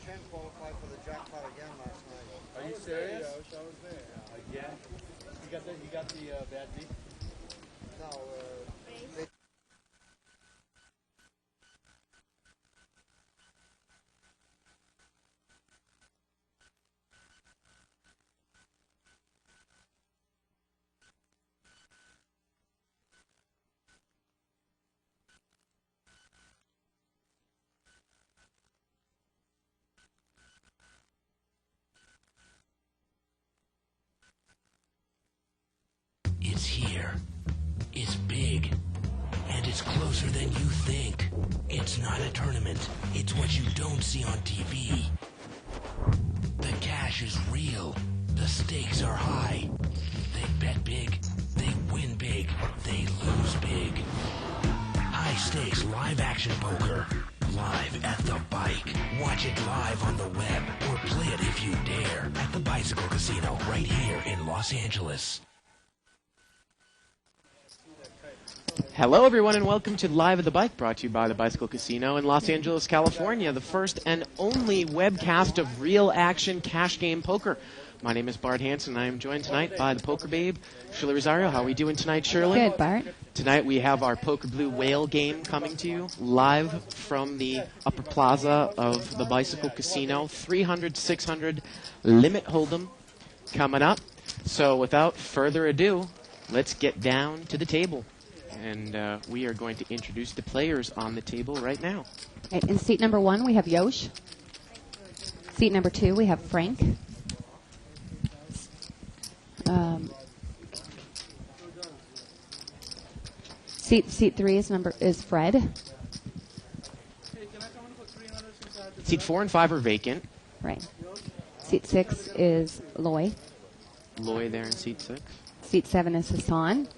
Ken qualified for the jackpot again last night. Are you serious? I was there. Again? You got the bad knee? No, It's here. It's big. And it's closer than you think. It's not a tournament. It's what you don't see on TV. The cash is real. The stakes are high. They bet big. They win big. They lose big. High stakes live action poker. Live at the bike. Watch it live on the web. Or play it if you dare. At the Bicycle Casino right here in Los Angeles. Hello, everyone, and welcome to Live at the Bike, brought to you by the Bicycle Casino in Los Angeles, California, the first and only webcast of real action cash game poker. My name is Bart Hanson, and I am joined tonight by the Poker Babe, Shirley Rosario. How are we doing tonight, Shirley? Good, Bart. Tonight we have our Poker Blue Whale game coming to you live from the upper plaza of the Bicycle Casino. 300, 600 limit hold'em coming up. So without further ado, let's get down to the table. And we are going to introduce the players on the table right now. Right, in seat number 1, we have Yosh. Seat number 2, we have Frank. Seat 3 is Fred. Seat 4 and 5 are vacant. Right. Seat 6 is Loy. Loy there in seat 6. Seat 7 is Hassan.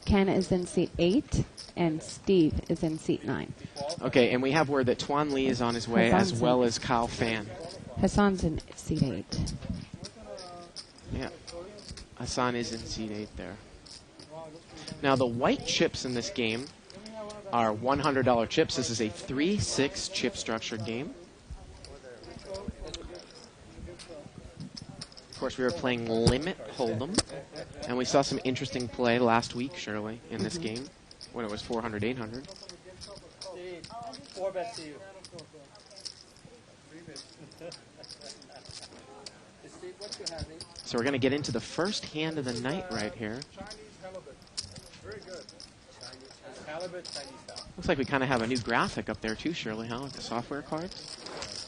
Ken is in seat 8, and Steve is in seat 9. Okay, and we have word that Tuan Lee is on his way, Hassan's as well as Kyle Fan. Hassan's in seat 8. Yeah, Hassan is in seat 8 there. Now, the white chips in this game are $100 chips. This is a 3-6 chip structured game. Of course, we were playing Limit Hold'em, and we saw some interesting play last week, Shirley, in this game, when it was 400, 800. 4 bets to you. So we're going to get into the first hand of the night right here. Very good. Halibut, Chinese halibut. Looks like we kind of have a new graphic up there too, Shirley, huh, with the software cards.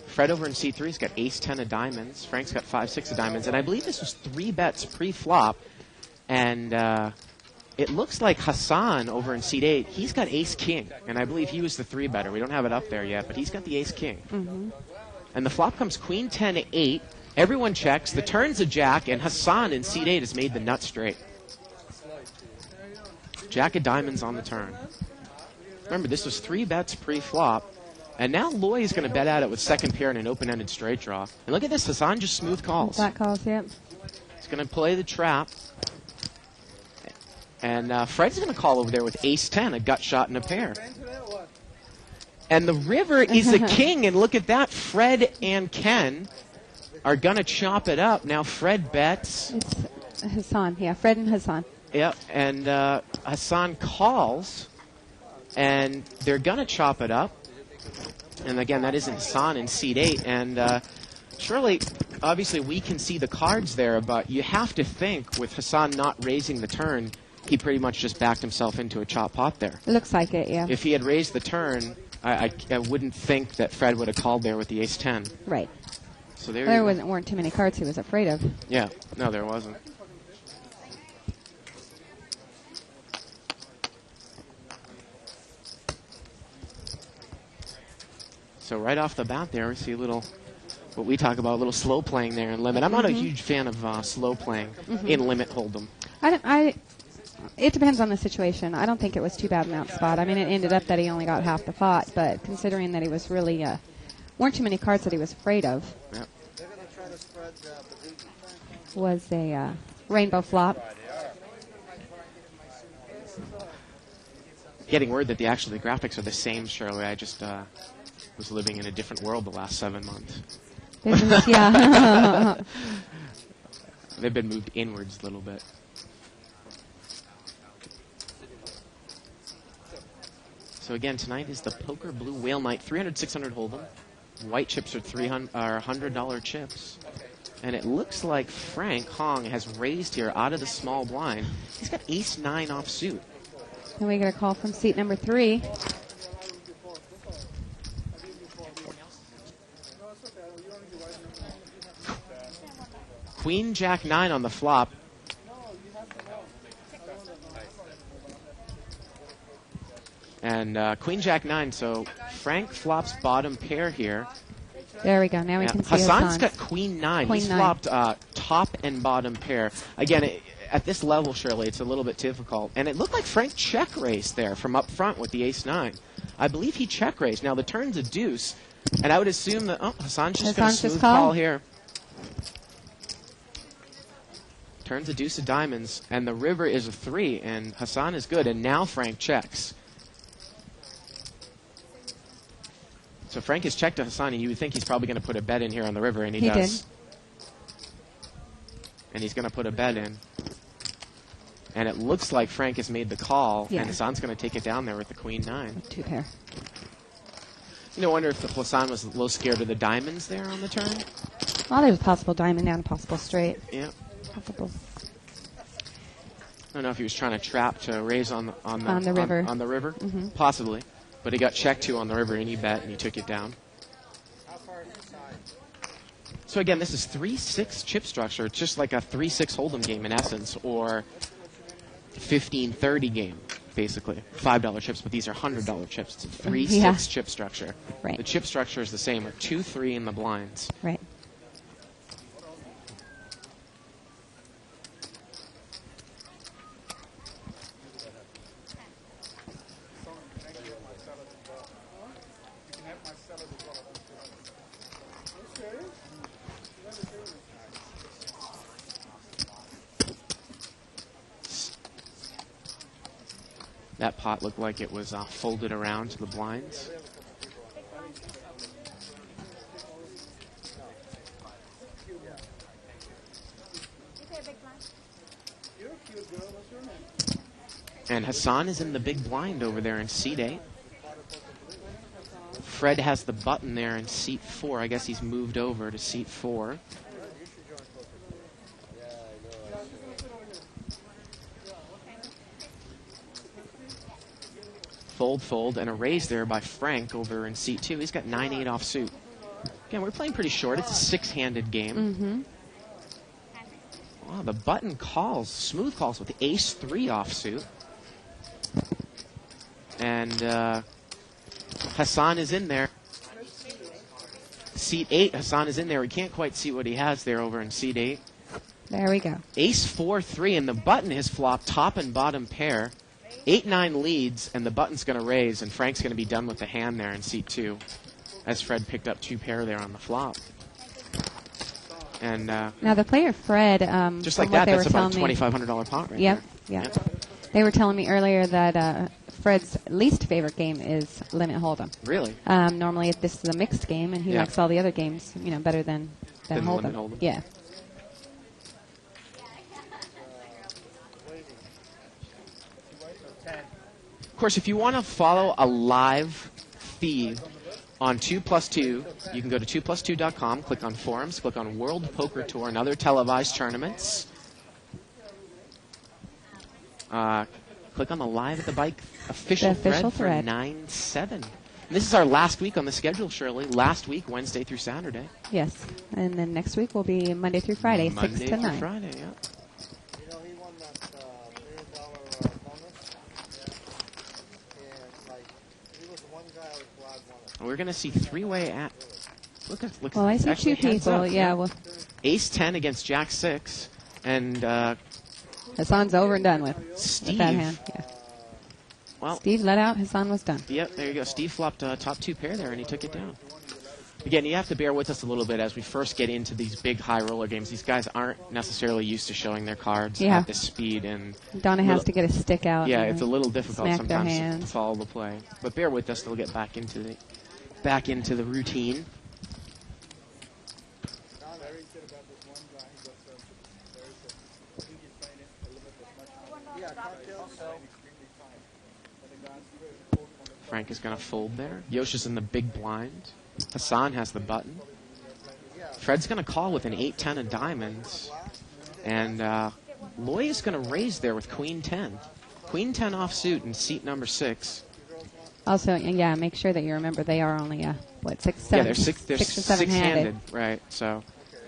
Fred over in C3's got ace-10 of diamonds. Frank's got 5-6 of diamonds. And I believe this was 3 bets pre-flop. And it looks like Hassan over in seat 8, he's got ace-king. And I believe he was the 3-better. We don't have it up there yet, but he's got the ace-king. Mm-hmm. And the flop comes queen 10-8. Everyone checks. The turn's a jack, and Hassan in seat 8 has made the nut straight. Jack of diamonds on the turn. Remember, this was 3 bets pre-flop. And now Loy is going to bet at it with second pair and an open-ended straight draw. And look at this. Hassan just smooth calls. Flat calls, yep. He's going to play the trap. And Fred's going to call over there with ace-10, a gut shot and a pair. And the river is a king. And look at that. Fred and Ken are going to chop it up. Now Fred bets. It's Hassan. Yeah, Fred and Hassan. Yep. And Hassan calls. And they're going to chop it up. And again, that isn't Hassan in seat 8. And Shirley, obviously we can see the cards there, but you have to think with Hassan not raising the turn, he pretty much just backed himself into a chop pot there. It looks like it, yeah. If he had raised the turn, I wouldn't think that Fred would have called there with the ace-10. Right. So there weren't too many cards he was afraid of. Yeah, no, there wasn't. So right off the bat there, we see a little, what we talk about, a little slow playing there in Limit. I'm not a huge fan of slow playing in Limit Hold'em. It depends on the situation. I don't think it was too bad in that spot. I mean, it ended up that he only got half the pot, but considering that he was really, weren't too many cards that he was afraid of. Yep. Was a rainbow flop. getting word that the graphics are the same, Shirley. I just was living in a different world the last 7 months. Yeah. They've been moved inwards a little bit. So again, tonight is the Poker Blue Whale Night. 300, 600 Hold'em. White chips are $100 chips. And it looks like Frank Hong has raised here out of the small blind. He's got ace-9 offsuit. And we get a call from seat number 3. Queen Jack 9 on the flop. And Queen Jack 9, so Frank flops bottom pair here. There we go. Now we can see Hassan's got Queen 9. Queen He's 9. flopped top and bottom pair. Again, at this level, Shirley, it's a little bit difficult. And it looked like Frank check raised there from up front with the ace-9. I believe he check raised. Now the turn's a deuce, and I would assume that Hassan's just going to smooth call here. Turns a deuce of diamonds, and the river is a 3, and Hassan is good, and now Frank checks. So Frank has checked to Hassan, and you would think he's probably going to put a bet in here on the river, and he does. And he's going to put a bet in. And it looks like Frank has made the call, and Hassan's going to take it down there with the Queen 9. 2 pair. You know, I wonder if Hassan was a little scared of the diamonds there on the turn. Well, there's a possible diamond down, a possible straight. Yeah. Possible. I don't know if he was trying to trap to raise on the river. On the river, Mm-hmm. possibly. But he got checked to on the river, and he bet, and he took it down. How far is the side? So again, this is 3-6 chip structure. It's just like a 3-6 Hold'em game in essence, or 15-30 game, basically. $5 chips, but these are $100 chips. It's a 3-6 chip structure. Right. The chip structure is the same, with 2-3 in the blinds. Right. That pot looked like it was folded around to the blinds. And Hassan is in the big blind over there in seat 8. Fred has the button there in seat 4. I guess he's moved over to seat 4. Fold, fold, and a raise there by Frank over in seat 2. He's got 9-8 offsuit. Again, we're playing pretty short. It's a 6-handed game. Mm-hmm. Wow, the button calls, smooth calls with ace-3 offsuit. And Hassan is in there. Seat 8, Hassan is in there. We can't quite see what he has there over in seat 8. There we go. Ace-4-3, and the button has flopped top and bottom pair. 8-9 leads, and the button's going to raise, and Frank's going to be done with the hand there in seat 2, as Fred picked up 2 pair there on the flop. And now the player Fred, just like that, that's about a $2,500 pot right there. Yep. They were telling me earlier that Fred's least favorite game is Limit Hold'em. Really? Normally this is a mixed game, and he likes all the other games, better than Hold'em. Limit Hold'em. Yeah. Of course, if you want to follow a live feed on 2plus2, you can go to 2plus2.com, click on forums, click on World Poker Tour and other televised tournaments. Click on the Live at the Bike official thread for 9/7. And this is our last week on the schedule, Shirley. Last week, Wednesday through Saturday. Yes. And then next week will be Monday through Friday, 6 to 9. Monday through Friday, yeah. You know, he won that $1 million bonus. And, like, he was the one guy I was glad won it. We're going to see three-way at. Look. Well, I see actually 2 people. heads up. Yeah. Well, Ace-10 against Jack-6. And Hassan's over and done with. Steve. That hand. Yeah. Well, Steve let out. Hassan was done. Yep, there you go. Steve flopped top 2 pair there, and he took it down. Again, you have to bear with us a little bit as we first get into these big high roller games. These guys aren't necessarily used to showing their cards Yeah. at this speed, and Donna has to get a stick out. yeah, and it's a little difficult smack their sometimes to hands. follow the play. But bear with us; they'll get back into the routine. Very good about this one guy. He got very good. I think he's playing it a little bit as much. Yeah, cocktail, so. Extremely fine. But the guy's very cold on the Frank is going to fold there. Yosh is in the big blind. Hassan has the button. Fred's going to call with an 8-10 of diamonds. And Loy is going to raise there with Queen 10. Queen 10 offsuit in seat number 6. Also, yeah, make sure that you remember they are only six, seven, Yeah, they're six or six-handed, seven-handed. right? So,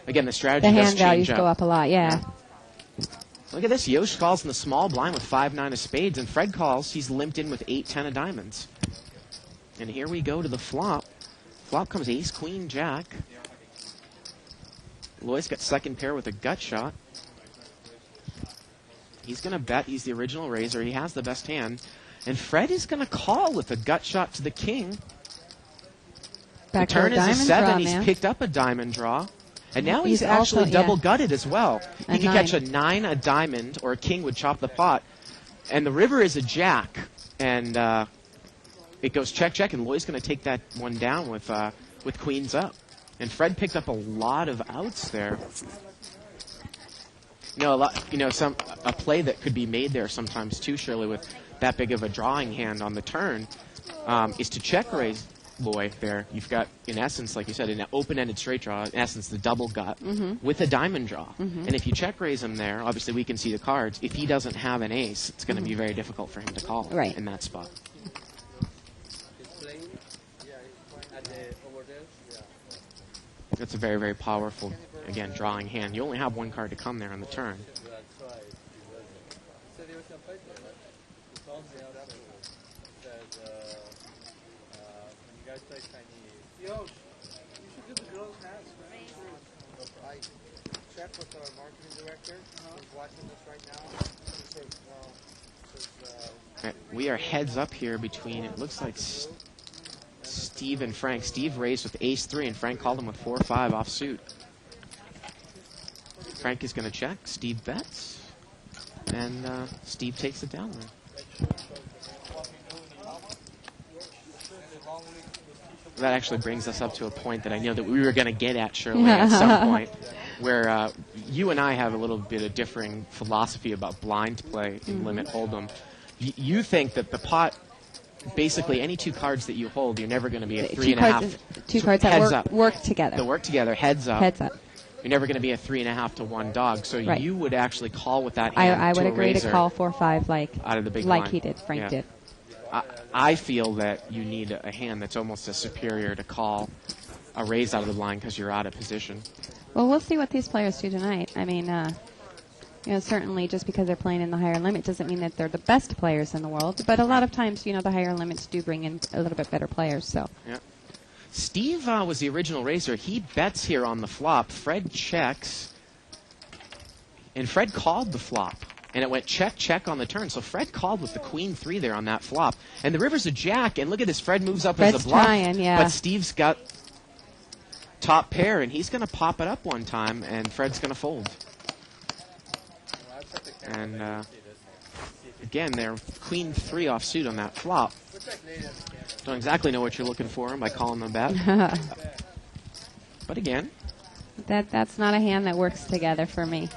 again, the strategy The does hand values change go up a lot. Yeah. Look at this. Yosh calls in the small blind with 5-9 of spades, and Fred calls. He's limped in with 8-10 of diamonds. And here we go to the flop. Flop comes ace, queen, jack. Loy's got second pair with a gut shot. He's going to bet. He's the original raiser. He has the best hand. And Fred is going to call with a gut shot to the king. Back The turn row is a diamond 7. draw He's now. picked up a diamond draw. And now he's He's actually also- yeah. double gutted as well. A He could 9. catch a 9, a diamond, or a king would chop the pot. And the river is a jack. And it goes check, check, and Loy's going to take that one down with queens up. And Fred picked up a lot of outs there. A play that could be made there sometimes too, Shirley, with that big of a drawing hand on the turn, is to check raise Loy there. You've got, in essence, like you said, an open-ended straight draw, in essence, the double gut with a diamond draw. And if you check raise him there, obviously we can see the cards. If he doesn't have an ace, it's going to be very difficult for him to call Right. in that spot. He's playing. Yeah, he's playing at the over there. Yeah. That's a very, very powerful, again, drawing hand. You only have one card to come there on the turn. That's right. So there was a fight there, right? He calls me out afterwards. Said, when you guys play Chinese. Yo, you should do the girls' hats, man. I checked with our marketing director. He's watching this right now. He says, Right, we are heads up here between, it looks like Steve and Frank. Steve raised with ace-3, and Frank called him with 4-5 offsuit. Frank is going to check. Steve bets. And Steve takes it down there. That actually brings us up to a point that I know that we were going to get at, Shirley, at some point, where you and I have a little bit of differing philosophy about blind play in Limit Hold'em. You think that the pot, basically any two cards that you hold, you're never going to be a 3.5. Two cards heads that up. work together. They work together, heads up. Heads up. You're never going to be a 3.5 to 1 dog. So Right. you would actually call with that hand I would to a agree to raiser call 4-5 like out of the big like blind. he did. Frank Yeah. did. I feel that you need a hand that's almost as superior to call a raise out of the blind because you're out of position. Well, we'll see what these players do tonight. I mean, certainly just because they're playing in the higher limit doesn't mean that they're the best players in the world. But a lot of times, the higher limits do bring in a little bit better players. So Yeah. Steve was the original raiser. He bets here on the flop. Fred checks. And Fred called the flop. And it went check, check on the turn. So Fred called with the queen 3 there on that flop. And the river's a jack. And look at this. Fred moves up Fred's as a bluff. trying, yeah. But Steve's got top pair. And he's going to pop it up one time. And Fred's going to fold. And again, they're queen 3 offsuit on that flop. Don't exactly know what you're looking for by calling them bet. But again, that's not a hand that works together for me.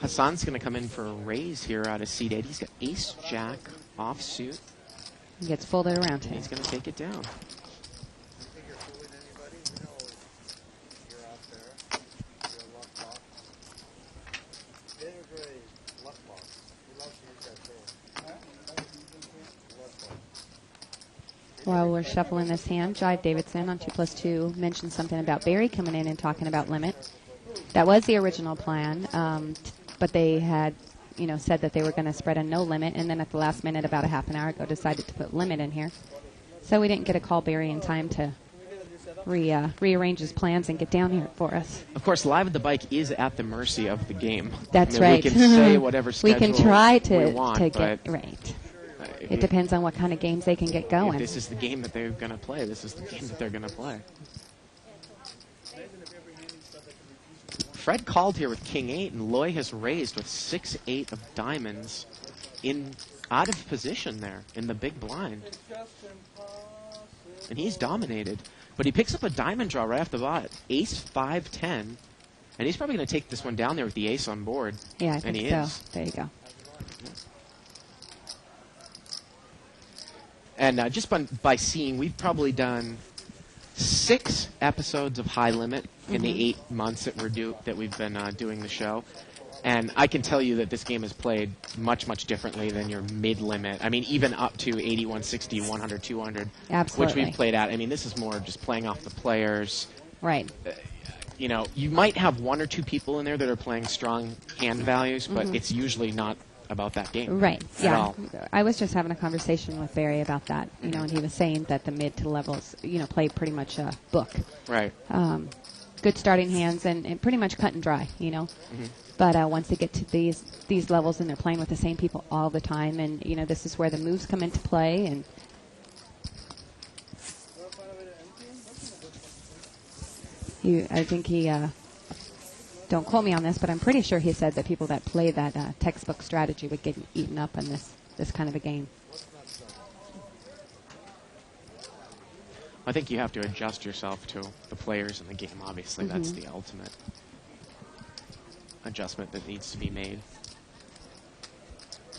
Hassan's going to come in for a raise here out of seat 8. He's got ace-jack offsuit. He gets folded around And here. he's going to take it down. think you're fooling anybody? You know you're out there. You're a luck box. Daniel Gray, luck box. He loves to use that term. Luck box. While we're shuffling this hand, Jive Davidson on 2+2 mentioned something about Barry coming in and talking about limit. That was the original plan, but they had, said that they were going to spread a no limit, and then at the last minute, about a half an hour ago, decided to put limit in here. So we didn't get to call Barry in time to rearrange his plans and get down here for us. Of course, Live at the Bike is at the mercy of the game. That's I mean, right. We can say whatever we schedule can try we to want, to but get right. It depends on what kind of games they can get if going. this is the game that they're going to play, this is the game that they're going to play. Fred called here with King 8, and Loy has raised with 6-8 of diamonds out of position there in the big blind. And he's dominated. But he picks up a diamond draw right off the bat. Ace 5-10. And he's probably going to take this one down there with the ace on board. Yeah, I think and he so. is. There you go. And just by seeing, we've probably done 6 episodes of High Limit in the 8 months that we've been doing the show. And I can tell you that this game is played much, much differently than your mid-limit. I mean, even up to 81, 60, 100, 200, Absolutely. which we've played at. I mean, this is more just playing off the players. Right. You know, you might have 1 or 2 people in there that are playing strong hand values, but it's usually not about that game. Right. At Yeah. all. I was just having a conversation with Barry about that. You know, and he was saying that the mid to levels, play pretty much a book. Right. Good starting hands and pretty much cut and dry. But once they get to these levels and they're playing with the same people all the time, and this is where the moves come into play. And I think he. Don't quote me on this, but I'm pretty sure he said that people that play that textbook strategy would get eaten up in this kind of a game. I think you have to adjust yourself to the players in the game, obviously. That's the ultimate adjustment that needs to be made.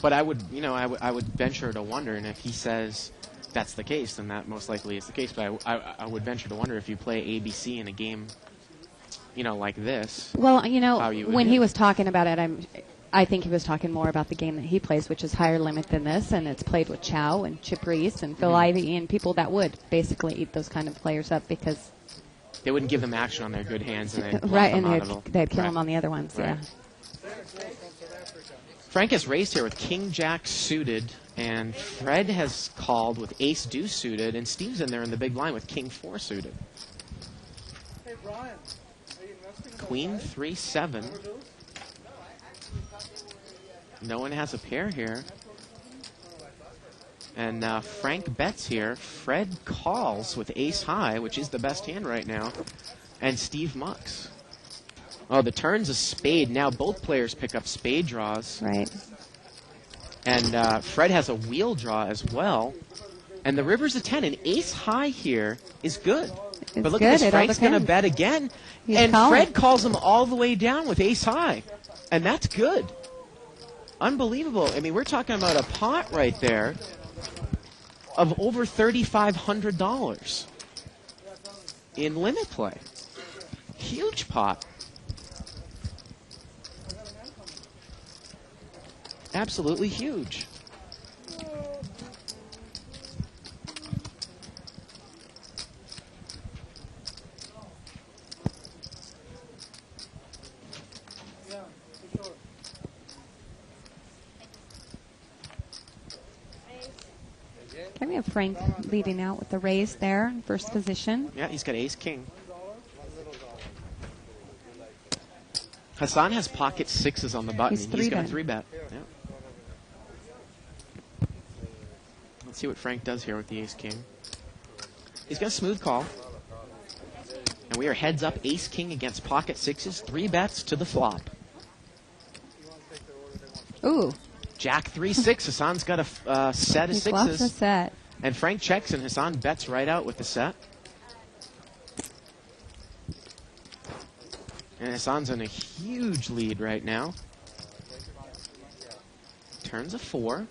But I would venture to wonder, and if he says that's the case, then that most likely is the case. But I would venture to wonder if you play ABC in a game, like this. Well, how you would when do he it. was talking about it, I think he was talking more about the game that he plays, which is higher limit than this, and it's played with Chow and Chip Reese and Phil Ivey and people that would basically eat those kind of players up because They wouldn't give them action on their good hands, and they'd right, them and out of they'd kill right. them on the other ones. Right. Yeah. Frank has raised here with King Jack suited, and Fred has called with Ace Deuce suited, and Steve's in there in the big blind with King 4 suited. Hey, Brian, are you investing in Queen 3-7. No one has a pair here. And Frank bets here. Fred calls with ace high, which is the best hand right now. And Steve mucks. Oh, the turn's a spade. Now both players pick up spade draws. Right. And Fred has a wheel draw as well. And the river's a 10. And ace high here is good. It's but look good. at this. It all Frank's going to depends. bet again. He's and calling. Fred calls him all the way down with ace high. And that's good. Unbelievable. I mean, we're talking about a pot right there of over $3,500 in limit play. Huge pot. Absolutely huge. Yeah, for sure. Okay, we have Frank leading out with the raise there in first position. Yeah, he's got ace king. Hassan has pocket sixes on the button. He's He's got a 3-bet. 3-bet. Yeah. Let's see what Frank does here with the ace king. He's got a smooth call. And we are heads up ace king against pocket sixes. 3 bets to the flop. Ooh, Jack 3-6. Hassan's got a set of he bluffs a sixes. set. And Frank checks, and Hassan bets right out with the set. And Hassan's in a huge lead right now. Turns a 4.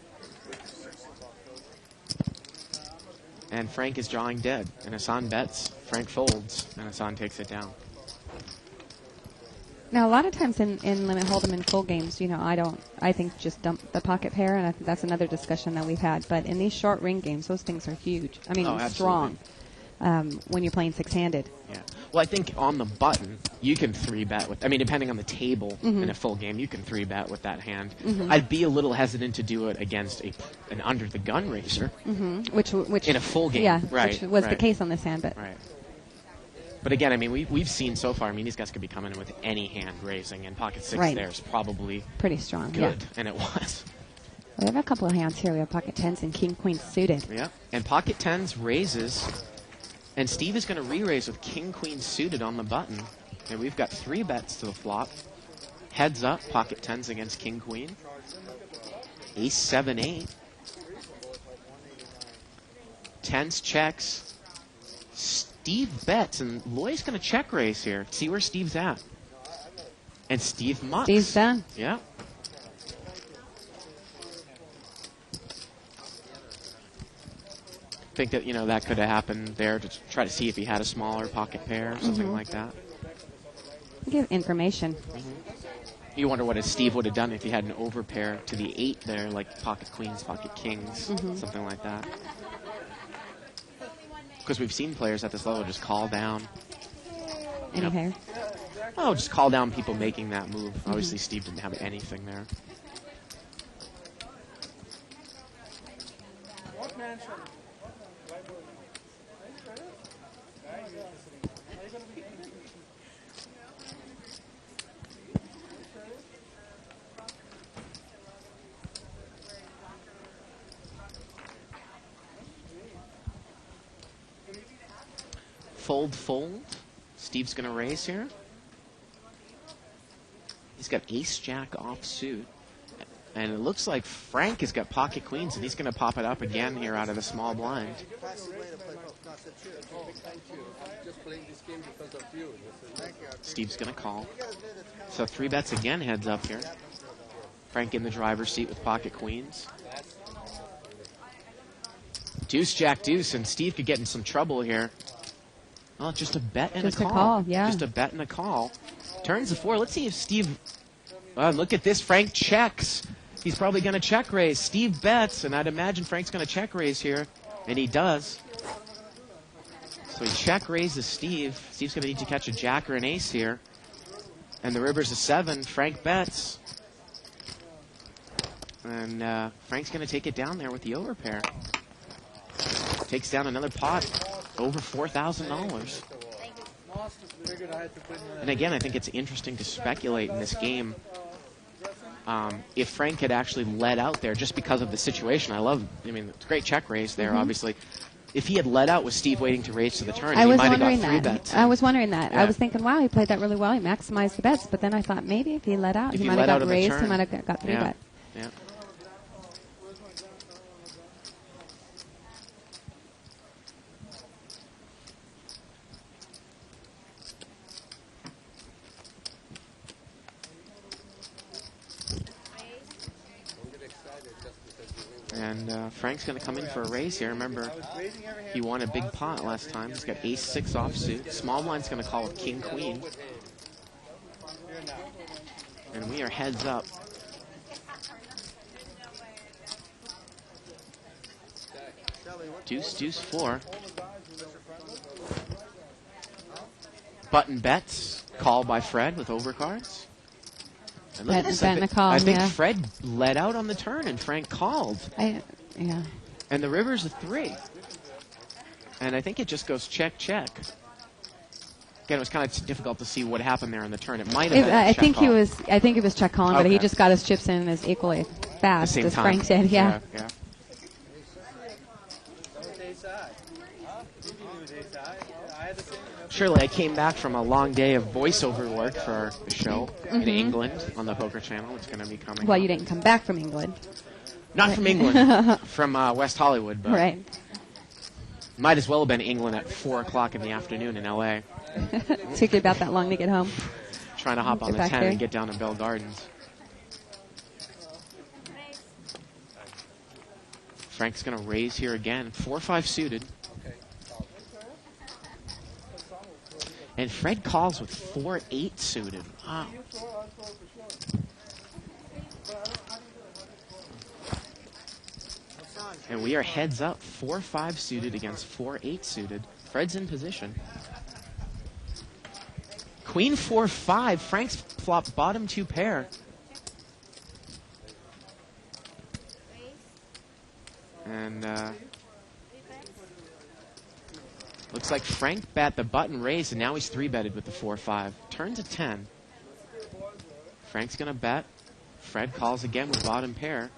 And Frank is drawing dead. And Hassan bets. Frank folds. And Hassan takes it down. Now, a lot of times in limit hold'em in full games, I think just dump the pocket pair, and I think that's another discussion that we've had. But in these short ring games, those things are huge. I mean, Oh, strong when you're playing six-handed. Yeah. Well, I think on the button, you can 3-bet with... I mean, depending on the table in a full game, you can 3-bet with that hand. I'd be a little hesitant to do it against an under-the-gun raiser. Which In a full game. Yeah, Right, which was the right. case on this hand, but Right. But again, I mean, we've seen so far, I mean, these guys could be coming in with any hand raising, and pocket 6 Right. there is probably pretty strong. good, Yeah. and it was. We have a couple of hands here. We have pocket 10s and king queen suited. Yeah, and pocket 10s raises, and Steve is going to re-raise with king queen suited on the button, and we've got 3 bets to the flop. Heads up, pocket 10s against king queen. Ace 7 8. 10s checks. Steve bets, and Loy's going to check raise here. See where Steve's at. And Steve mucks. Steve's done. Yeah. Think that, that could have happened there to try to see if he had a smaller pocket pair or something like that. Give information. You wonder what Steve would have done if he had an overpair to the 8 there, like pocket queens, pocket kings, something like that. Because we've seen players at this level just call down. Any pair? Oh, just call down people making that move. Obviously, Steve didn't have anything there. Fold. Steve's going to raise here. He's got ace-jack offsuit. And it looks like Frank has got pocket queens, and he's going to pop it up again here out of the small blind. Steve's going to call. So 3 bets again, heads up here. Frank in the driver's seat with pocket queens. Deuce, jack, deuce, and Steve could get in some trouble here. Oh, just a bet and Just a a call. call, yeah. Just a bet and a call. Turns the 4. Let's see if Steve... look at this. Frank checks. He's probably going to check raise. Steve bets, and I'd imagine Frank's going to check raise here. And he does. So he check raises Steve. Steve's going to need to catch a jack or an ace here. And the river's a 7. Frank bets. And Frank's going to take it down there with the overpair. Takes down another pot. Over $4,000. And again, I think it's interesting to speculate in this game if Frank had actually led out there just because of the situation. It's a great check raise there, obviously. If he had led out with Steve waiting to raise to the turn, he might have got 3 bets. I was wondering that. Yeah. I was thinking, wow, he played that really well. He maximized the bets. But then I thought maybe if he led out, If he he might led have out got of a raised. He turn. might have got 3 Yeah. bets. Yeah. And Frank's going to come in for a raise here. Remember, he won a big pot last time. He's got ace-6 offsuit. Small blind's going to call with king-queen. And we are heads up. Deuce, deuce, 4. Button bets. Call by Fred with overcards. And look at this. Bet and a call, I think yeah. Fred led out on the turn and Frank called. Yeah. And the river's a 3. And I think it just goes check, check. Again, it was kind of difficult to see what happened there on the turn. It might have been a I check think call. he was check calling, but he Okay. just got his chips in as equally At the fast same as time. Frank did. Yeah. Yeah. Surely, I came back from a long day of voiceover work for a show in England on the Poker Channel. It's going to be coming. Well, up. you didn't come back from England, Not from England, from West Hollywood, but right? might as well have been England at 4 o'clock in the afternoon in LA. Took you about that long to get home. Trying to hop on Get the back 10 there. and get down to Bell Gardens. Frank's going to raise here again. 4-5 suited. And Fred calls with 4-8 suited. Wow. And we are heads up. 4-5 suited against 4-8 suited. Fred's in position. Queen 4-5. Frank's flop bottom 2 pair. And looks like Frank bet the button raised, and now he's 3-betted with the 4-5. Turn to 10. Frank's going to bet. Fred calls again with bottom pair.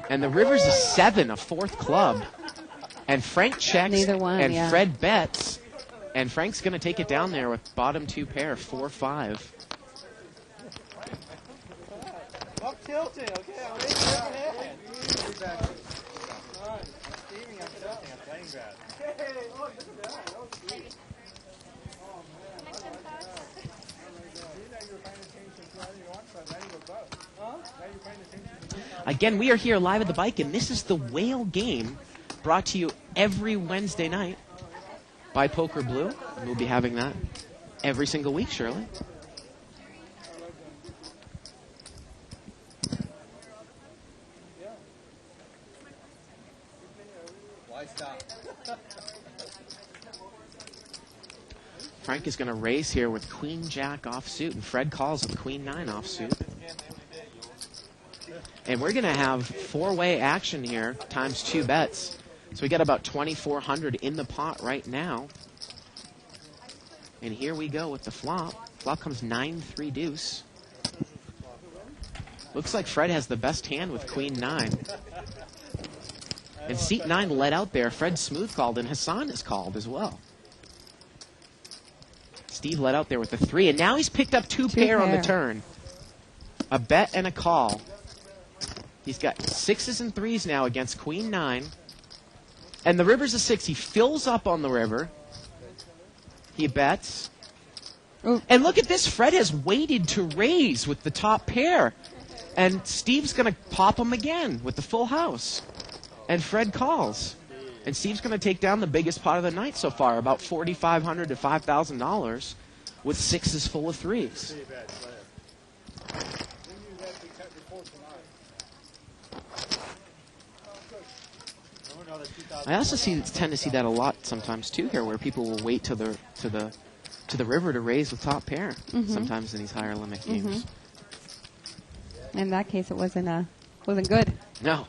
And the river's a 7, a 4th club. And Frank checks, Neither one, and yeah. Fred bets. And Frank's going to take it down there with bottom 2 pair, 4-5. Stop tilting, okay? I'm raising your hand. I'm steaming, I'm tilting, I'm playing bad. Hey, oh, look at that. That was sweet. Oh, man. I like that. See, now you're paying attention to how you want, but now you're both. Huh? Now you're paying attention to Again, we are here live at the bike, and this is the Whale Game, brought to you every Wednesday night by Poker Blue. And we'll be having that every single week, Shirley. Why stop? Frank is going to raise here with Queen Jack offsuit, and Fred calls with Queen 9 offsuit. And we're going to have 4-way action here, times 2 bets. So we got about 2,400 in the pot right now. And here we go with the flop. Flop comes 9-3 deuce. Looks like Fred has the best hand with Queen 9. And seat 9 let out there. Fred smooth called, and Hassan is called as well. Steve let out there with the 3, and now he's picked up 2 pair on the turn. A bet and a call. He's got 6s and 3s now against Queen 9. And the river's a 6. He fills up on the river. He bets. Ooh. And look at this. Fred has waited to raise with the top pair. And Steve's going to pop him again with the full house. And Fred calls. And Steve's going to take down the biggest pot of the night so far, about $4,500 to $5,000, with 6s full of 3s. I also tend to see that a lot sometimes too here, where people will wait to the river to raise with top pair. Sometimes in these higher limit games. In that case, it wasn't good. No.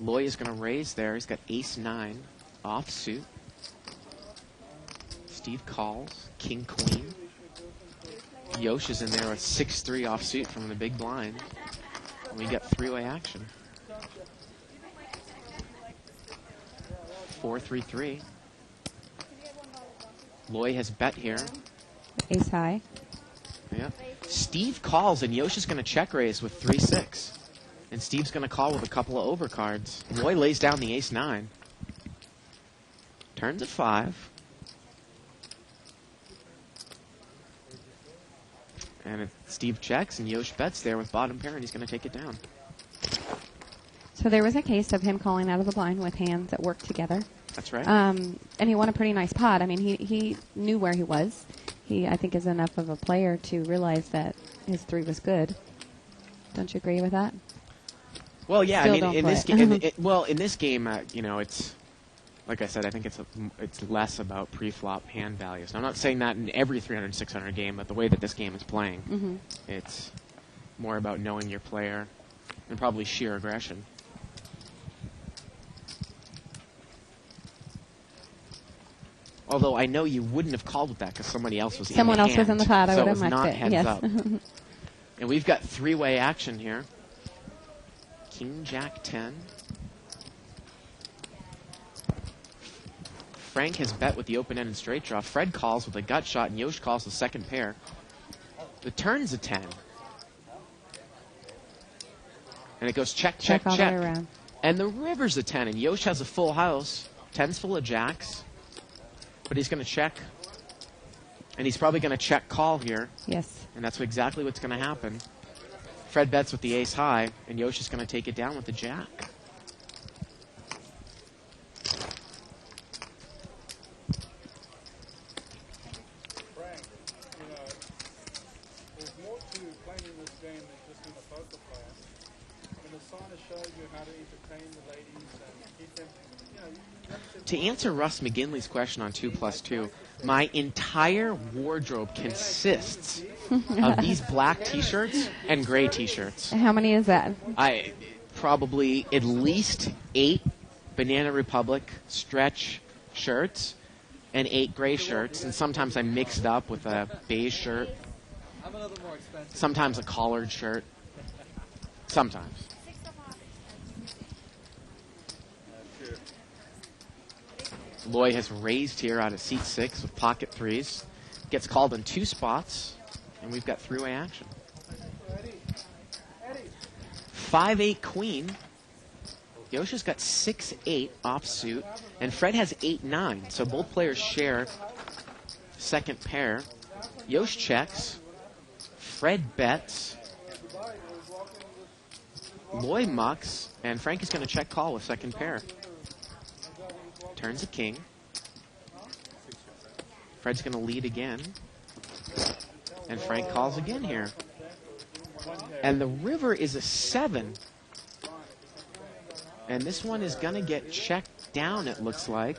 Loy is going to raise there. He's got ace-9 offsuit. Steve calls. King-queen. Yosh is in there with 6-3 offsuit from the big blind. And we get 3-way action. 4-3-3. Loy has bet here. Ace high. Yeah. Steve calls, and Yosh is going to check raise with 3-6. And Steve's going to call with a couple of overcards. Loy lays down the ace-9. Turns at 5. And Steve checks, and Yosh bets there with bottom pair, and he's going to take it down. So there was a case of him calling out of the blind with hands that worked together. That's right. And he won a pretty nice pot. I mean, he knew where he was. He, I think, is enough of a player to realize that his 3 was good. Don't you agree with that? Well, yeah. Still I mean, don't in play this it. game, in this game, it's like I said. I think it's less about pre-flop hand values. And I'm not saying that in every 300, 600 game, but the way that this game is playing, it's more about knowing your player and probably sheer aggression. Although I know you wouldn't have called with that because somebody else was Someone in the else was in the pot. I so would it have was not marked it. heads Yes. up. And we've got 3-way action here. King, Jack, 10. Frank has bet with the open-ended straight draw. Fred calls with a gut shot, and Yosh calls the second pair. The turn's a 10. And it goes check, check, all the way check. around. And the river's a 10, and Yosh has a full house. 10's full of jacks. But he's going to check. And he's probably going to check call here. Yes. And that's exactly what's going to happen. Fred bets with the ace high, and Yosh is going to take it down with the jack. how to entertain the ladies and keep them, you know, To answer Russ McGinley's question on 2+2, my entire wardrobe consists of these black T-shirts and gray T-shirts. How many is that? I probably at least 8 Banana Republic stretch shirts and 8 gray shirts, and sometimes I mix it up with a beige shirt, I'm a little more expensive. sometimes a collared shirt, sometimes. True. Loy has raised here out of seat 6 with pocket 3s. Gets called in 2 spots, and we've got three-way action. 5-8 queen. Yosha's got 6-8 offsuit, and Fred has 8-9, so both players share second pair. Yosh checks. Fred bets. Loy mucks, and Frank is going to check call with second pair. Turns a king. Fred's going to lead again. And Frank calls again here. And the river is a 7. And this one is going to get checked down, it looks like.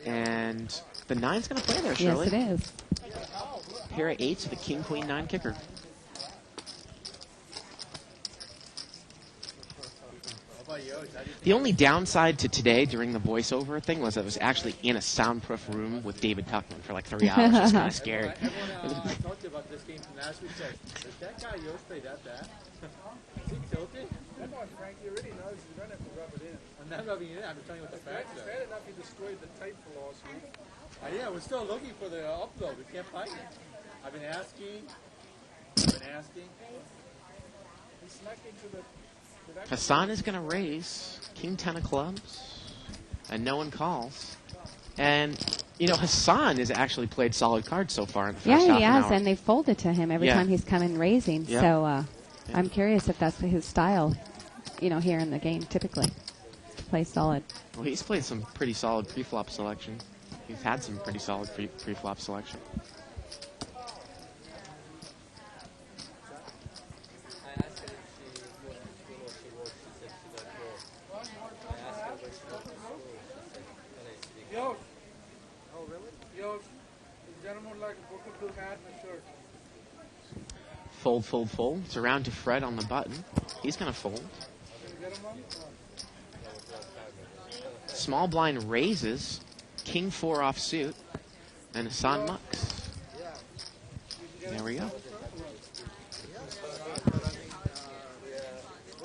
And the 9's going to play there, Shirley. Yes, it is. Pair of 8s with a king, queen, 9 kicker. The only downside to today during the voiceover thing was I was actually in a soundproof room with David Tuckman for like 3 hours. I was kind of scared. Everyone I talked to about this game from last week says, does that guy Yost play that bad? Is he tilted? come on, Frank, you already know you don't have to rub it in. I'm not rubbing it in. I'm just telling you what the facts It's are. bad enough you destroyed the tape for last week. Yeah, we're still looking for the upload. We can't find it. I've been asking. He snuck into the production. Hassan is going to raise king 10 of clubs, and no one calls. And, you know, Hassan has actually played solid cards so far in the first half Yeah, he an has, hour. and they folded to him every Yeah. time he's come in raising. Yeah. So I'm curious if that's his style, you know, here in the game typically. To play solid. Well, he's played some pretty solid pre-flop selection. He's had some pretty solid pre-flop selection. I asked her if she was in school or she works. She said she does both. I asked her where she goes to school. She said LA City. Yo. Oh, really? Yo, the gentleman would like a book of blue hat and a shirt. Fold, fold, fold. It's around to Fred on the button. He's going to fold. Can you get him one? Small blind raises. King 4 offsuit. And Hassan mucks. There we go. What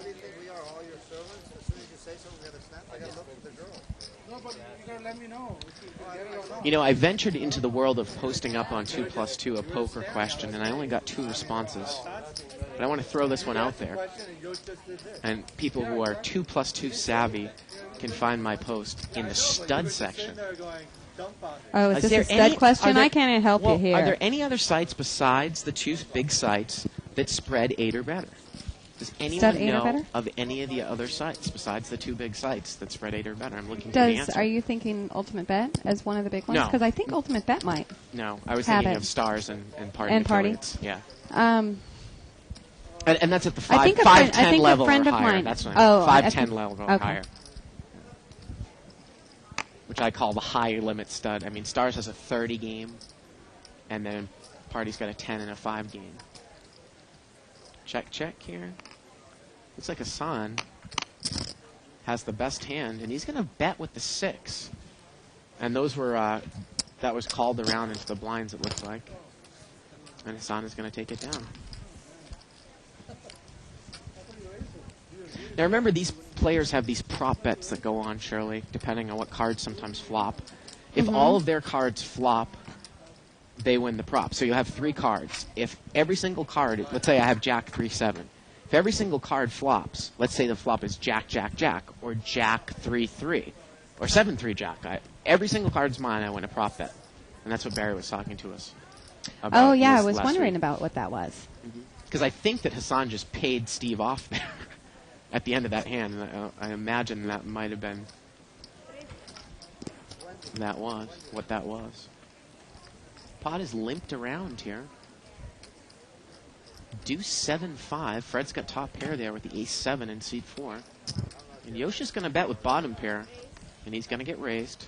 do you think we are? All your servants? As soon as you say something, we got to snap. I got to look at the girl. No, but you got to let me know if you can get it or not. You know, I ventured into the world of posting up on 2+2 a poker question, and I only got 2 responses. But I want to throw this one out there. Question and Yost just did this. And people who are 2+2 savvy can find my post in the stud section. Sitting there going, dump on it. Oh, is Is this there a stud any- question? are there- I can't help Well, you here. Are there any other sites besides the 2 big sites that spread 8 or better? Does anyone Stud 8 or know better? of any of the other sites besides the 2 big sites that spread 8 or better? I'm looking for the answer. Are you thinking Ultimate Bet as one of the big ones? No. Because I think Ultimate Bet might. No, I was Have thinking it. of Stars and Party And Party? affiliates. Yeah. Um, And that's at the I think 5'10" a level friend or of higher. mine. That's what Oh, I I 5'10" think- level or okay. higher. Which I call the high limit stud. I mean, Stars has a 30 game, and then Party's got a 10 and a 5 game. Check, check here. Looks like Hassan has the best hand, and he's going to bet with the 6. And those were, that was called around into the blinds, it looks like. And Hassan is going to take it down. Now remember, these players have these prop bets that go on, Shirley, depending on what cards sometimes flop. If all of their cards flop, they win the prop. So you'll have 3 cards. If every single card, let's say I have Jack 3-7. If every single card flops, let's say the flop is Jack, Jack, Jack, or Jack 3-3, or 7-3 Jack. Every single card's mine, I win a prop bet. And that's what Barry was talking to us about. oh, yeah, I this was last wondering week. about what that was. Because I think that Hassan just paid Steve off there at the end of that hand. And I imagine that might have been what that was. Pot is limped around here. deuce 7-5. Fred's got top pair there with the ace 7 in seat 4. And Yoshi's going to bet with bottom pair, and he's going to get raised.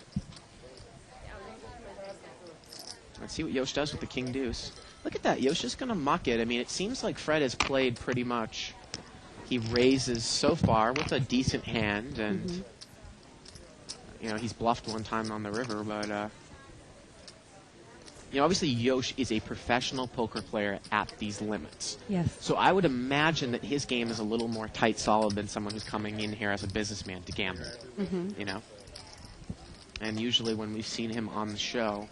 Let's see what Yosh does with the king deuce. Look at that. Yoshi's going to muck it. I mean, it seems like Fred has played pretty much. He raises so far with a decent hand, and you know, he's bluffed one time on the river, but you know, obviously Yosh is a professional poker player at these limits. Yes. So I would imagine that his game is a little more tight solid than someone who's coming in here as a businessman to gamble. You know? And usually when we've seen him on the show,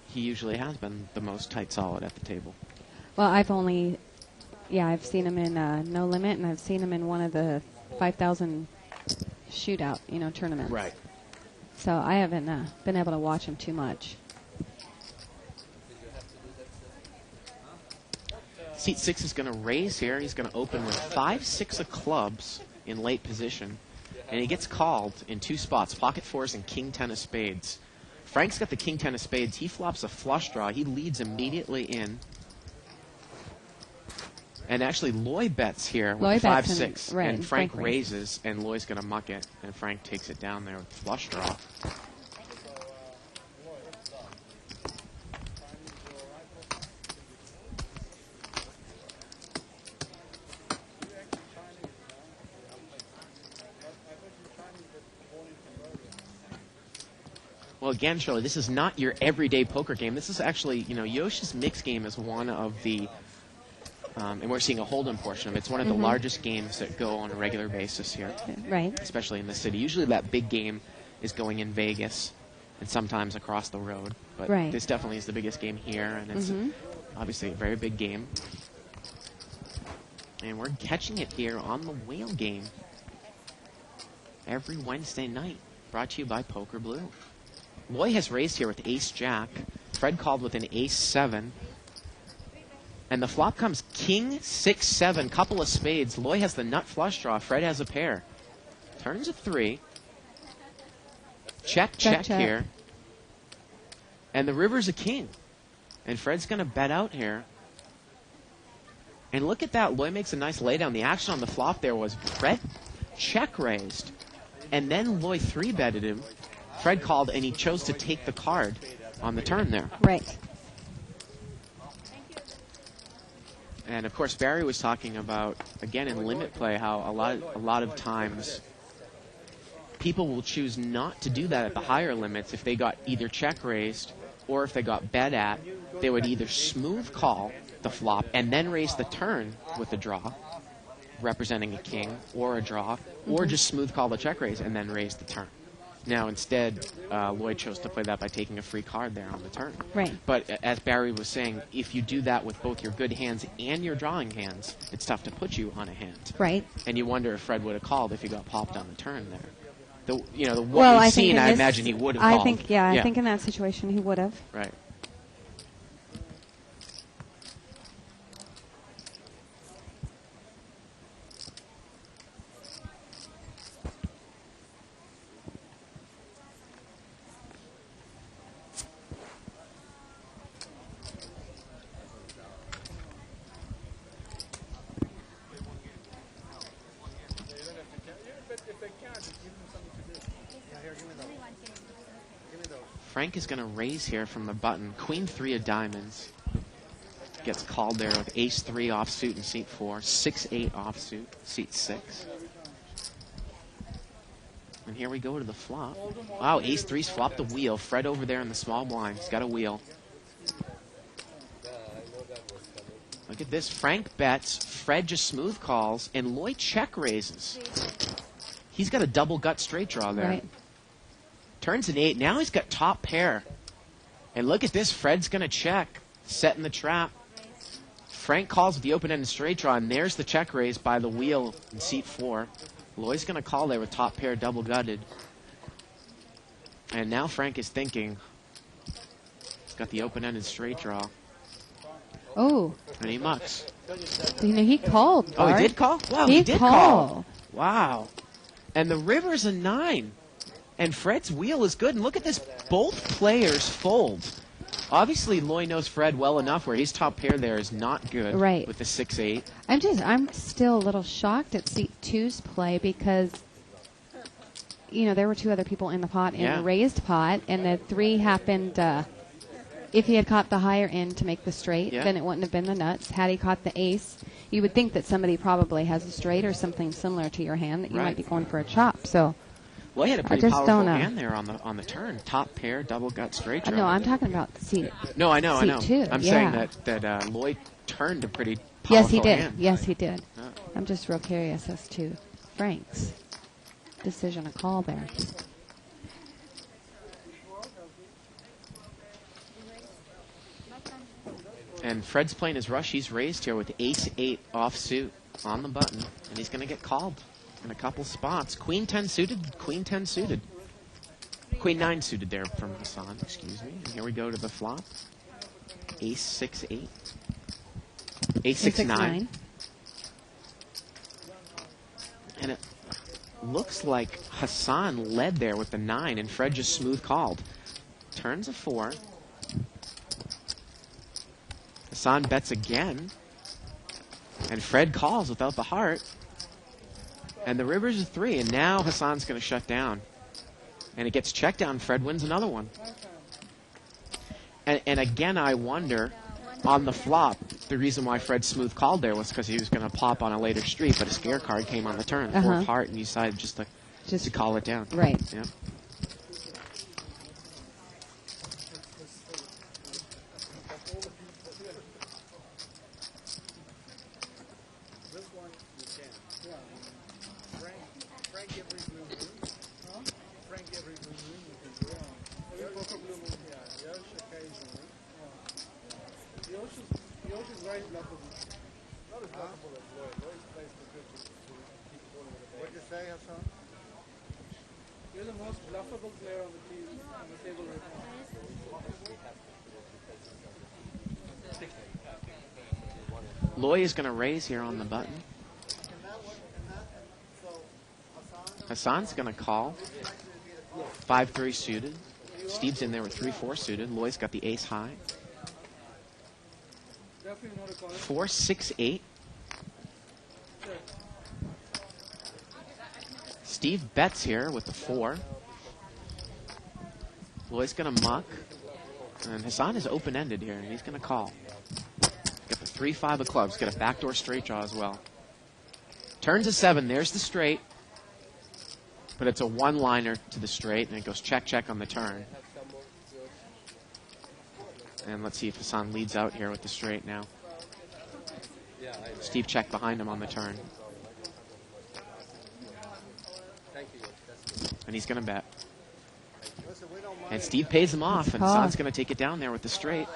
he usually has been the most tight solid at the table. Well, I've seen him in No Limit, and I've seen him in one of the 5,000 shootout, tournaments. Right. So I haven't been able to watch him too much. Seat 6 is going to raise here. He's going to open with 5-6 of clubs in late position. And he gets called in two spots, pocket fours and king 10 of spades. Frank's got the king 10 of spades. He flops a flush draw. He leads immediately in. And actually, Loy bets here with 5-6. Right, and Frank raises, and Loy's going to muck it. And Frank takes it down there with the flush draw. Well, again, Shirley, this is not your everyday poker game. This is actually, Yosh's mix game is one of the, and we're seeing a Hold'em portion of it. It's one of the largest games that go on a regular basis here. Right. Especially in the city. Usually that big game is going in Vegas and sometimes across the road. But this definitely is the biggest game here, and it's obviously a very big game. And we're catching it here on the Whale Game every Wednesday night, brought to you by Poker Blue. Loy has raised here with ace-jack. Fred called with an ace-7. And the flop comes king 6-7, couple of spades. Loy has the nut flush draw. Fred has a pair. Turns a 3. Check here. And the river's a king. And Fred's going to bet out here. And look at that. Loy makes a nice laydown. The action on the flop there was Fred check raised. And then Loy 3-betted him. Fred called, and he chose to take the card on the turn there. Right. And, of course, Barry was talking about, again, in limit play, how a lot of times people will choose not to do that at the higher limits if they got either check raised or if they got bet at. They would either smooth call the flop and then raise the turn with a draw, representing a king, or a draw, or just smooth call the check raise and then raise the turn. Now, instead, Lloyd chose to play that by taking a free card there on the turn. Right. But as Barry was saying, if you do that with both your good hands and your drawing hands, it's tough to put you on a hand. Right. And you wonder if Fred would have called if he got popped on the turn there. Well, we've seen, I imagine he would have called. I think in that situation he would have. Right. Frank is going to raise here from the button. Queen 3 of diamonds. Gets called there with ace 3 offsuit in seat 4. 6-8 offsuit, seat 6. And here we go to the flop. Wow, ace 3's flopped the wheel. Fred over there in the small blind. He's got a wheel. Look at this. Frank bets. Fred just smooth calls. And Lloyd check raises. He's got a double gut straight draw there. Right. Turns an 8. Now he's got top pair. And look at this. Fred's going to check. Setting the trap. Frank calls with the open-ended straight draw, and there's the check raise by the wheel in seat 4. Lloyd's going to call there with top pair double-gutted. And now Frank is thinking. He's got the open-ended straight draw. Oh. And he mucks. He called. Oh, he did call? Wow, he did call. Wow. And the river's a 9. And Fred's wheel is good. And look at this. Both players fold. Obviously, Loy knows Fred well enough where his top pair there is not good Right. with the 6-8. I'm still a little shocked at seat 2's play because, there were 2 other people in the pot in Yeah. the raised pot, and the 3 happened. If he had caught the higher end to make the straight, Yeah. then it wouldn't have been the nuts. Had he caught the ace, you would think that somebody probably has a straight or something similar to your hand that you Right. might be going for a chop. So, Loy had a pretty just powerful don't know. hand there on the turn. Top pair, double gut, straight draw. no, I'm talking about seat. No, I know. seat 2. I'm yeah. saying that Loy turned a pretty powerful Yes, he did. hand. Yes, he did. Yeah. I'm just real curious as to Frank's decision to call there. And Fred's playing his rush. He's raised here with ace-8 offsuit on the button, and he's going to get called in a couple spots. Queen 10 suited, Queen 10 suited. Queen 9 suited there from Hassan, excuse me. And here we go to the flop. Ace 6-8. Ace 6-9. And it looks like Hassan led there with the 9, and Fred just smooth called. Turns a 4. Hassan bets again, and Fred calls without the heart. And the river's a 3, and now Hassan's going to shut down. And it gets checked down. Fred wins another one. And again, I wonder, on the flop, the reason why Fred smooth called there was because he was going to pop on a later street, but a scare card came on the turn, 4 of heart, and he decided just to call it down. Right. Yeah. This one you can. Frank every blue moon. Frank every blue moon you can do. Every poker blue moon, yeah. Yosh occasionally. Yosh is very bluffable. Not as bluffable as Lloyd. Lloyd plays too good to keep going with it. What'd you say, Hassan? You're the most bluffable player on the table right now. Loy is going to raise here on the button. Hassan's going to call. 5-3 suited. Steve's in there with 3-4 suited. Loy's got the ace high. 4-6-8. Steve bets here with the 4. Loy's going to muck. And Hassan is open-ended here, and he's going to call. Got the 3-5 of clubs. Got a backdoor straight draw as well. Turns a 7. There's the straight. But it's a one-liner to the straight, and it goes check-check on the turn. And let's see if Hassan leads out here with the straight now. Steve checked behind him on the turn. And he's going to bet. And Steve pays him off, and Hassan's going to take it down there with the straight.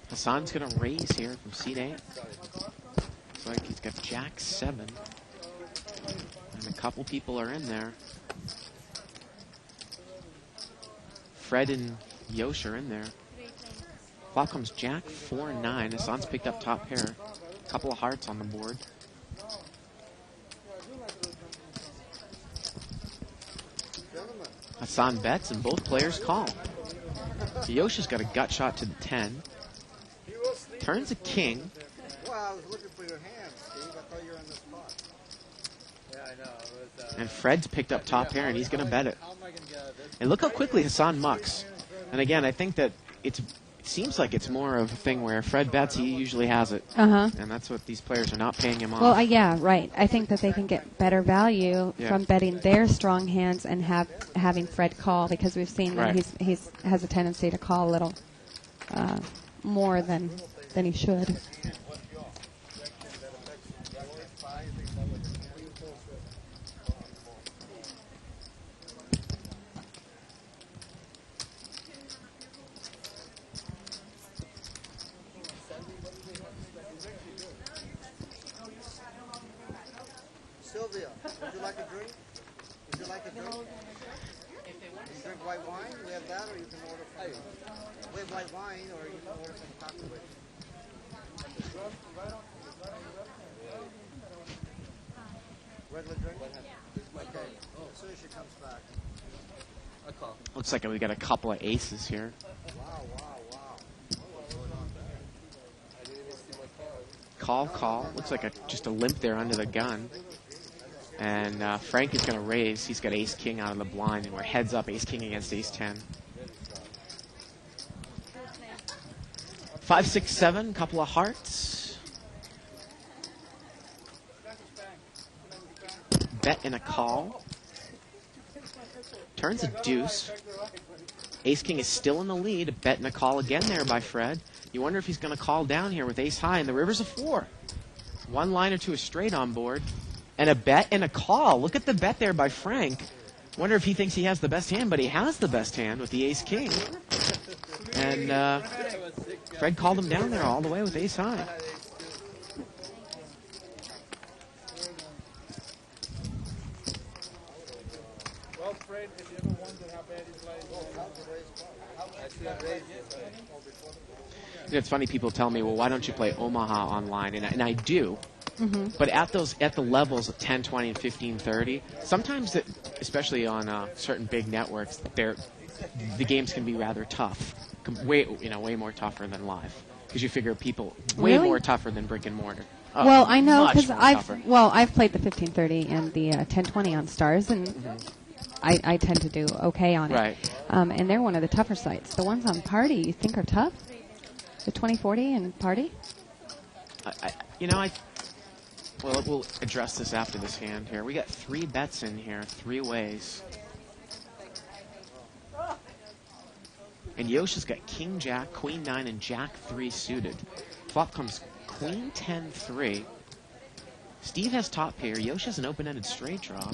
Hassan's going to raise here from seat 8. Looks like he's got Jack 7. And a couple people are in there. Fred and Yosh are in there. Flop comes Jack 4 and 9. Hassan's picked up top pair. A couple of hearts on the board. Hassan bets and both players call. Yosh has got a gut shot to the 10. Turns a king. Well, I was looking for your hand, Steve. I thought you were on the spot. Yeah, I know. It was, And Fred's picked up top pair, and he's going to bet it. And look how quickly Hassan mucks. And again, I think that it's seems like it's more of a thing where Fred bets, he usually has it. Uh-huh. And that's what these players are not paying him off. Well, yeah, right. I think that they can get better value Yeah. from betting their strong hands and having Fred call, because we've seen that Right. he's has a tendency to call a little more than he should. Sylvia, would you like a drink? Would you like a drink? You drink white wine? We have that, or you can order from. We have white wine, or you can order from Taco Bell. Regular drink? Okay. As soon as she comes back. A call. Looks like we got a couple of aces here. Wow, wow, wow. I didn't even see my card. Call. Looks like just a limp there under the gun. And Frank is going to raise. He's got ace-king out of the blind, and we're heads up, ace-king against ace-10. 5, 6, 7, couple of hearts. Bet and a call. Turns a deuce. Ace-king is still in the lead. A bet and a call again there by Fred. You wonder if he's going to call down here with ace-high, and the river's a 4. One line or two is straight on board. And a bet and a call. Look at the bet there by Frank. Wonder if he thinks he has the best hand, but he has the best hand with the ace-king. And Fred called him down there all the way with ace-high. Well, Fred, if you ever wondered how bad he plays, I should have raised it. It's funny, people tell me, well, why don't you play Omaha online? And I do. Mm-hmm. But at the levels of 10, 20, and 15, 30, sometimes, especially on certain big networks, the games can be rather tough, way more tougher than live, because you figure people way Really? more tougher than brick and mortar. Well, I know much because more tougher. I've played the 1530 and the 1020 on Stars, and I tend to do okay on it. Right. And they're one of the tougher sites. The ones on Party you think are tough? The 2040 and Party? Well, we'll address this after this hand here. We got 3 bets in here, 3 ways. And Yoshi's got King Jack, Queen 9, and Jack 3 suited. Flop comes Queen 10, 3. Steve has top pair. Yoshi has an open-ended straight draw.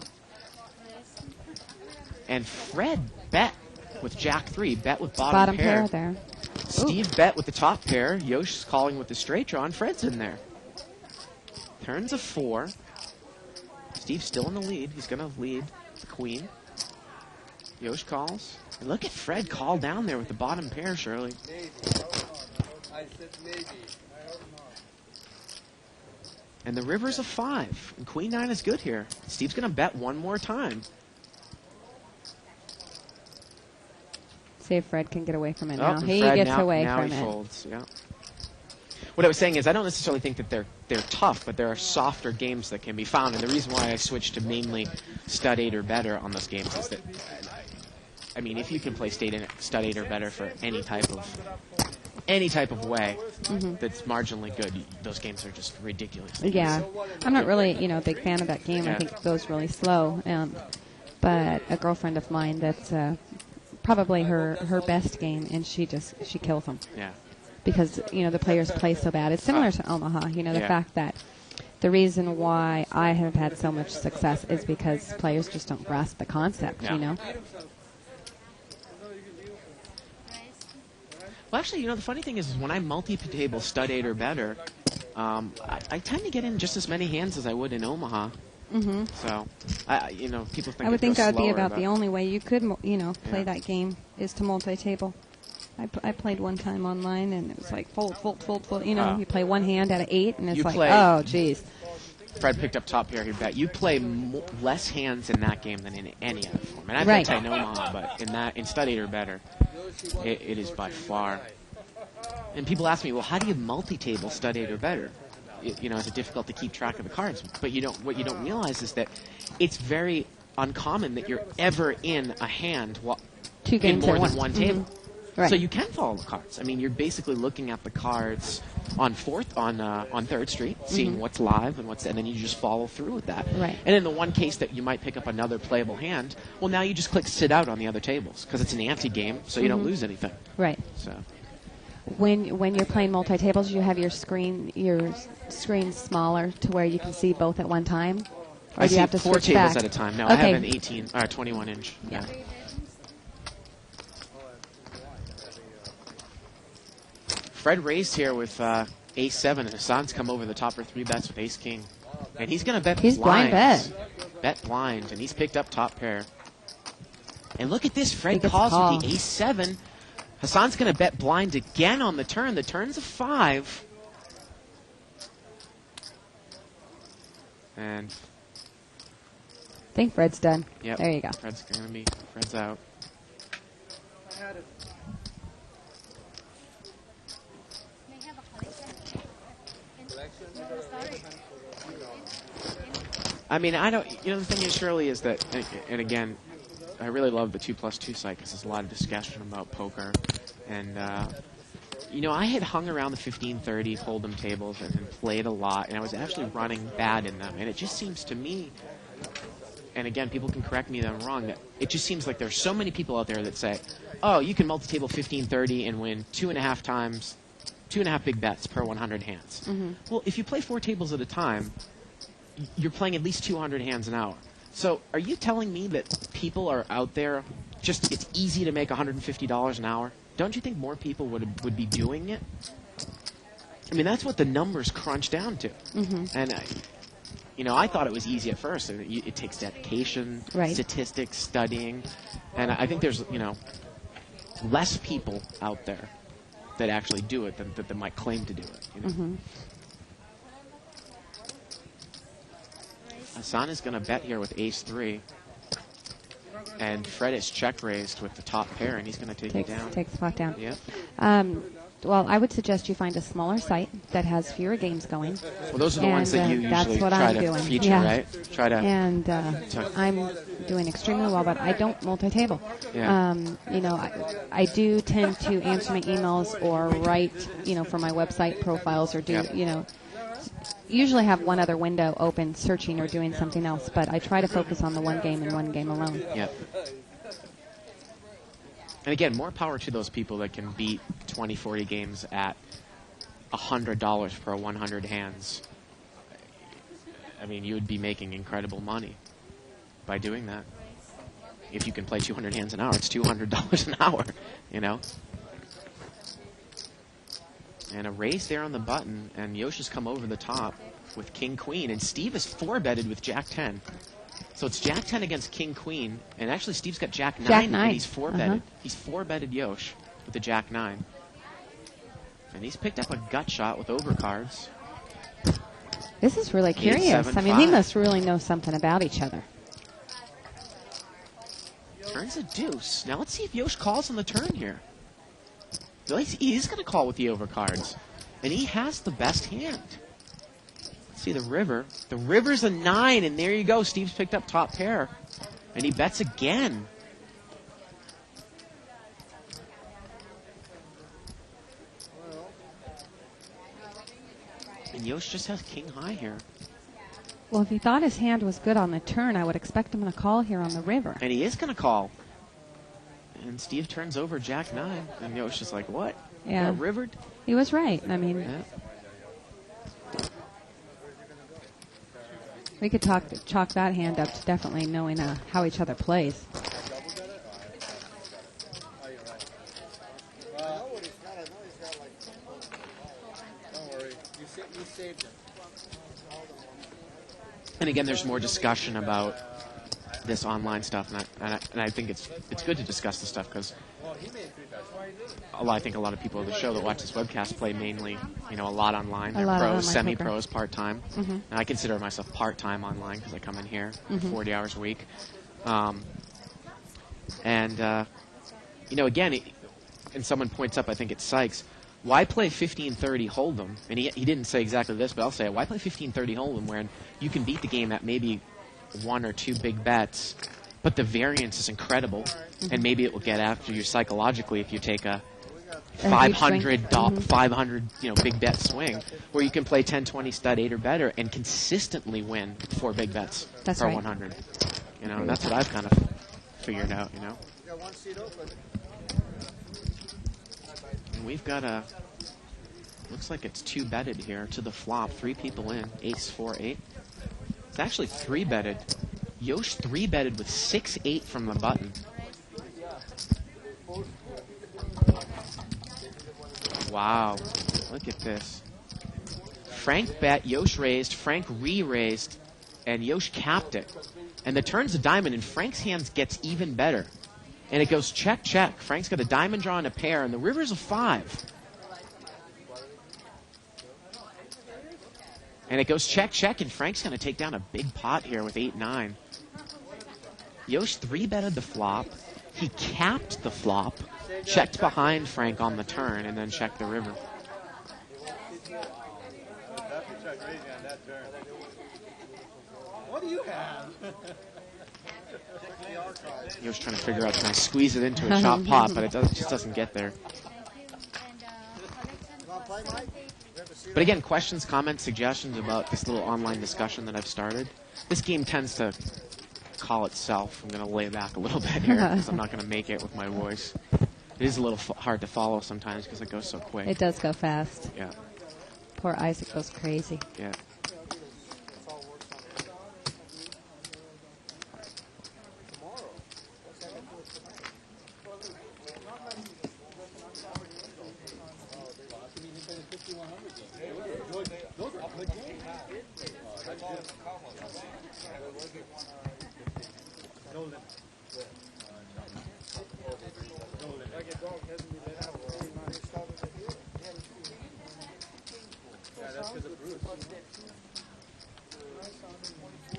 And Fred bet with Jack 3, bet with bottom pair. there. Steve bet with the top pair. Yoshi's calling with the straight draw, and Fred's in there. Turns a 4. Steve's still in the lead. He's going to lead the queen. Yosh calls. And look at Fred call down there with the bottom pair, Shirley. Maybe. I said maybe. And the river's a 5. And Queen 9 is good here. Steve's going to bet one more time. See if Fred can get away from it Oh, now. and He Fred gets now, away now from he it. folds. Yeah. What I was saying is I don't necessarily think that they're tough, but there are softer games that can be found. And the reason why I switched to mainly stud 8 or better on those games is that, I mean, if you can play stud 8 or better for any type of way that's marginally good, those games are just ridiculous. Yeah. I'm not really, a big fan of that game. Yeah. I think it goes really slow. But a girlfriend of mine, that's probably her best game, and she kills them. Yeah. Because, the players play so bad. It's similar to Omaha, the Yeah. fact that the reason why I have had so much success is because players just don't grasp the concept, Yeah. Well, actually, the funny thing is when I multi-table stud 8 or better, I tend to get in just as many hands as I would in Omaha. Mm-hmm. So, people think I would think that would be about but the only way you could, play Yeah. that game is to multi-table. I played one time online, and it was like fold. You play one hand out of 8, and it's You like, play- oh, geez. Fred picked up top pair. He bet you play less hands in that game than in any other form. And I Right. bet in Omaha, but in stud 8 or better, it is by far. And people ask me, well, how do you multi-table stud 8 or better? Is it difficult to keep track of the cards? But what you don't realize is that it's very uncommon that you're ever in a hand Two in games more at than once. one table. Right. So you can follow the cards. I mean, you're basically looking at the cards on 3rd Street, seeing what's live and then you just follow through with that. Right. And in the one case that you might pick up another playable hand, well, now you just click sit out on the other tables because it's an ante-game, so you don't lose anything. Right. So When you're playing multi-tables, you have your screen smaller to where you can see both at one time? Or I do see you have to 4 switch tables back? at a time. No, I Okay. have an 21 inch. Yeah. Fred raised here with ace-7, and Hassan's come over the top for 3 bets with ace-king. And he's going to bet He's blind blinds. bet. Bet blind, and he's picked up top pair. And look at this. Fred He gets calls call. with the ace-7. Hassan's going to bet blind again on the turn. The turn's a 5. And, I think Fred's done. yep. There you go. Fred's out. I had it. I mean, I don't. The thing is, Shirley, is that, and again, I really love the 2+2 site because there's a lot of discussion about poker, and I had hung around the 15-30 Hold'em tables and played a lot, and I was actually running bad in them, and it just seems to me, and again, people can correct me if I'm wrong, that it just seems like there's so many people out there that say, oh, you can multi-table 15-30 and win 2.5 big bets per 100 hands. Well, if you play 4 tables at a time, you're playing at least 200 hands an hour. So are you telling me that people are out there, just it's easy to make $150 an hour? Don't you think more people would be doing it? I mean, that's what the numbers crunch down to. And, I thought it was easy at first. It takes dedication, Right. statistics, studying. And I think there's, less people out there that actually do it than that might claim to do it. Hassan is going to bet here with ace-3. And Fred is check raised with the top pair, and he's going to take it down. Takes the pot down. Yeah. Well, I would suggest you find a smaller site that has fewer games going. Well, those are the ones that And, you usually that's what try I'm to doing. feature, Yeah. right? Try to. And I'm doing extremely well, but I don't multi-table. Yeah. I do tend to answer my emails or write, for my website profiles or do, Yep. Usually have one other window open, searching or doing something else, but I try to focus on the one game and one game alone. Yep. And again, more power to those people that can beat 20, 40 games at $100 per 100 hands. I mean, you would be making incredible money by doing that. If you can play 200 hands an hour, it's $200 an hour, And a raise there on the button, and Yoshi's come over the top with King-Queen, and Steve is 4-betted with Jack-10. So it's Jack-10 against King-Queen, and actually Steve's got Jack-9, Jack-9. and he's 4-betted. He's 4-betted Yosh with the Jack-9. And he's picked up a gut shot with overcards. This is really curious. 8, 7, I mean, they 5. must really know something about each other. Turns a deuce. Now let's see if Yosh calls on the turn here. He's going to call with the overcards. And he has the best hand. Let's see the river. The river's a 9, and there you go. Steve's picked up top pair. And he bets again. And Yosh just has king high here. Well, if he thought his hand was good on the turn, I would expect him to call here on the river. And he is going to call. And Steve turns over Jack-9. And Yosh is like, what? Yeah. Got rivered? He was right. I mean, Yeah. we could chalk that hand up to definitely knowing how each other plays. Don't worry. You saved him. And again, there's more discussion about this online stuff, and I think it's good to discuss this stuff because I think a lot of people on the show that watch this webcast play mainly, a lot online. They're lot of pros, online semi-pros, part-time. And I consider myself part-time online because I come in here 40 hours a week. Again, and someone points up, I think it's Sykes, why play 15-30 Hold'em? And he didn't say exactly this, but I'll say it. Why play 15-30 Hold'em when you can beat the game at maybe 1 or 2 big bets, but the variance is incredible, and maybe it will get after you psychologically if you take a huge 500 swing. 500 big bet swing, where you can play 10, 20 stud 8 or better and consistently win 4 big bets That's per right. 100. That's what I've kind of figured out. We got one seat open. And we've got looks like it's 2 betted here to the flop. 3 people in. Ace 4 8. It's actually 3 betted. Yosh 3 betted with 6-8 from the button. Wow, look at this. Frank bet, Yosh raised, Frank re-raised, and Yosh capped it. And the turn's a diamond, and Frank's hands gets even better. And it goes check, check. Frank's got a diamond draw and a pair, and the river's a 5. And it goes check, check, and Frank's going to take down a big pot here with 8-9. Yosh 3-betted the flop. He capped the flop, checked behind Frank on the turn, and then checked the river. Definitely check raising on that turn. What do you have? Yosh trying to figure out, trying to squeeze it into a chop pot, but it just doesn't get there. But again, questions, comments, suggestions about this little online discussion that I've started. This game tends to call itself. I'm going to lay back a little bit here because I'm not going to make it with my voice. It is a little hard to follow sometimes because it goes so quick. It does go fast. Yeah, Poor Isaac goes crazy. yeah.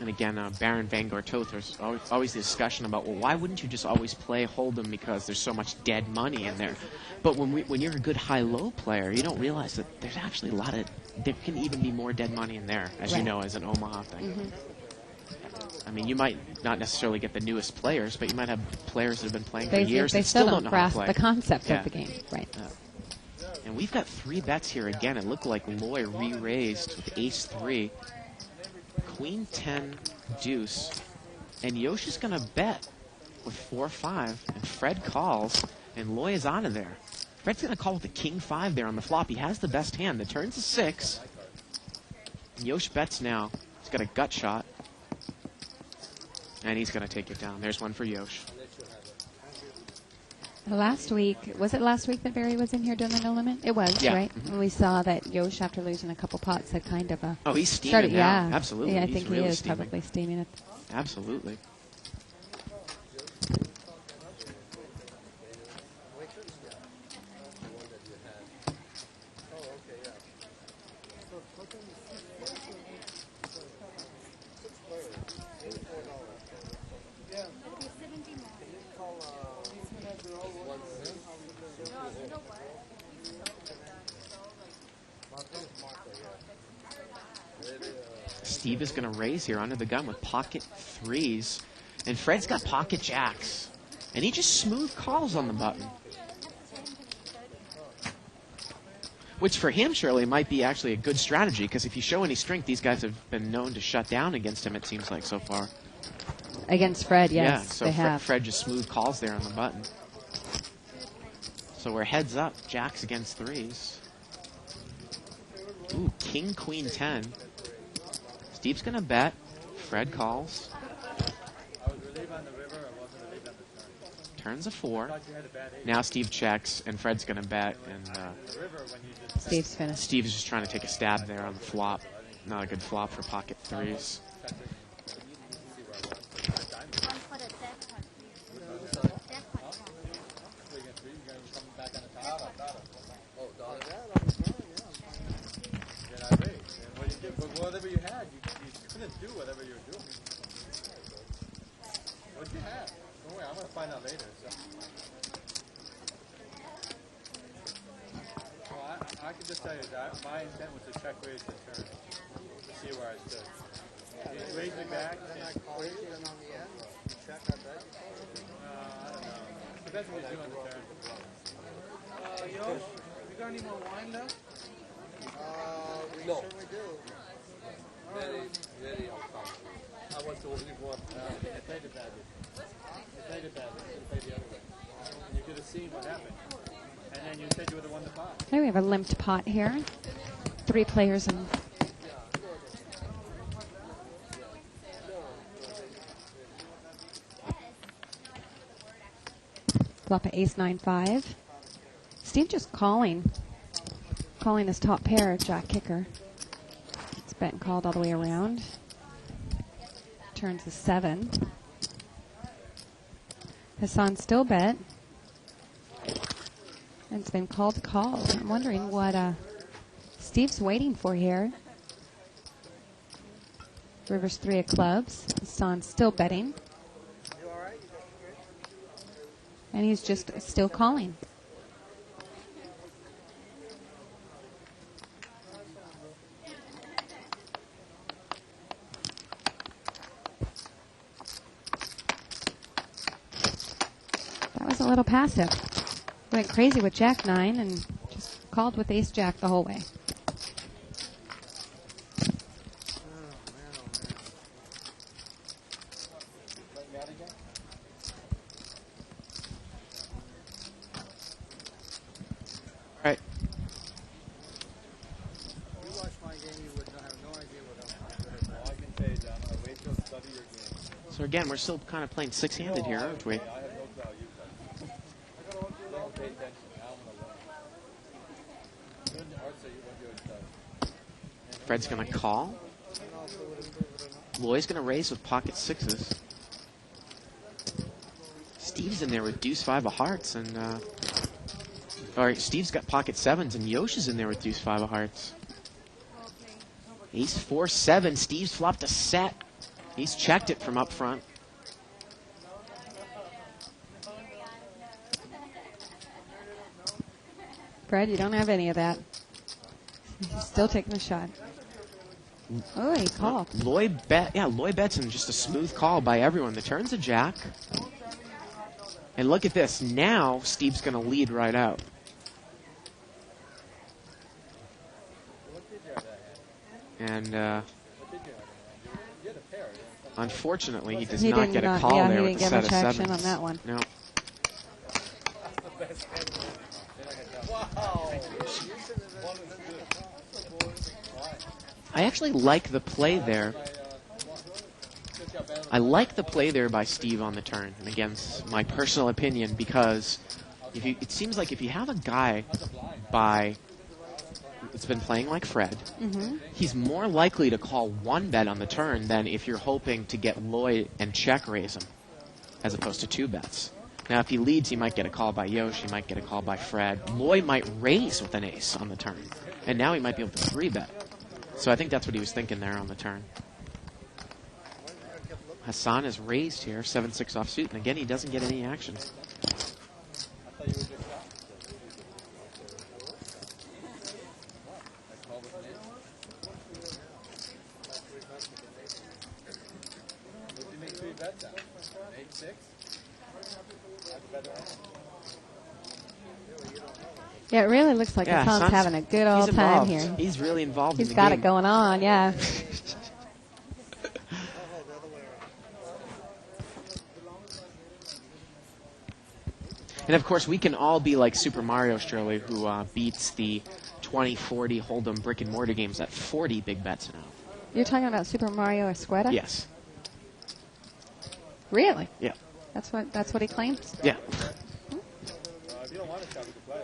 And again, Baron Vanguard Toth, there's always the discussion about, well, why wouldn't you just always play Hold'em because there's so much dead money in there? But when you're a good high-low player, you don't realize that there's actually there can even be more dead money in there, as you know, as an Omaha thing. I mean, you might not necessarily get the newest players, but you might have players that have been playing for years They that still don't know how to grasp play. the concept Yeah. of the game. Right. And we've got 3 bets here again. It looked like Loy re-raised with ace 3, queen 10, deuce, and Yosh is going to bet with 4-5, and Fred calls, and Loy is out of there. Fred's going to call with the king 5 there on the flop. He has the best hand. The turn's a 6, and Yosh bets now. He's got a gut shot, and he's going to take it down. There's one for Yosh. Last week, was it last week that Barry was in here doing the no limit? It was, Yeah. right? Mhm. And we saw that Yosh, after losing a couple pots, had kind of Oh, he's steaming started. now. Yeah, Absolutely. Yeah, I He's think really he is steaming. probably steaming it. Absolutely. Steve is going to raise here under the gun with pocket 3s. And Fred's got pocket jacks. And he just smooth calls on the button. Which for him, surely, might be actually a good strategy, because if you show any strength, these guys have been known to shut down against him, it seems like, so far. Against Fred, yes, yeah, so they have. Fred just smooth calls there on the button. So we're heads up, jacks against 3s. Ooh, king, queen, 10. Steve's going to bet. Fred calls. I was relieved on the river. I wasn't relieved on the turn. Turns a 4. I thought you had a bad ace. Now Steve checks, and Fred's going to bet. And The river when you just Steve's finished. Steve is just trying to take a stab there on the flop. Not a good flop for pocket 3s. Whatever you had, you couldn't do whatever you were doing. What'd you have? Don't worry, I'm going to find out later. So. Well, I can just tell you that my intent was to check raise the turn to see where I stood. He raised me back. Then I call it, and on the end, check, I bet. I don't know. Depends what he's doing the turn. Yosh, you got any more wine left? We No. certainly do. Very uncomfortable. I was the only one. I played it badly. I played it badly. I should have played the other way. And you could have seen what happened. And then you said you would have won the pot. Okay, we have a limped pot here. 3 players in. Flop at ace 9-5. Steve just calling his top pair, Jack Kicker. It's bet and called all the way around. Turns the 7. Hassan still bet. And it's been called to call. I'm wondering what Steve's waiting for here. River's 3 of clubs. Hassan's still betting. You all right? And he's just still calling. That was a little passive. Went crazy with Jack 9 and just called with ace Jack the whole way. Right. You watch my game, you would have no idea what I'm doing. All I can say is wait till study your game. So again, we're still kind of playing six-handed here, aren't we? I have no doubt you guys. Don't pay attention. I want to learn. Learn the arts that you want your study. Fred's going to call. Loy's going to raise with pocket 6s. Steve's in there with deuce 5 of hearts, and Steve's got pocket 7s, and Yosh is in there with deuce 5 of hearts. Ace 4-7. Steve's flopped a set. He's checked it from up front. Fred, you don't have any of that. He's still taking a shot. Oh, he called. Loy bets and just a smooth call by everyone. The turn's a jack. And look at this. Now Steve's going to lead right out. And unfortunately, he does not get a call there with the set of sevens. He didn't give much action on that one. No. I actually like the play there. I like the play there by Steve on the turn. And again, it's my personal opinion, because it seems like if you have a guy that's been playing like Fred, he's more likely to call 1 bet on the turn than if you're hoping to get Loy and check raise him, as opposed to 2 bets. Now, if he leads, he might get a call by Yosh, he might get a call by Fred. Loy might raise with an ace on the turn, and now he might be able to 3-bet. So I think that's what he was thinking there on the turn. Hassan is raised here, 7-6 offsuit, and again, he doesn't get any action. Yeah, it really looks like Hassan's having a good old time here. He's really involved in the game. He's got it going on, yeah. And of course, we can all be like Super Mario Shirley, who beats the 20-40 Hold'em brick and mortar games at 40 big bets now. You're talking about Super Mario Escueta? Yes. Really? Yeah. That's what he claims? Yeah. If you don't want to shop, you can play.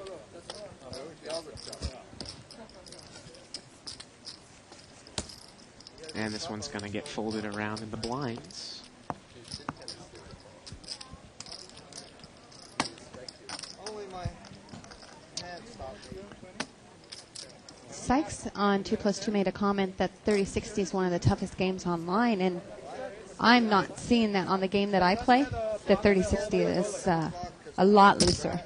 And this one's going to get folded around in the blinds. Only my hand stopped me. Sykes on 2+2 made a comment that 3060 is one of the toughest games online, and I'm not seeing that on the game that I play. The 3060 is a lot looser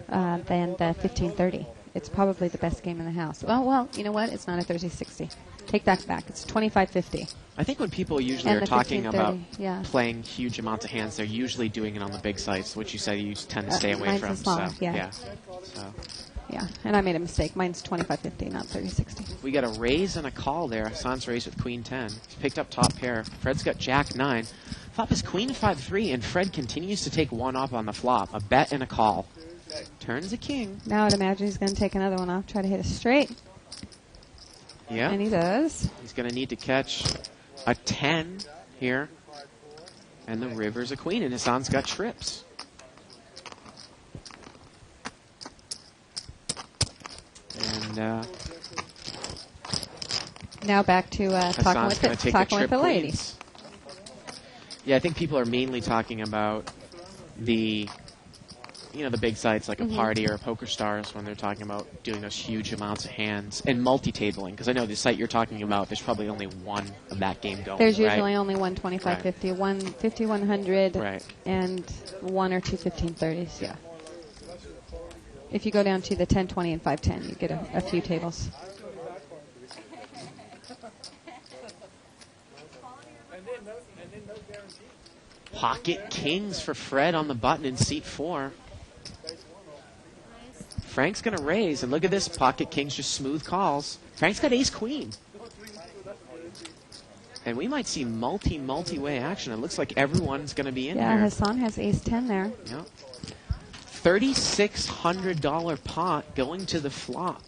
than the 1530. it's probably the best game in the house. Well, you know what? It's not a 30-60. Take that back. It's 25-50. I think when people usually And are the talking 15-30, about yeah. playing huge amounts of hands, they're usually doing it on the big sites, which you said you tend to stay away mine's from. a smaller, So, yeah. So Yeah, and I made a mistake. Mine's 25-50, not 30-60. we got a raise and a call there. Hassan's raised with Queen 10. He's picked up top pair. Fred's got Jack 9. Flop is Queen 5-3, and Fred continues to take one off on the flop. A bet and a call. Turns a king. Now I'd imagine he's going to take another one off, try to hit a straight. Yeah. And he does. He's going to need to catch a 10 here. And the river's a queen, and Hassan's got trips. And Now back to talking Hassan's going to take talking the with trip the ladies. queens. Yeah, I think people are mainly talking about the big sites like a Party or a Poker Stars when they're talking about doing those huge amounts of hands and multi-tabling. Because I know the site you're talking about, there's probably only one of that game going. There's right? usually only one 25-50, one 50-100, Right. and one or two 15-30s. Yeah. If you go down to the 10-20 and 5-10, you get a few tables. Pocket kings for Fred on the button in seat 4. Frank's going to raise, and look at this. Pocket kings just smooth calls. Frank's got ace queen. And we might see multi-way action. It looks like everyone's going to be in Yeah, here. Hassan has ace 10 there. Yep. $3,600 pot going to the flop.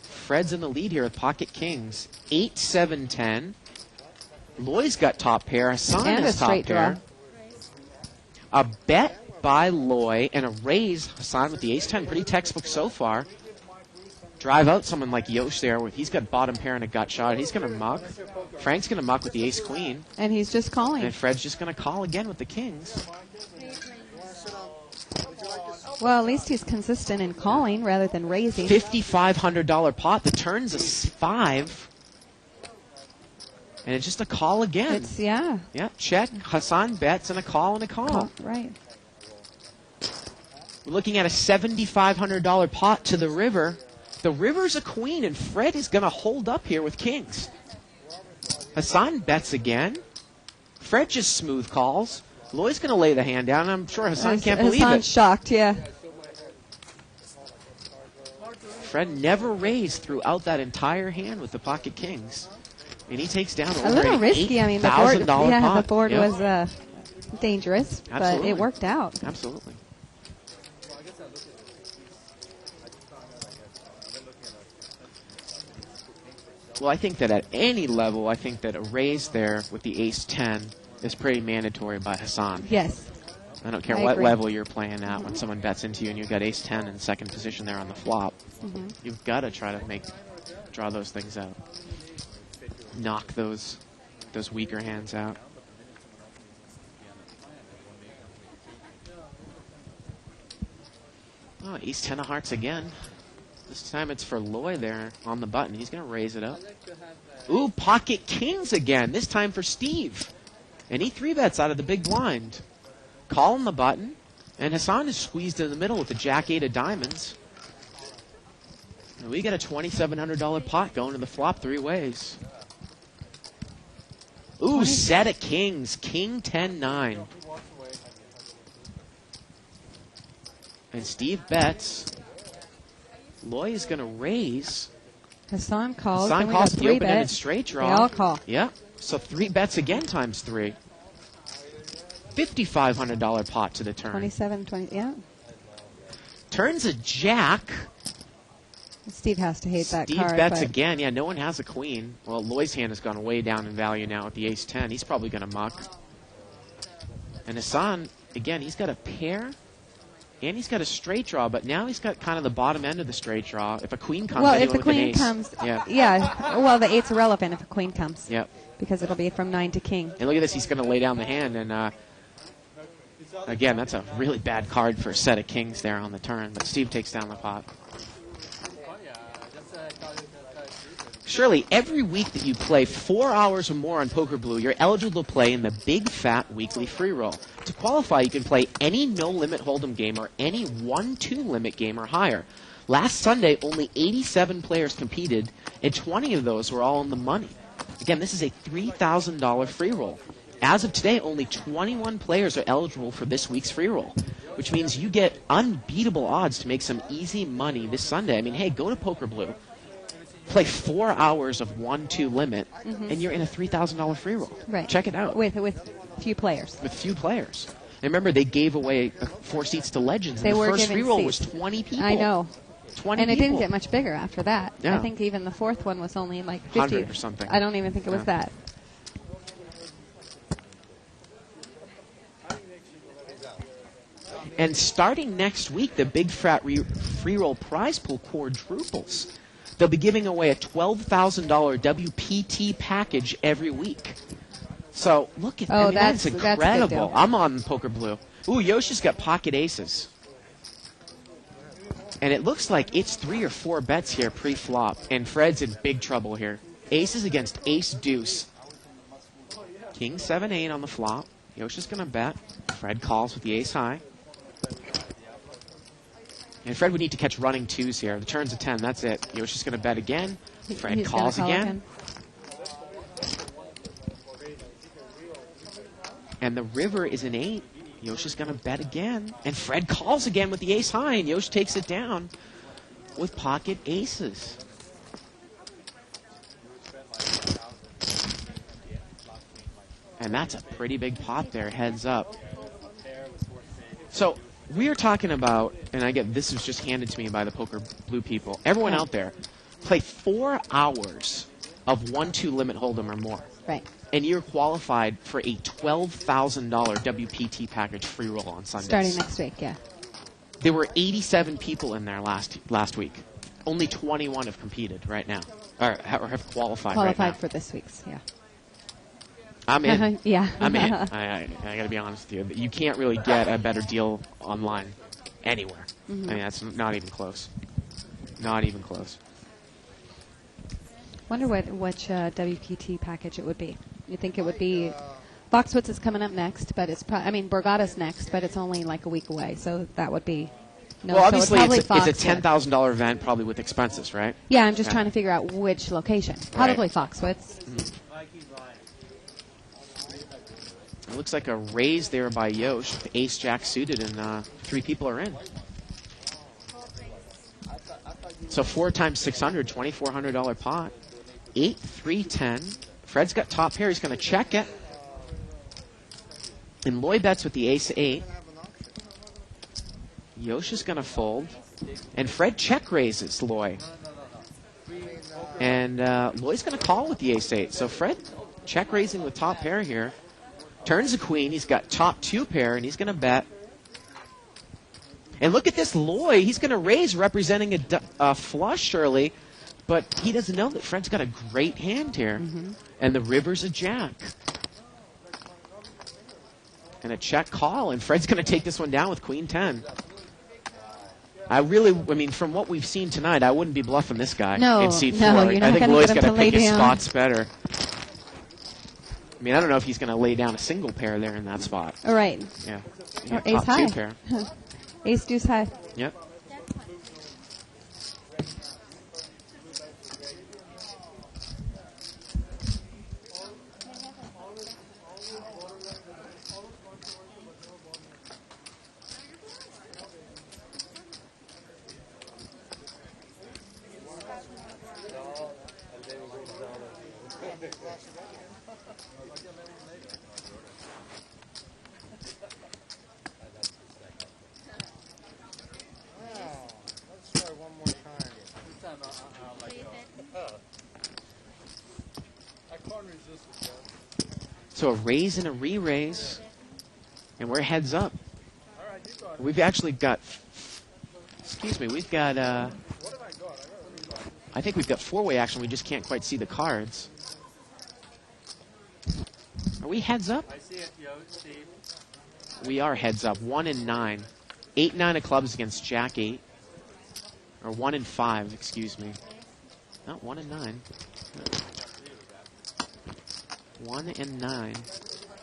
Fred's in the lead here with pocket kings. 8, 7, 10. Loy's got top pair. Hassan And has a top straight pair. draw. A bet by Loy and a raise. Hassan with the ace 10. Pretty textbook so far. Drive out someone like Yosh there. He's got bottom pair and a gut shot. He's going to muck. Frank's going to muck with the ace queen. And he's just calling. And Fred's just going to call again with the kings. Well, at least he's consistent in calling rather than raising. $5,500 pot. The turn's a 5. And it's just a call again. It's, yeah. Yeah, check. Hassan bets and a call and a call. Right. We're looking at a $7,500 pot to the river. The river's a queen, and Fred is going to hold up here with kings. Hassan bets again. Fred just smooth calls. Loy's going to lay the hand down, and I'm sure Hassan can't believe Hassan's it. shocked, yeah. Fred never raised throughout that entire hand with the pocket kings. And he takes down A little risky. I mean, the board, pot. the board Yep. was dangerous, but Absolutely. it worked out. Absolutely. Well, I think that at any level, I think that a raise there with the ace-10 is pretty mandatory by Hassan. Yes. I don't care I what agree. level you're playing at. When someone bets into you and you've got ace-10 in second position there on the flop, you've got to try to draw those things out. Knock those weaker hands out. Oh, ace-10 of hearts again. This time it's for Loy there on the button. He's going to raise it up. Ooh, pocket kings again. This time for Steve. And he 3-bets out of the big blind. Call on the button. And Hassan is squeezed in the middle with the jack-8 of diamonds. And we got a $2,700 pot going to the flop 3 ways. Ooh, set of kings. King 10-9. And Steve bets. Loy is going to raise. Hassan calls. Hassan and we calls got the 3 open-ended bets. straight draw. They all call. Yeah. So 3 bets again times 3. $5,500 pot to the turn. 27, 20, yeah. Turns a jack. Steve has to hate that Steve card. bets but again. Yeah, no one has a queen. Well, Loy's hand has gone way down in value now with the ace-10. He's probably going to muck. And Hassan, again, he's got a pair. And he's got a straight draw, but now he's got kind of the bottom end of the straight draw. If a queen comes, well, anyone if the with an queen ace. comes, Yeah. well, the 8's irrelevant if a queen comes. Yep. Because it'll be from 9 to king. And look at this. He's going to lay down the hand. And, again, that's a really bad card for a set of kings there on the turn. But Steve takes down the pot. Surely, every week that you play 4 hours or more on Poker Blue, you're eligible to play in the Big Fat Weekly Free Roll. To qualify, you can play any no-limit hold'em game or any 1-2 limit game or higher. Last Sunday, only 87 players competed, and 20 of those were all in the money. Again, this is a $3,000 free roll. As of today, only 21 players are eligible for this week's free roll, which means you get unbeatable odds to make some easy money this Sunday. I mean, hey, go to Poker Blue, play 4 hours of 1-2 limit, and you're in a $3,000 free roll. Right. Check it out. With few players. With few players. And remember, they gave away 4 seats to Legends, They and the were first giving free roll seats. was 20 people. I know. 20 And it people. didn't get much bigger after that. Yeah. I think even the fourth one was only like 50 100 or something. I don't even think it was Yeah. that. And starting next week, the Big Fat Free Roll prize pool quadruples. They'll be giving away a $12,000 WPT package every week. So look at Oh, that's that's a good incredible. deal. I'm on Poker Blue. Ooh, Yoshi's got pocket aces. And it looks like it's 3 or 4 bets here pre-flop, and Fred's in big trouble here. Aces against ace deuce. King 7-8 on the flop. Yoshi's going to bet. Fred calls with the ace high. And Fred would need to catch running twos here. The turn's a 10. That's it. Yoshi's going to bet again. Fred He's gonna calls call again. And the river is an 8. Yoshi's going to bet again. And Fred calls again with the ace high, and Yoshi takes it down with pocket aces. And that's a pretty big pot there, heads up. So we are talking about, and I get this was just handed to me by the Poker Blue people. Everyone out there, play 4 hours of 1-2 limit hold'em or more. Right. And you're qualified for a $12,000 WPT package free roll on Sundays. Starting next week, yeah. There were 87 people in there last week. Only 21 have competed right now, or have qualified right now. For this week's, yeah. I'm in. Yeah. I'm in. I got to be honest with you. You can't really get a better deal online anywhere. I mean, that's not even close. Not even close. Wonder which WPT package it would be. You think it would be Foxwoods is coming up next, but it's Borgata's next, but it's only like a week away, so that would be no. Well, so obviously, probably it's a Foxwoods. $10,000 event, probably with expenses, right? Yeah, I'm just Yeah. trying to figure out which location. Probably Foxwoods. It looks like a raise there by Yosh. Ace Jack suited, and 3 people are in. So 4 times 600, $2,400 pot. 8, 3, 10. Fred's got top pair. He's going to check it. And Loy bets with the ace 8. Yosh is going to fold. And Fred check raises Loy. And Loy's going to call with the ace 8. So Fred check raising with top pair here. Turns a queen. He's got top 2 pair, and he's going to bet. And look at this Loy. He's going to raise, representing a flush, surely. But he doesn't know that Fred's got a great hand here. And the river's a jack. And a check call. And Fred's going to take this one down with queen 10. From what we've seen tonight, I wouldn't be bluffing this guy in seat 4. you're not I think gonna Loy's get him got to to lay pick his down. spots better. I mean, I don't know if he's going to lay down a single pair there in that spot. All right. Yeah. Or Top ace high. 2 pair. Ace deuce high. Yep. Let's try one more time. I can't resist it, Joe. So a raise and a re-raise. And we're heads up. All right, you got it. We've actually got, we've got, What have I got? I think we've got 4-way action. We just can't quite see the cards. Are we heads up? I see it, Steve. We are heads up. 1 and 9. 8, 9 of clubs against Jack 8. Or 1 and 5, excuse me. No, 1 and 9. 1 and 9.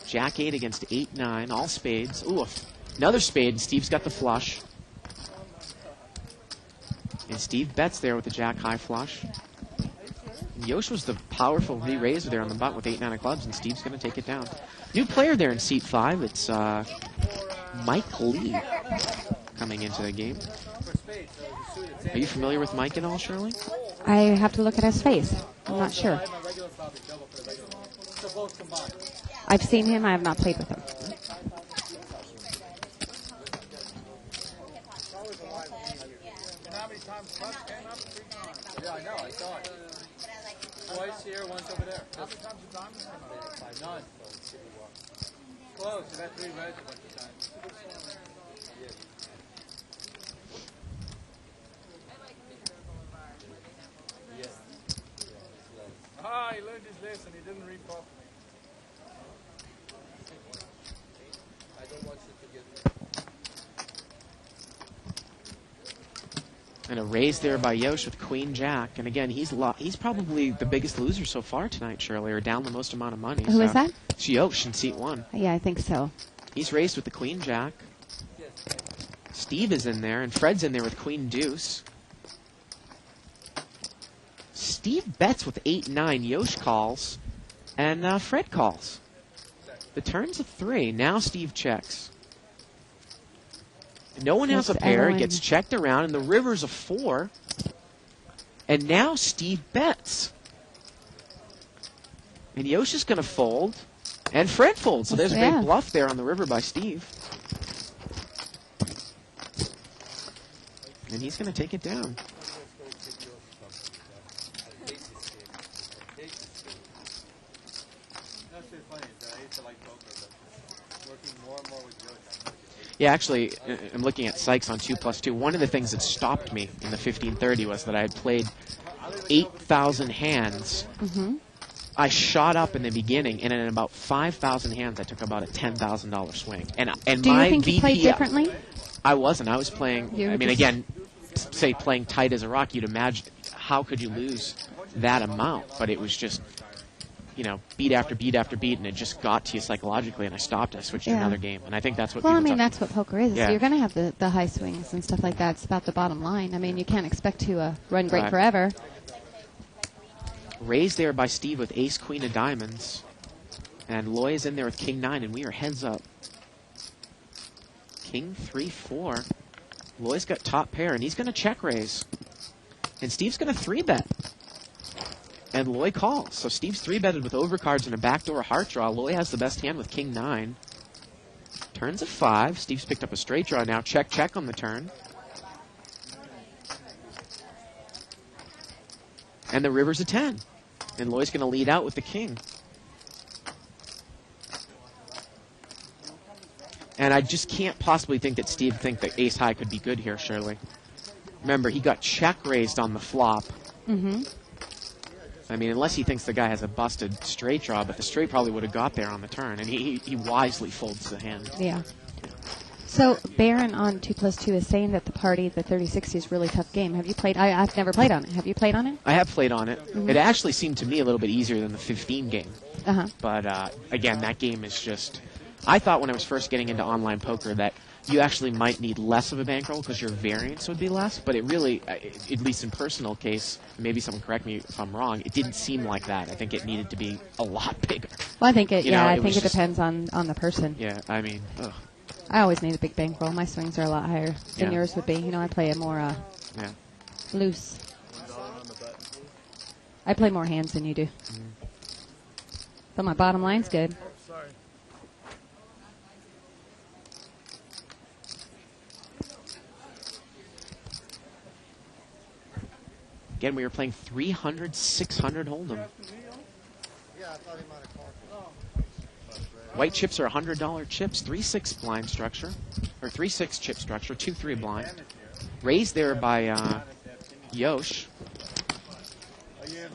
Jack 8 against 8, 9. All spades. Ooh, another spade. Steve's got the flush. And Steve bets there with the jack high flush. And Yosh was the powerful re-raiser there on the button with 8-9 of clubs, and Steve's going to take it down. New player there in seat 5. It's Mike Lee coming into the game. Are you familiar with Mike at all, Shirley? I have to look at his face. I'm not sure. I've seen him. I have not played with him. Yeah, I know, I saw it. Twice here, once over there. None. Close, you got 3 reds a bunch of times. Ah, he learned his lesson. He didn't read properly. I don't want you to get... And a raise there by Yosh with Queen Jack. And again, he's probably the biggest loser so far tonight, Shirley, or down the most amount of money. Who is that? It's Yosh in seat 1. Yeah, I think so. He's raised with the Queen Jack. Steve is in there, and Fred's in there with Queen Deuce. Steve bets with 8-9. Yosh calls, and Fred calls. The turn's a 3. Now Steve checks. No one has a pair. It gets checked around, and the river's a 4. And now Steve bets. And Yosh is going to fold, and Fred folds. So there's a big bluff there on the river by Steve. And he's going to take it down. Yeah, actually, I'm looking at Sykes on 2+2. One of the things that stopped me in the 1530 was that I had played 8,000 hands. Mm-hmm. I shot up in the beginning, and in about 5,000 hands, I took about a $10,000 swing. And Do my you think VP, you played differently? I wasn't. I was playing. You I mean, just- again, say playing tight as a rock. You'd imagine how could you lose that amount? But it was just, you know, beat after beat after beat, and it just got to you psychologically, and I stopped and I switched to another game. And I think that's what Well, I people mean, talk- that's what poker is. Yeah. You're going to have the high swings and stuff like that. It's about the bottom line. I mean, you can't expect to run great Right. forever. Raised there by Steve with ace queen of diamonds. And Loy is in there with king 9, and we are heads up. King 3-4. Loy's got top pair, and he's going to check raise. And Steve's going to 3-bet. And Loy calls. So Steve's 3-betted with overcards and a backdoor heart draw. Loy has the best hand with king 9. Turns a 5. Steve's picked up a straight draw now. Check, check on the turn. And the river's a 10. And Loy's going to lead out with the king. And I just can't possibly think that Steve think that ace high could be good here, Shirley. Remember, he got check raised on the flop. Mm-hmm. I mean, unless he thinks the guy has a busted straight draw, but the straight probably would have got there on the turn. And he wisely folds the hand. Yeah. So Baron on 2+2 is saying that the 3060 is a really tough game. Have you played? I've never played on it. Have you played on it? I have played on it. Mm-hmm. It actually seemed to me a little bit easier than the 15 game. Uh-huh. But again, that game is just... I thought when I was first getting into online poker that you actually might need less of a bankroll because your variance would be less, but it really, at least in personal case, maybe someone correct me if I'm wrong, it didn't seem like that. I think it needed to be a lot bigger. Well, I think I think it depends on the person. Yeah, I mean, ugh. I always need a big bankroll. My swings are a lot higher than Yeah. yours would be. You know, I play it more Yeah. loose. I play more hands than you do. Mm-hmm. But my bottom line's good. Sorry. Again, we were playing 300, 600 Hold'em. Yeah, I thought he might have called. White chips are $100 chips, 3-6 blind structure, or 3-6 chip structure, 2-3 blind. Raised there by Yosh. Are you in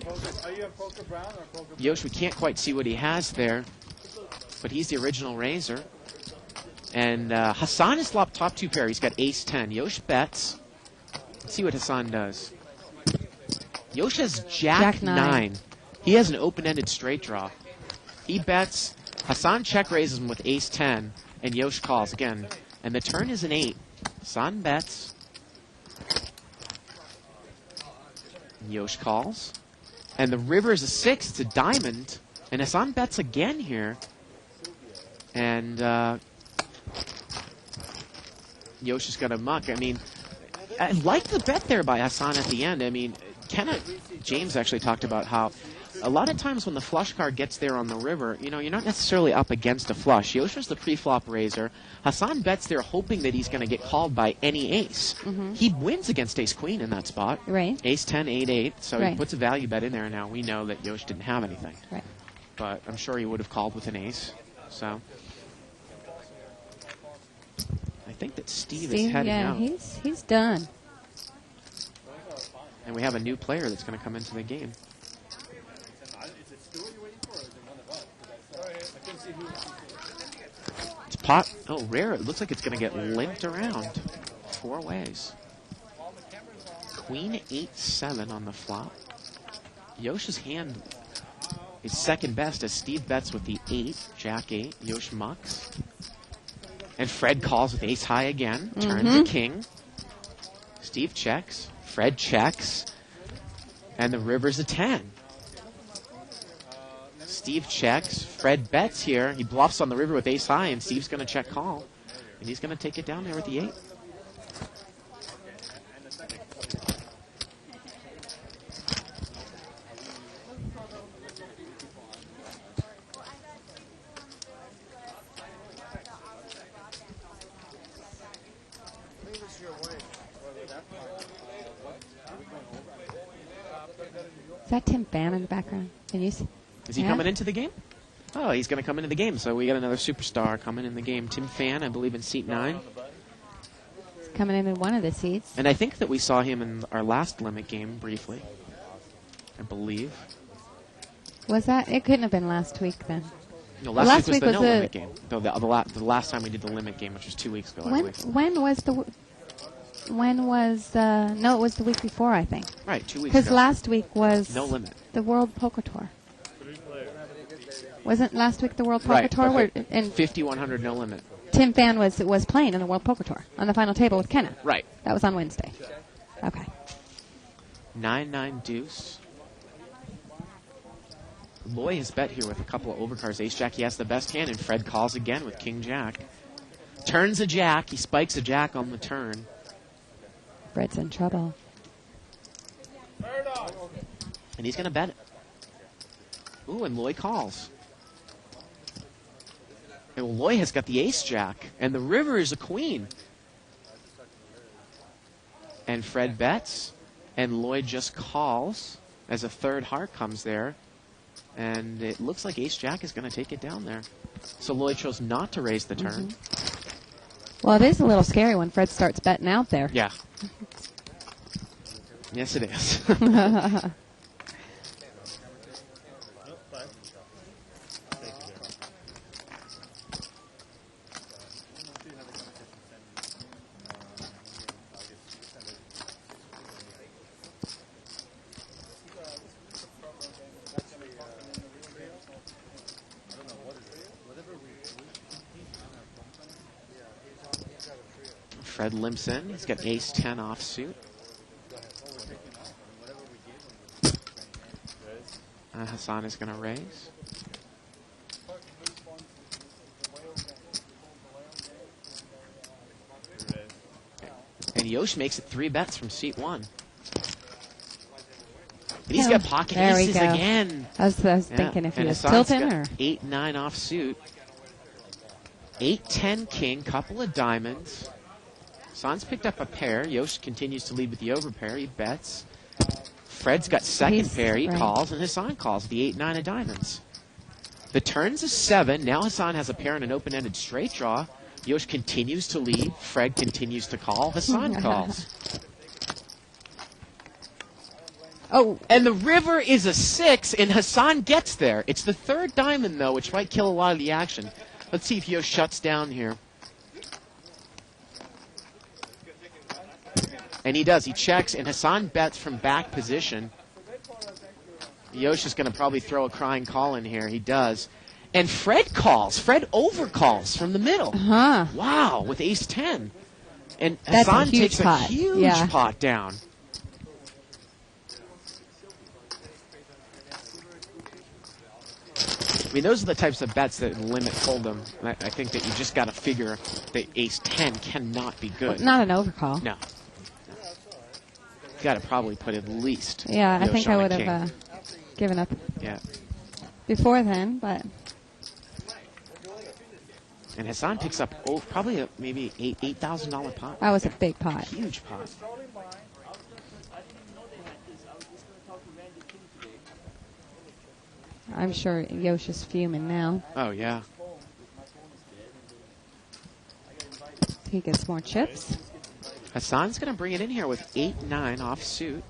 poker brown or poker blue? Yosh, we can't quite see what he has there, but he's the original raiser. And Hassan has flopped top 2 pair. He's got ace-10. Yosh bets. Let's see what Hassan does. Yosh has jack 9. He has an open-ended straight draw. He bets. Hassan check raises him with ace-10, and Yosh calls again. And the turn is an 8. Hassan bets. Yosh calls. And the river is a 6. It's a diamond. And Hassan bets again here. And Yosh has got a muck. I mean, I like the bet there by Hassan at the end. I mean, James actually talked about how a lot of times when the flush card gets there on the river, you know, you're not necessarily up against a flush. Yoshi's the pre-flop raiser. Hassan bets there hoping that he's going to get called by any ace. He wins against ace-queen in that spot. Right. Ace-10, 8-8. So Right. he puts a value bet in there. Now we know that Yosh didn't have anything. Right. But I'm sure he would have called with an ace. So I think that Steve is heading out. he's done. And we have a new player that's going to come into the game. It's pot. Oh, rare. It looks like it's going to get limped around 4 ways. Queen 8-7 on the flop. Yosh's hand is second best as Steve bets with the 8, Jack 8. Yosh mucks. And Fred calls with ace high again. Turns a king. Steve checks. Fred checks. And the river's a 10. Steve checks. Fred bets here. He bluffs on the river with ace high, and Steve's going to check call. And he's going to take it down there with the 8. Is that Tim Fan in the background? Can you see? Is he coming into the game? Oh, he's going to come into the game. So we got another superstar coming in the game. Tim Fan, I believe, in seat 9. He's coming in one of the seats. And I think that we saw him in our last limit game briefly. I believe. Was that? It couldn't have been last week then. No, last week week was the was no the- limit game. No, the last time we did the limit game, which was 2 weeks ago, I believe. When was the? When was? No, it was the week before, I think. Right, 2 weeks Because ago. last week was No limit. the World Poker Tour. Wasn't last week the World Poker Right. Tour? Where, and 5,100 no limit. Tim Fan was playing in the World Poker Tour on the final table with Kenna. Right. That was on Wednesday. Okay. 9-9 deuce. Loy has bet here with a couple of overcards. Ace-Jack, he has the best hand, and Fred calls again with King-Jack. Turns a Jack. He spikes a Jack on the turn. Fred's in trouble. And he's going to bet it. Ooh, and Loy calls. And Loy has got the Ace-Jack, and the river is a queen. And Fred bets, and Lloyd just calls as a third heart comes there. And it looks like Ace-Jack is going to take it down there. So Lloyd chose not to raise the turn. Well, it is a little scary when Fred starts betting out there. Yeah. Yes, it is. Fred limps in. He's got ace-10 offsuit. Hassan is going to raise. And Yosh makes it 3 bets from seat 1. And he's got pocket There we aces go. again. I was thinking if he And was Hassan's tilting got or 8-9 offsuit. 8-10 king, couple of diamonds. Hassan's picked up a pair. Yosh continues to lead with the overpair. He bets. Fred's got second pair. He calls, and Hassan calls the 8-9 of diamonds. The turn's a 7. Now Hassan has a pair and an open-ended straight draw. Yosh continues to lead. Fred continues to call. Hassan calls. Oh, And the river is a 6, and Hassan gets there. It's the third diamond, though, which might kill a lot of the action. Let's see if Yosh shuts down here. And he does. He checks, and Hassan bets from back position. Yosh is going to probably throw a crying call in here. He does. And Fred calls. Fred overcalls from the middle. huh. Wow, with ace-10. And That's a Hassan huge takes pot. a huge Yeah. pot down. I mean, those are the types of bets that limit hold'em. I think that you just got to figure that ace 10 cannot be good. Not an overcall. No. You got to probably put at least. Yeah, I Yosh think on I a would king. have given up Yeah. before then, but And Hassan picks up probably maybe $8,000 pot. that was a big pot. Huge pot. I'm sure Yosh is fuming now. Oh, yeah. He gets more chips. Hassan's going to bring it in here with 8-9 off suit.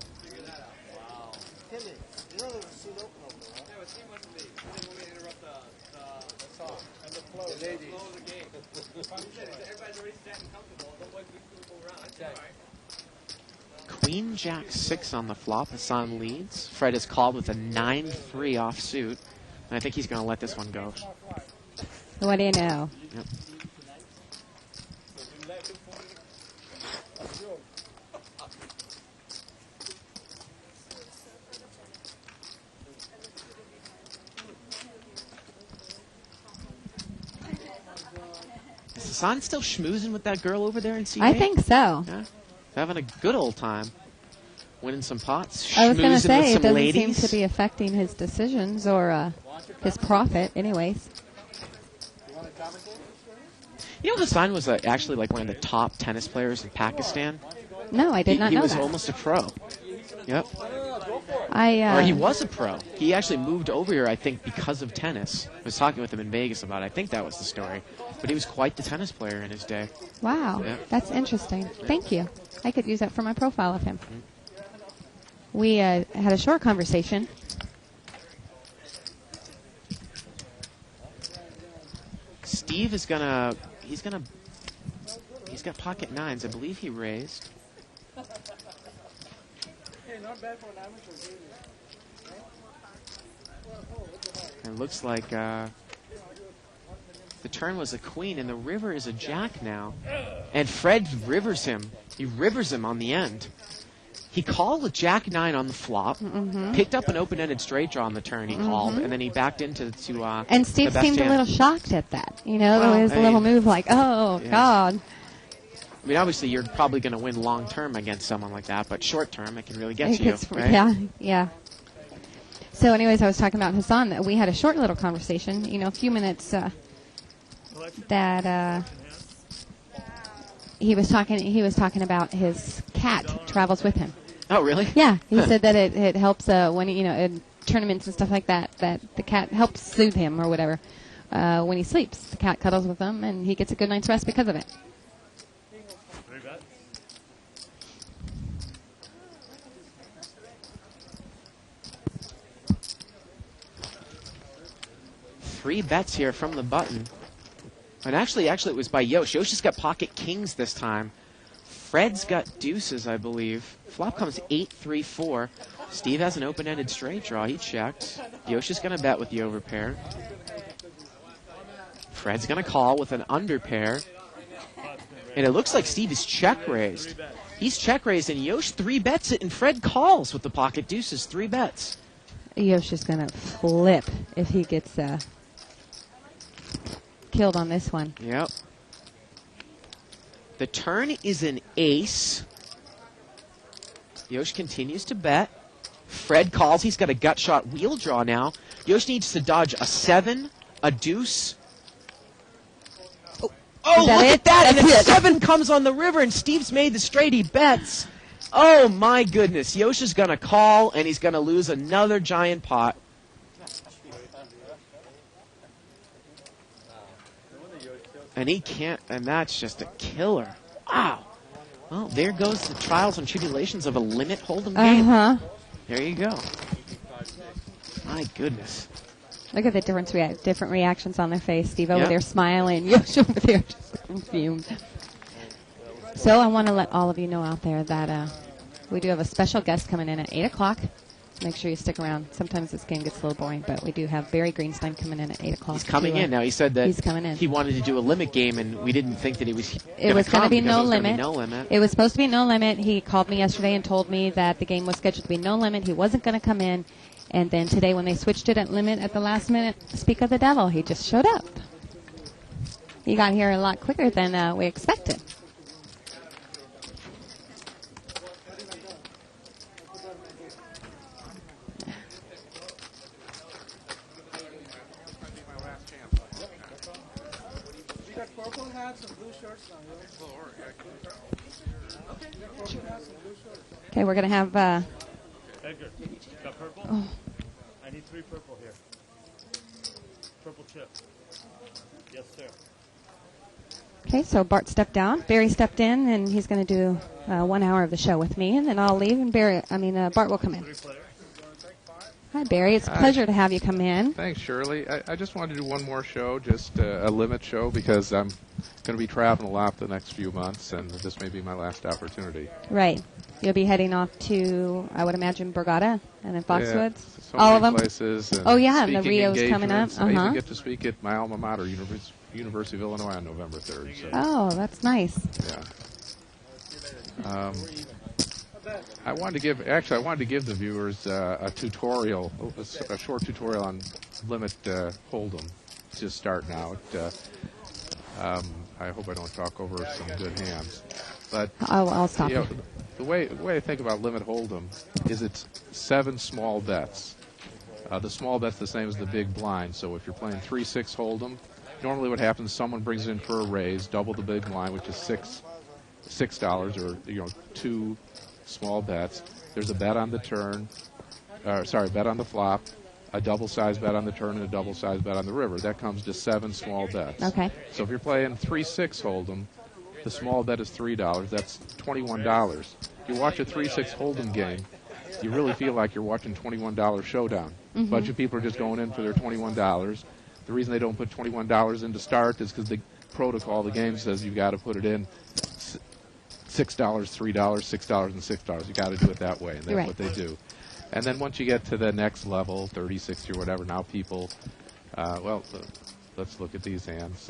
Queen Jack 6 on the flop. Hassan leads. Fred is called with a 9-3 offsuit. And I think he's going to let this one go. What do you know? Yep. Is Hassan still schmoozing with that girl over there in C8? I think so. Yeah. Having a good old time. Winning some pots. I was going to schmoozing say, with it some doesn't ladies. seem to be affecting his decisions or his profit anyways. You know, Hassan was actually like one of the top tennis players in Pakistan. No, I did not He know was that. almost a pro. Yep. I Or he was a pro. He actually moved over here, I think, because of tennis. I was talking with him in Vegas about it. I think that was the story. But he was quite the tennis player in his day. Wow, Yeah. that's interesting. Thank you. I could use that for my profile of him. We had a short conversation. Steve is he's got pocket nines. I believe he raised. Hey, not bad for an amateur game. And it looks like the turn was a queen, and the river is a jack now. And Fred rivers him. He rivers him on the end. He called with Jack 9 on the flop, picked up an open-ended straight draw on the turn he called, and then he backed into And Steve the best seemed a hand. little shocked at that. You know, Well, there was a little hey. move like, oh, Yeah. God. I mean, obviously, you're probably going to win long-term against someone like that, but short-term, it can really get It to you. gets- Right? Yeah, yeah. So anyways, I was talking about Hassan. That we had a short little conversation, you know, a few minutes that he was talking about his cat travels with him. Oh, really? Yeah, he said that it helps when you know in tournaments and stuff like that. That the cat helps soothe him or whatever when he sleeps. The cat cuddles with him, and he gets a good night's rest because of it. Three bets here from the button. And actually, it was by Yosh. Yosh has got pocket kings this time. Fred's got deuces, I believe. Flop comes 8-3-4. Steve has an open-ended straight draw. He checked. Yosh is going to bet with the overpair. Fred's going to call with an underpair. And it looks like Steve is check raised. He's check raised, and Yosh three bets it, and Fred calls with the pocket deuces. Three bets. Yosh is going to flip if he gets killed on this one. Yep. The turn is an ace. Yosh continues to bet. Fred calls. He's got a gut shot wheel draw now. Yosh needs to dodge a 7, a deuce. Oh, Is that look it? at that. And That's then it. 7 comes on the river, and Steve's made the straight. He bets. Oh, my goodness. Yosh is going to call, and he's going to lose another giant pot. And he can't, and that's just a killer. Wow. Well, there goes the trials and tribulations of a limit hold'em game. There you go. My goodness. Look at the different reactions on their face. Steve over Yep. there smiling, Yosh over there just looking fumed. So I want to let all of you know out there that we do have a special guest coming in at 8 o'clock. Make sure you stick around. Sometimes this game gets a little boring, but we do have Barry Greenstein coming in at 8 o'clock. He's coming to, in now. He said that he's coming in. he wanted to do a limit game, and we didn't think that he was. It was going to be no because it was gonna limit. be no limit. It was supposed to be no limit. He called me yesterday and told me that the game was scheduled to be no limit. He wasn't going to come in. And then today when they switched it at limit at the last minute, speak of the devil, he just showed up. He got here a lot quicker than we expected. We got purple hats and blue shirts now. Okay, we're going to have... Edgar, got purple? Oh. I need 3 purple here. Purple chip. Yes, sir. Okay, so Bart stepped down. Barry stepped in, and he's going to do 1 hour of the show with me, and then I'll leave, and Bart will come in. Hi, Barry. It's a pleasure to have you come in. Thanks, Shirley. I just wanted to do one more show, just a limit show, because I'm going to be traveling a lot the next few months, and this may be my last opportunity. Right. You'll be heading off to, I would imagine, Borgata and then Foxwoods. Yeah, so all of many them. places. And oh yeah, and the speaking Rio's coming up. I even get to speak at my alma mater, University of Illinois, on November 3rd. So. Oh, that's nice. Yeah. I wanted to give the viewers a tutorial, a short tutorial on limit hold'em to start now. I hope I don't talk over some good hands, but I'll stop. You know, the way I think about limit hold'em is it's 7 small bets. The small bet's the same as the big blind. So if you're playing 3-6 hold'em, normally what happens is someone brings it in for a raise, double the big blind, which is $6 or 2 small bets. There's a bet on the turn, bet on the flop, a double-sized bet on the turn, and a double-sized bet on the river. That comes to 7 small bets. Okay. So if you're playing 3-6 hold'em, the small bet is $3. That's $21. You watch a 3-6 hold'em game, you really feel like you're watching $21 showdown. A bunch of people are just going in for their $21. The reason they don't put $21 in to start is because the protocol, the game says you've got to put it in $6, $3, $6, and $6. You got to do it that way, and that's what they do. And then once you get to the next level, 30, 60, or whatever, now people, let's look at these hands.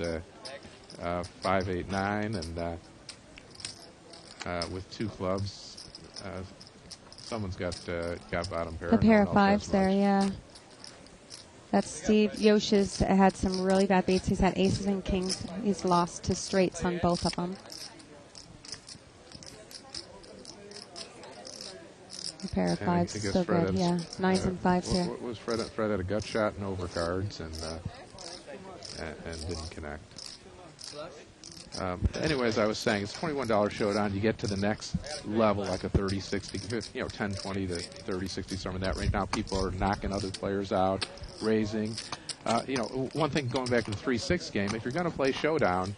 5, 8, 9, and with 2 clubs, someone's got bottom pair. A pair of 5s there, yeah. That's Steve. Yosh has had some really bad beats. He's had aces and kings. He's lost to straights on both of them. A pair of 5s, so good, yeah. 9s and 5s here. Was Fred had a gut shot and over cards and didn't connect. Anyways, I was saying it's $21 showdown. You get to the next level, like a 30, 60, 50, 10, 20 to 30, 60, somewhere in that range. Now people are knocking other players out, raising. One thing going back to the 3-6 game, if you're going to play showdown,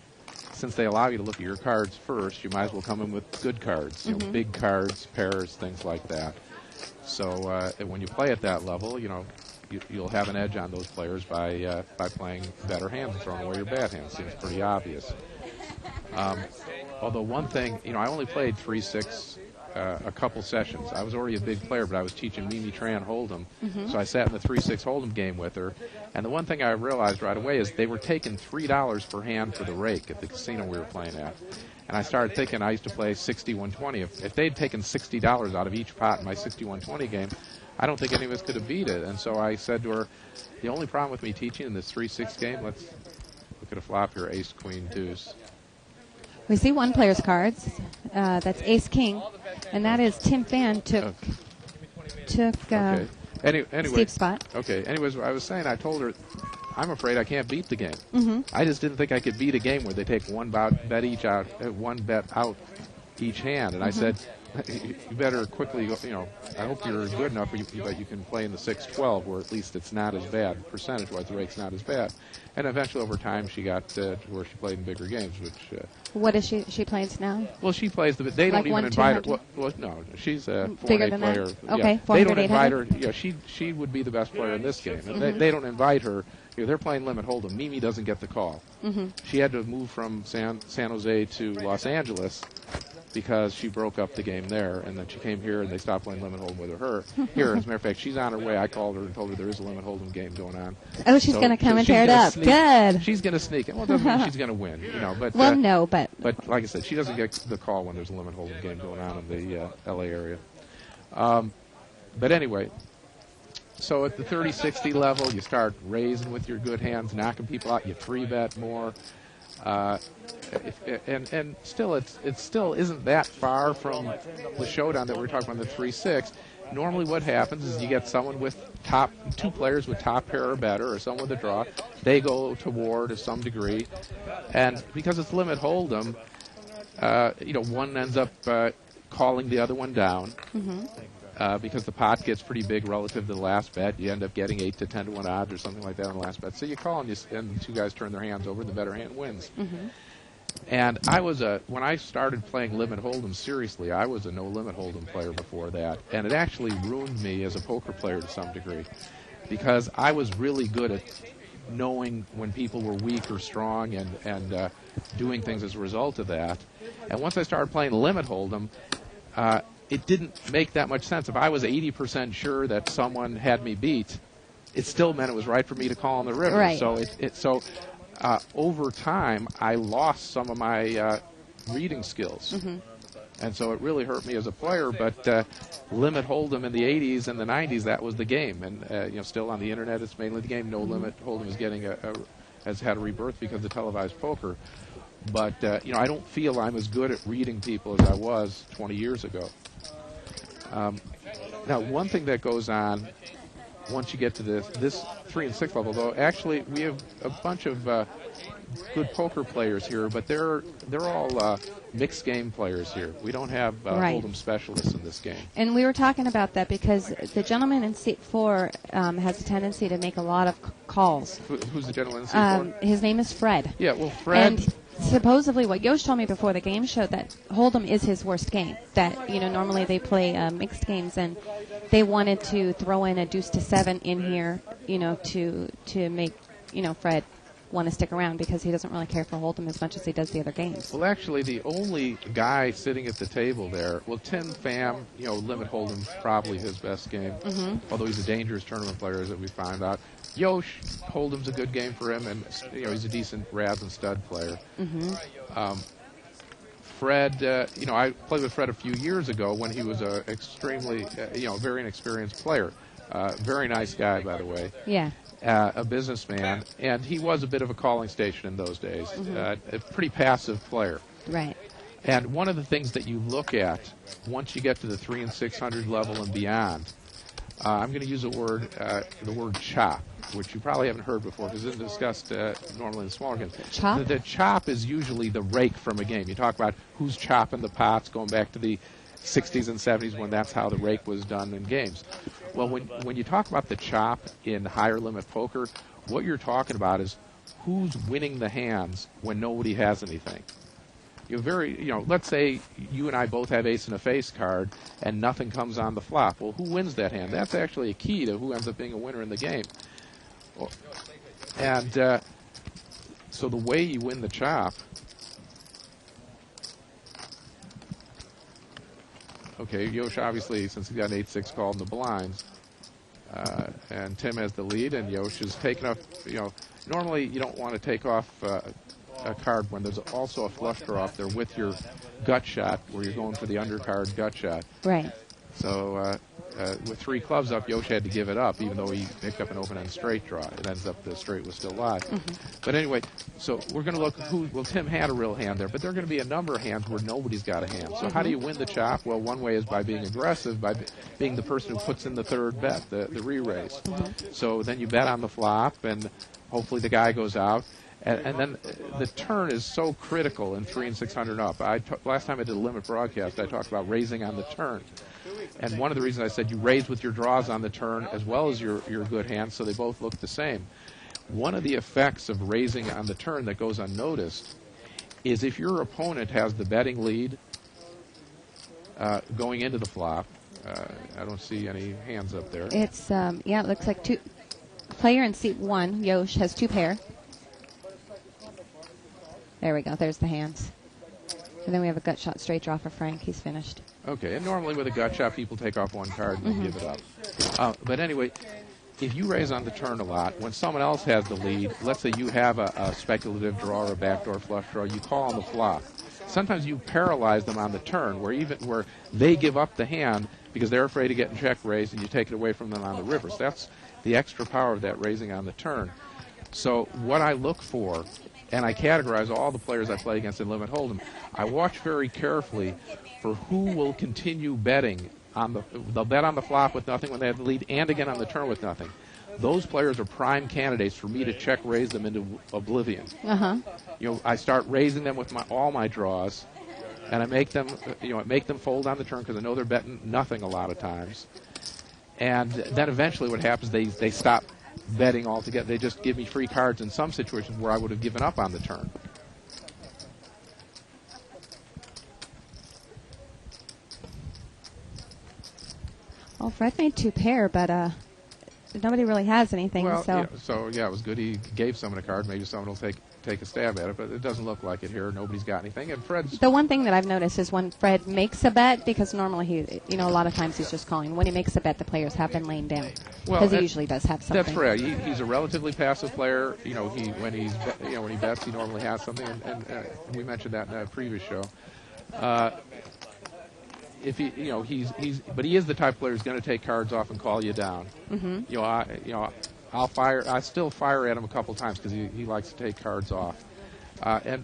since they allow you to look at your cards first, you might as well come in with good cards, big cards, pairs, things like that. So when you play at that level, you'll have an edge on those players by playing better hands and throwing away your bad hands. Seems pretty obvious. Although one thing, I only played 3-6 a couple sessions. I was already a big player, but I was teaching Mimi Tran Hold'em. So I sat in the 3-6 Hold'em game with her. And the one thing I realized right away is they were taking $3 per hand for the rake at the casino we were playing at. And I started thinking I used to play 60-120. If they'd taken $60 out of each pot in my 60-120 game, I don't think any of us could have beat it. And so I said to her, the only problem with me teaching in this 3-6 game, let's look at a flop here, ace, queen, deuce. We see one player's cards. That's ace-king, and that is Tim Fan took okay. Anyway, Steve's spot. Okay. Anyways, I was saying, I told her, I'm afraid I can't beat the game. I just didn't think I could beat a game where they take one bet out each hand. And I said, you better quickly, I hope you're good enough that you can play in the 6-12, where at least it's not as bad. Percentage-wise, the rate's not as bad. And eventually, over time, she got to where she played in bigger games, which... what is she plays now? Well, she plays they don't even invite her. Well, no, she's a 4-8 player. Okay, yeah. 400, they don't invite 800? her. Yeah, she would be the best player in this game. And they don't invite her. They're playing limit hold'em. Mimi doesn't get the call. She had to move from San Jose to Los Angeles because she broke up the game there, and then she came here and they stopped playing limit hold'em with her. Here, as a matter of fact, she's on her way. I called her and told her there is a limit hold'em game going on. Oh, she's going to come and tear it up. Good. She's going to sneak it. Well, it doesn't mean she's going to win, But well, no, but like I said, she doesn't get the call when there's a limit hold'em game going on in the L.A. area. But anyway, So at the 30-60 level, you start raising with your good hands, knocking people out. You 3-bet more. And still, it still isn't that far from the showdown that we were talking about, the 3-6. Normally what happens is you get someone with two players with top pair or better, or someone with a draw. They go to war to some degree. And because it's limit hold'em, one ends up calling the other one down. Because the pot gets pretty big relative to the last bet. You end up getting 8 to 10 to 1 odds or something like that on the last bet. So you call and the two guys turn their hands over, the better hand wins. And when I started playing limit hold'em seriously, I was a no limit hold'em player before that, and it actually ruined me as a poker player to some degree, because I was really good at knowing when people were weak or strong and doing things as a result of that. And once I started playing limit hold'em, it didn't make that much sense. If I was 80% sure that someone had me beat, it still meant it was right for me to call on the river. Right. So over time, I lost some of my reading skills. And so it really hurt me as a player. But limit hold'em in the 80s and the 90s, that was the game. And still on the internet, it's mainly the game. No limit hold'em is has had a rebirth because of televised poker. But I don't feel I'm as good at reading people as I was 20 years ago. Now, one thing that goes on once you get to this 3 and 6 level, though, actually we have a bunch of good poker players here, but they're all mixed game players here. We don't have hold'em specialists in this game. And we were talking about that because the gentleman in seat 4 has a tendency to make a lot of calls. Who's the gentleman in seat 4? His name is Fred. Yeah, well, Fred. And supposedly what Yosh told me before the game showed that hold'em is his worst game. That, normally they play mixed games, and they wanted to throw in a deuce to 7 in here, to make, Fred want to stick around because he doesn't really care for hold'em as much as he does the other games. Well, actually, the only guy sitting at the table there, Tim Pham, limit hold'em's probably his best game, although he's a dangerous tournament player, as we found out. Yosh, hold'em's a good game for him, and he's a decent Raz and stud player. Fred, I played with Fred a few years ago when he was a extremely, very inexperienced player. Very nice guy, by the way. Yeah. A businessman, and he was a bit of a calling station in those days. A pretty passive player. Right. And one of the things that you look at once you get to the 3 and 600 level and beyond, I'm going to use the word chop, which you probably haven't heard before because it's discussed normally in the smaller games. Chop? The chop is usually the rake from a game. You talk about who's chopping the pots, going back to the 60s and 70s when that's how the rake was done in games. Well, when you talk about the chop in higher limit poker, what you're talking about is who's winning the hands when nobody has anything. Let's say you and I both have ace and a face card and nothing comes on the flop. Well, who wins that hand? That's actually a key to who ends up being a winner in the game. And so the way you win the chop, okay, Yosh obviously, since he's got an 8-6 called in the blinds, and Tim has the lead, and Yosh is taking off, normally you don't want to take off a card when there's also a flush draw up there with your gut shot, where you're going for the undercard gut shot. Right. So with 3 clubs up, Yosh had to give it up, even though he picked up an open-end straight draw. It ends up the straight was still live. But anyway, so we're going to look Tim had a real hand there, but there are going to be a number of hands where nobody's got a hand. So how do you win the chop? Well, one way is by being aggressive, by being the person who puts in the third bet, the re-raise. So then you bet on the flop, and hopefully the guy goes out. And then the turn is so critical in 3 and 600 up. Last time I did a limit broadcast, I talked about raising on the turn. And one of the reasons I said you raise with your draws on the turn as well as your good hands, so they both look the same. One of the effects of raising on the turn that goes unnoticed is if your opponent has the betting lead going into the flop. I don't see any hands up there. It's, it looks like player in seat 1, Yosh, has 2 pair. There we go. There's the hands. And then we have a gut shot straight draw for Frank. He's finished. Okay, and normally with a gut shot, people take off one card and give it up. But anyway, if you raise on the turn a lot, when someone else has the lead, let's say you have a speculative draw or a backdoor flush draw, you call on the flop. sometimes you paralyze them on the turn, where they give up the hand because they're afraid of getting check raised, and you take it away from them on the river. So that's the extra power of that raising on the turn. So what I look for, and I categorize all the players I play against in Limit Hold'em, I watch very carefully for who will continue betting they'll bet on the flop with nothing when they have the lead, and again on the turn with nothing. Those players are prime candidates for me to check raise them into oblivion. I start raising them with all my draws, and I make them fold on the turn because I know they're betting nothing a lot of times. And then eventually what happens, they stop betting altogether. They just give me free cards in some situations where I would have given up on the turn. Well, Fred made 2 pair, but nobody really has anything. Well, so it was good. He gave someone a card. Maybe someone will take a stab at it, but it doesn't look like it here. Nobody's got anything. And Fred's the one thing that I've noticed is when Fred makes a bet, because normally a lot of times he's just calling. When he makes a bet, the players have been laying down because he usually does have something. That's right. He's a relatively passive player. When he bets, he normally has something, and we mentioned that in a previous show. If but he is the type of player who's going to take cards off and call you down. I still fire at him a couple times because he likes to take cards off. Loy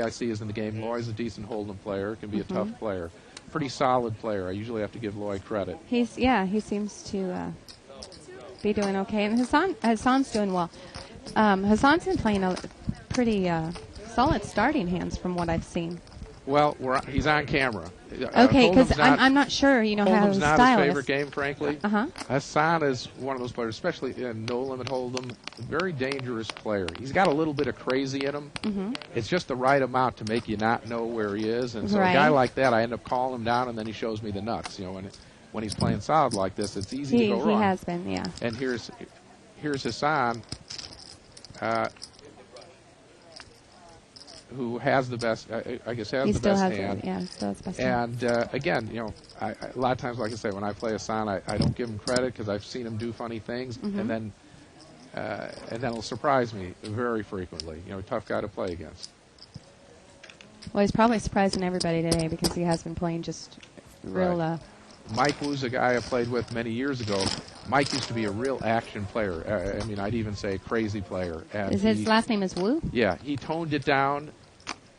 I see is in the game. Loy's a decent Hold'em player. Can be a tough player. Pretty solid player. I usually have to give Loy credit. He seems to be doing okay, and Hassan's doing well. Hassan's been playing a pretty solid starting hands from what I've seen. Well, he's on camera. Okay, because I'm not sure, how Hold'em's his not style his favorite is. game, frankly. Hassan is one of those players, especially in No Limit Hold'em, very dangerous player. He's got a little bit of crazy in him. It's just the right amount to make you not know where he is. And so a guy like that, I end up calling him down, and then he shows me the nuts. When he's playing solid like this, it's easy to go wrong. He has been, yeah. And here's Hassan, who has the best, I guess, has the best hand. He still has the best hand. And again, a lot of times, like I say, when I play Hassan, I don't give him credit because I've seen him do funny things, and then he'll surprise me very frequently. Tough guy to play against. Well, he's probably surprising everybody today because he has been playing just real. Right. Mike Wu's a guy I played with many years ago. Mike used to be a real action player. I'd even say crazy player. And his last name is Wu? Yeah, he toned it down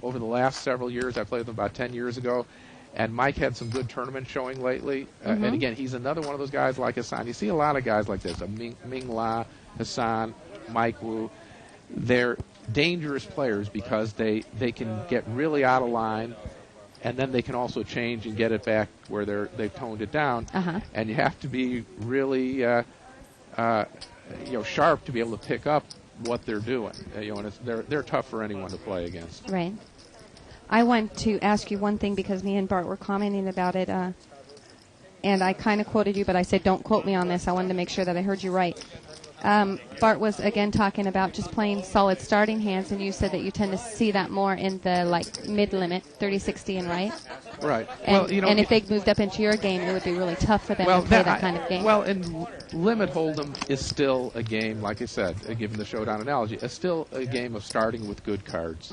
over the last several years. I played with him about 10 years ago, and Mike had some good tournament showing lately. And again, he's another one of those guys like Hassan. You see a lot of guys like this, Ming La, Hassan, Mike Wu. They're dangerous players because they can get really out of line, and then they can also change and get it back where they've toned it down. And you have to be really sharp to be able to pick up what they're doing. And they're tough for anyone to play against. Right. I want to ask you one thing because me and Bart were commenting about it, and I kind of quoted you, but I said don't quote me on this. I wanted to make sure that I heard you right. Bart was again talking about just playing solid starting hands, and you said that you tend to see that more in the mid limit, 30, 60, and right. Right. And, and if they moved up into your game, it would be really tough for them to play that kind of game. Well, and Limit Hold'em is still a game, like I said, given the showdown analogy, it's still a game of starting with good cards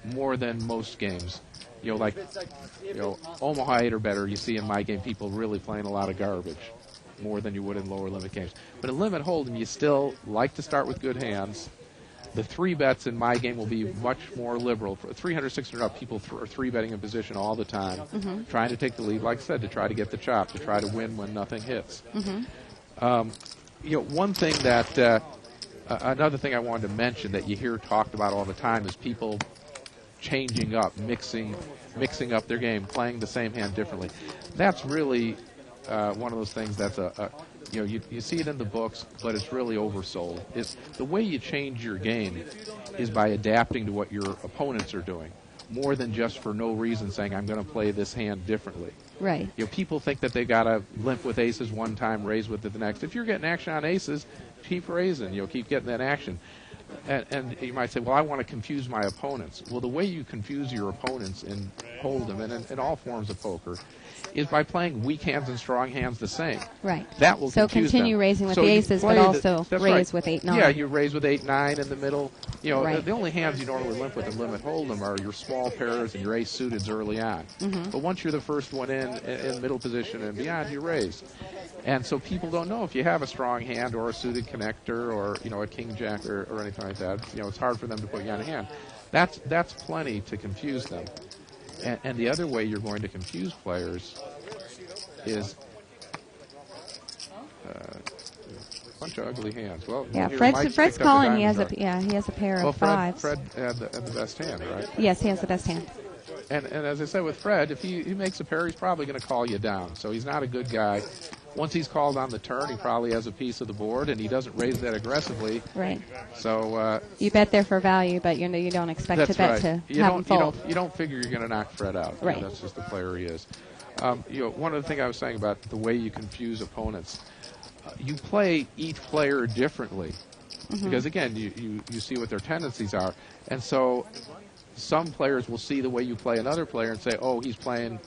more than most games. Omaha 8 or better, you see in my game people really playing a lot of garbage more than you would in lower limit games. But in Limit Hold'em, you still like to start with good hands. The 3 bets in my game will be much more liberal. For 300, 600 up, people are 3 betting in position all the time, trying to take the lead, like I said, to try to get the chop, to try to win when nothing hits. One thing that, another thing I wanted to mention that you hear talked about all the time is people changing up, mixing up their game, playing the same hand differently. That's really one of those things that's you see it in the books, but it's really oversold. It's the way you change your game is by adapting to what your opponents are doing, more than just for no reason saying I'm going to play this hand differently. Right. People think that they got to limp with aces one time, raise with it the next. If you're getting action on aces, keep raising. Keep getting that action. And you might say, well, I want to confuse my opponents. Well, the way you confuse your opponents in Hold'em and in all forms of poker is by playing weak hands and strong hands the same. Right. That will so confuse continue them. raising with So the you aces, play but also that's raise right. with 8-9. Yeah, you raise with 8-9 in the middle. You know, Right. the only hands you normally limp with in Limit Hold'em are your small pairs and your ace suiteds early on. Mm-hmm. But once you're the first one in middle position and beyond, you raise. And so people don't know if you have a strong hand or a suited connector or, you know, a king jack or anything like that. You know, it's hard for them to put you on a hand. That's plenty to confuse them. And the other way you're going to confuse players is a bunch of ugly hands. Well, Yeah, here, Fred's Mike's picked up the calling. He has diamond draw. he has a pair Well, of fives. Fred had the best hand, right? Yes, he has the best hand. And as I said with Fred, if he makes a pair, he's probably going to call you down. So he's not a good guy. Once he's called on the turn, he probably has a piece of the board, and he doesn't raise that aggressively. Right. So You bet there for value, but you don't expect that's to bet right. to You have don't him fold. you don't figure you're going to knock Fred out. Right. You know, that's just the player he is. You know, one of the things I was saying about the way you confuse opponents, you play each player differently. Because again, you see what their tendencies are, and so some players will see the way you play another player and say, oh, he's playing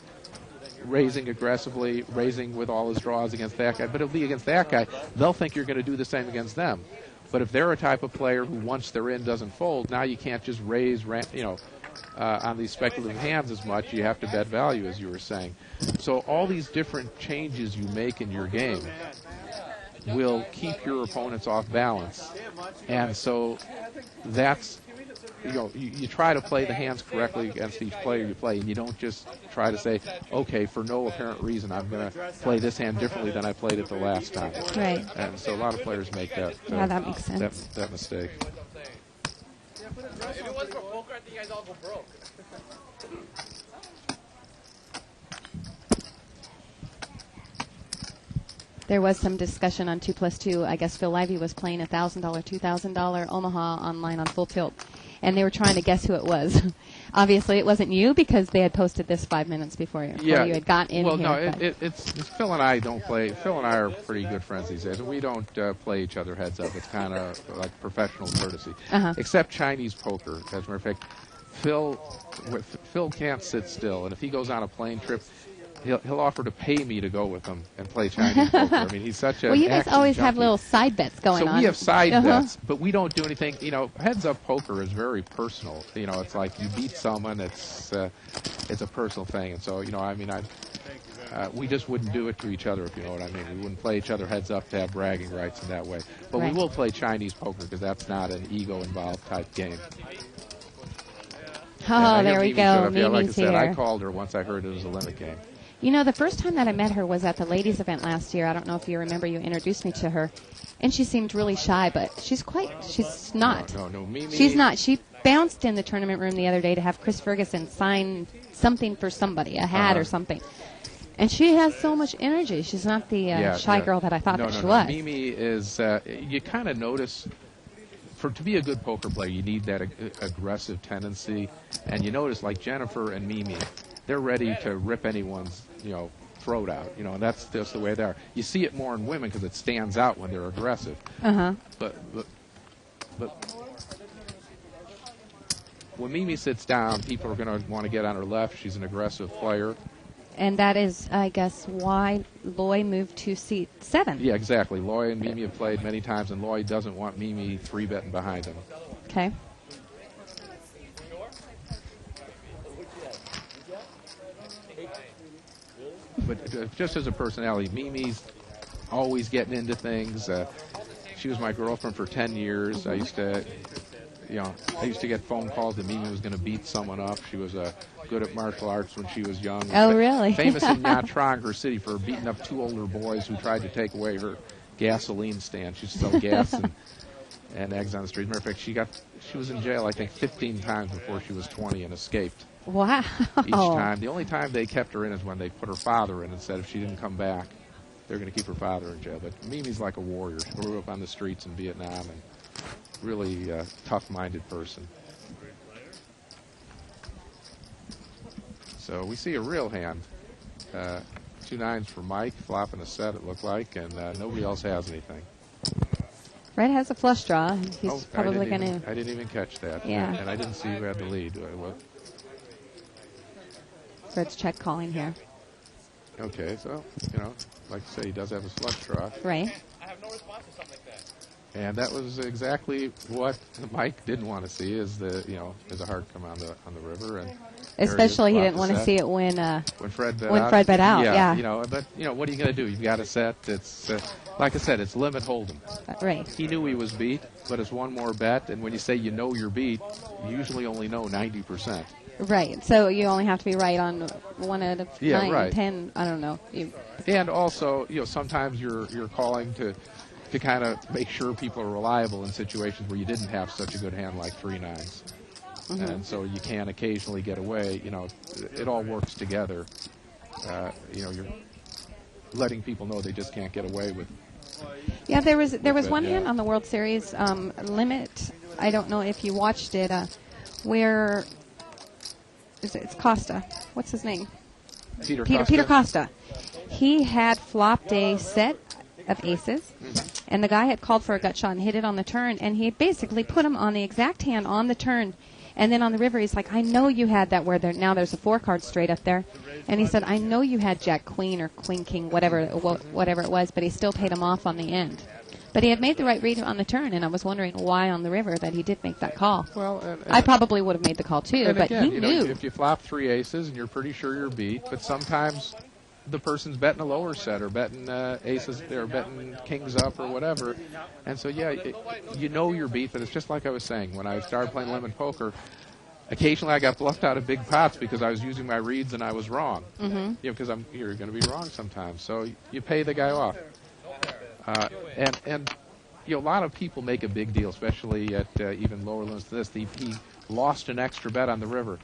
raising aggressively, raising with all his draws against that guy. But it'll be against that guy. They'll think you're going to do the same against them. But if they're a type of player who once they're in doesn't fold, now you can't just raise, on these speculative hands as much. You have to bet value, as you were saying. So all these different changes you make in your game will keep your opponents off balance. And so that's, you try to play the hands correctly against each player you play, and you don't just try to say, okay, for no apparent reason, I'm going to play this hand differently than I played it the last time. Right. And so a lot of players make that. Yeah, that makes sense. That mistake. If it was for poker, I think you guys all go broke. There was some discussion on 2+2. I guess Phil Lively was playing $1,000, $2,000 Omaha online on Full Tilt, and they were trying to guess who it was. Obviously, it wasn't you because they had posted this 5 minutes before you had got in well, here. Well, no, it's Phil and I don't play. Phil and I are pretty good friends these days, and we don't play each other heads up. It's kind of like professional courtesy, except Chinese poker. As a matter of fact, Phil can't sit still, and if he goes on a plane trip, he'll offer to pay me to go with him and play Chinese poker. I mean, he's such a well, you guys action always have junkie. little side bets going on. So we have side bets, but we don't do anything. Heads up poker is very personal. It's like you beat someone. It's a personal thing, and so we just wouldn't do it to each other, if you know what I mean. We wouldn't play each other heads up to have bragging rights in that way. But Right. we will play Chinese poker because that's not an ego-involved type game. Oh, there we go. Yeah, like I Mimi's said, I here. called her once I heard it was a limit game. The first time that I met her was at the ladies' event last year. I don't know if you remember. You introduced me to her, and she seemed really shy, but she's not. No, Mimi. She's not. She bounced in the tournament room the other day to have Chris Ferguson sign something for somebody, a hat or something. And she has so much energy. She's not the shy girl that I thought she was. Mimi is, you kind of notice, to be a good poker player, you need that aggressive tendency. And you notice, like Jennifer and Mimi, they're ready to rip anyone's, throat out. And that's just the way they are. You see it more in women because it stands out when they're aggressive. But when Mimi sits down, people are going to want to get on her left. She's an aggressive player. And that is, I guess, why Loy moved to seat 7. Yeah, exactly. Loy and Mimi have played many times, and Loy doesn't want Mimi 3-betting behind him. Okay. But just as a personality, Mimi's always getting into things. She was my girlfriend for 10 years. I used to get phone calls that Mimi was going to beat someone up. She was good at martial arts when she was young. Oh, really? Famous in Nha Trang, her city, for beating up 2 older boys who tried to take away her gasoline stand. She used to sell gas and eggs on the street. As a matter of fact, she was in jail, I think, 15 times before she was 20 and escaped. Wow. Each time. The only time they kept her in is when they put her father in and said if she didn't come back, they're going to keep her father in jail. But Mimi's like a warrior. She grew up on the streets in Vietnam and really tough-minded person. So we see a real hand. 2 9s for Mike, flopping a set, it looked like, and nobody else has anything. Fred has a flush draw. He's probably going to. I didn't even catch that. Yeah. And I didn't see who had the lead. Fred's check calling here. Okay, so, like I say, he does have a flush draw. Right. I have no response to something like that. And that was exactly what Mike didn't want to see, is there's a hard come on the river, and especially he didn't want to see it when Fred bet out. Yeah. But what are you going to do? You've got a set. It's like I said, it's limit hold'em. Right. He knew he was beat, but it's one more bet, and when you say you're beat, you usually only know 90%. Right. So you only have to be right on 1 out of 9, right. 10. I don't know. And also, sometimes you're calling to kind of make sure people are reliable in situations where you didn't have such a good hand like 3 9s. Mm-hmm. And so you can occasionally get away. It all works together. You're letting people know they just can't get away with. Yeah, there was one hand on the World Series limit. I don't know if you watched it. Where it's Costa. What's his name? Peter Costa. He had flopped a set of aces, and the guy had called for a gut shot and hit it on the turn, and he basically put him on the exact hand on the turn. And then on the river, he's like, I know you had that where there's a 4-card straight up there. And he said, I know you had Jack Queen or Queen King, whatever it was, but he still paid him off on the end. But he had made the right read on the turn, and I was wondering why on the river that he did make that call. Well, I probably would have made the call too, but again, he knew. If you flop 3 aces and you're pretty sure you're beat, but sometimes the person's betting a lower set or betting aces or betting kings up or whatever. And so, you're beat, but it's just like I was saying. When I started playing lemon poker, occasionally I got bluffed out of big pots because I was using my reads and I was wrong. Mm-hmm. Because you're going to be wrong sometimes. So you pay the guy off. And a lot of people make a big deal, especially at even lower limits than this. He lost an extra bet on the river.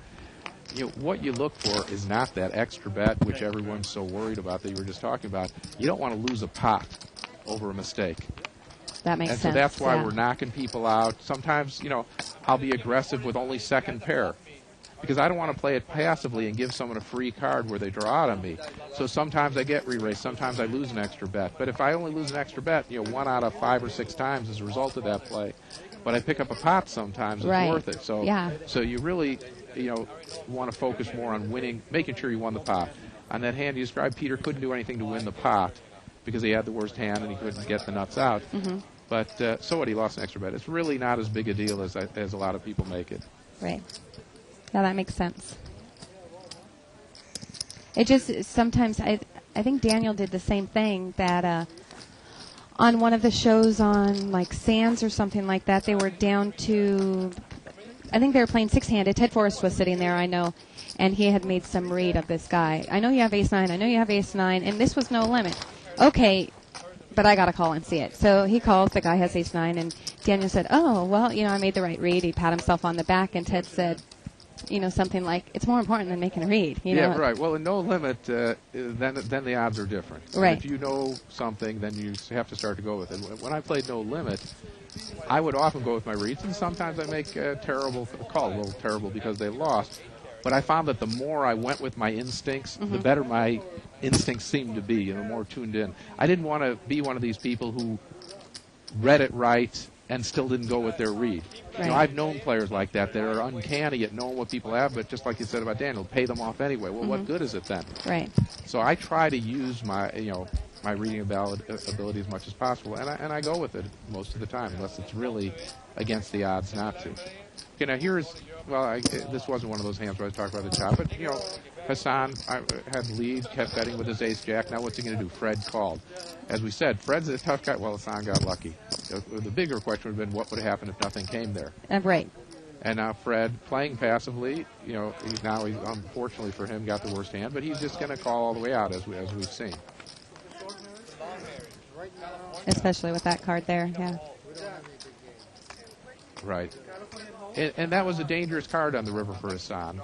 What you look for is not that extra bet, which everyone's so worried about that you were just talking about. You don't want to lose a pot over a mistake. That makes sense. And so that's why we're knocking people out. Sometimes, I'll be aggressive with only second pair because I don't want to play it passively and give someone a free card where they draw out on me. So sometimes I get re-raised. Sometimes I lose an extra bet. But if I only lose an extra bet, 1 out of 5 or 6 times as a result of that play. But I pick up a pot sometimes, it's worth it. So you really, want to focus more on winning, making sure you won the pot. On that hand you described, Peter couldn't do anything to win the pot because he had the worst hand and he couldn't get the nuts out. Mm-hmm. But so what? He lost an extra bet. It's really not as big a deal as a lot of people make it. Right. Yeah, that makes sense. It just sometimes I think Daniel did the same thing that on one of the shows on like Sands or something like that. They were down to, I think they were playing 6-handed. Ted Forrest was sitting there, I know, and he had made some read of this guy. I know you have ace-9. I know you have ace-9, and this was no limit. Okay, but I got to call and see it. So he calls. The guy has ace-9, and Daniel said, oh, well, I made the right read. He pat himself on the back, and Ted said, something like, it's more important than making a read. Yeah, right. Well, in no limit, then the odds are different. Right. If you know something, then you have to start to go with it. When I played no limit, I would often go with my reads, and sometimes I make a terrible call, a little terrible because they lost. But I found that the more I went with my instincts, the better my instincts seemed to be, and the more tuned in. I didn't want to be one of these people who read it right and still didn't go with their read. Right. I've known players like that are uncanny at knowing what people have, but just like you said about Daniel, pay them off anyway. Well, what good is it then? Right. So I try to use my my reading ability as much as possible, and I go with it most of the time, unless it's really against the odds not to. Okay, now this wasn't one of those hands where I was talking about the top, but Hassan had the lead, kept betting with his ace-jack. Now what's he going to do? Fred called. As we said, Fred's a tough guy. Well, Hassan got lucky. The bigger question would have been what would have happened if nothing came there. Right. And now Fred, playing passively, he's unfortunately for him, got the worst hand, but he's just going to call all the way out, as we've seen. Especially with that card there, yeah. Right. And that was a dangerous card on the river for Hassan.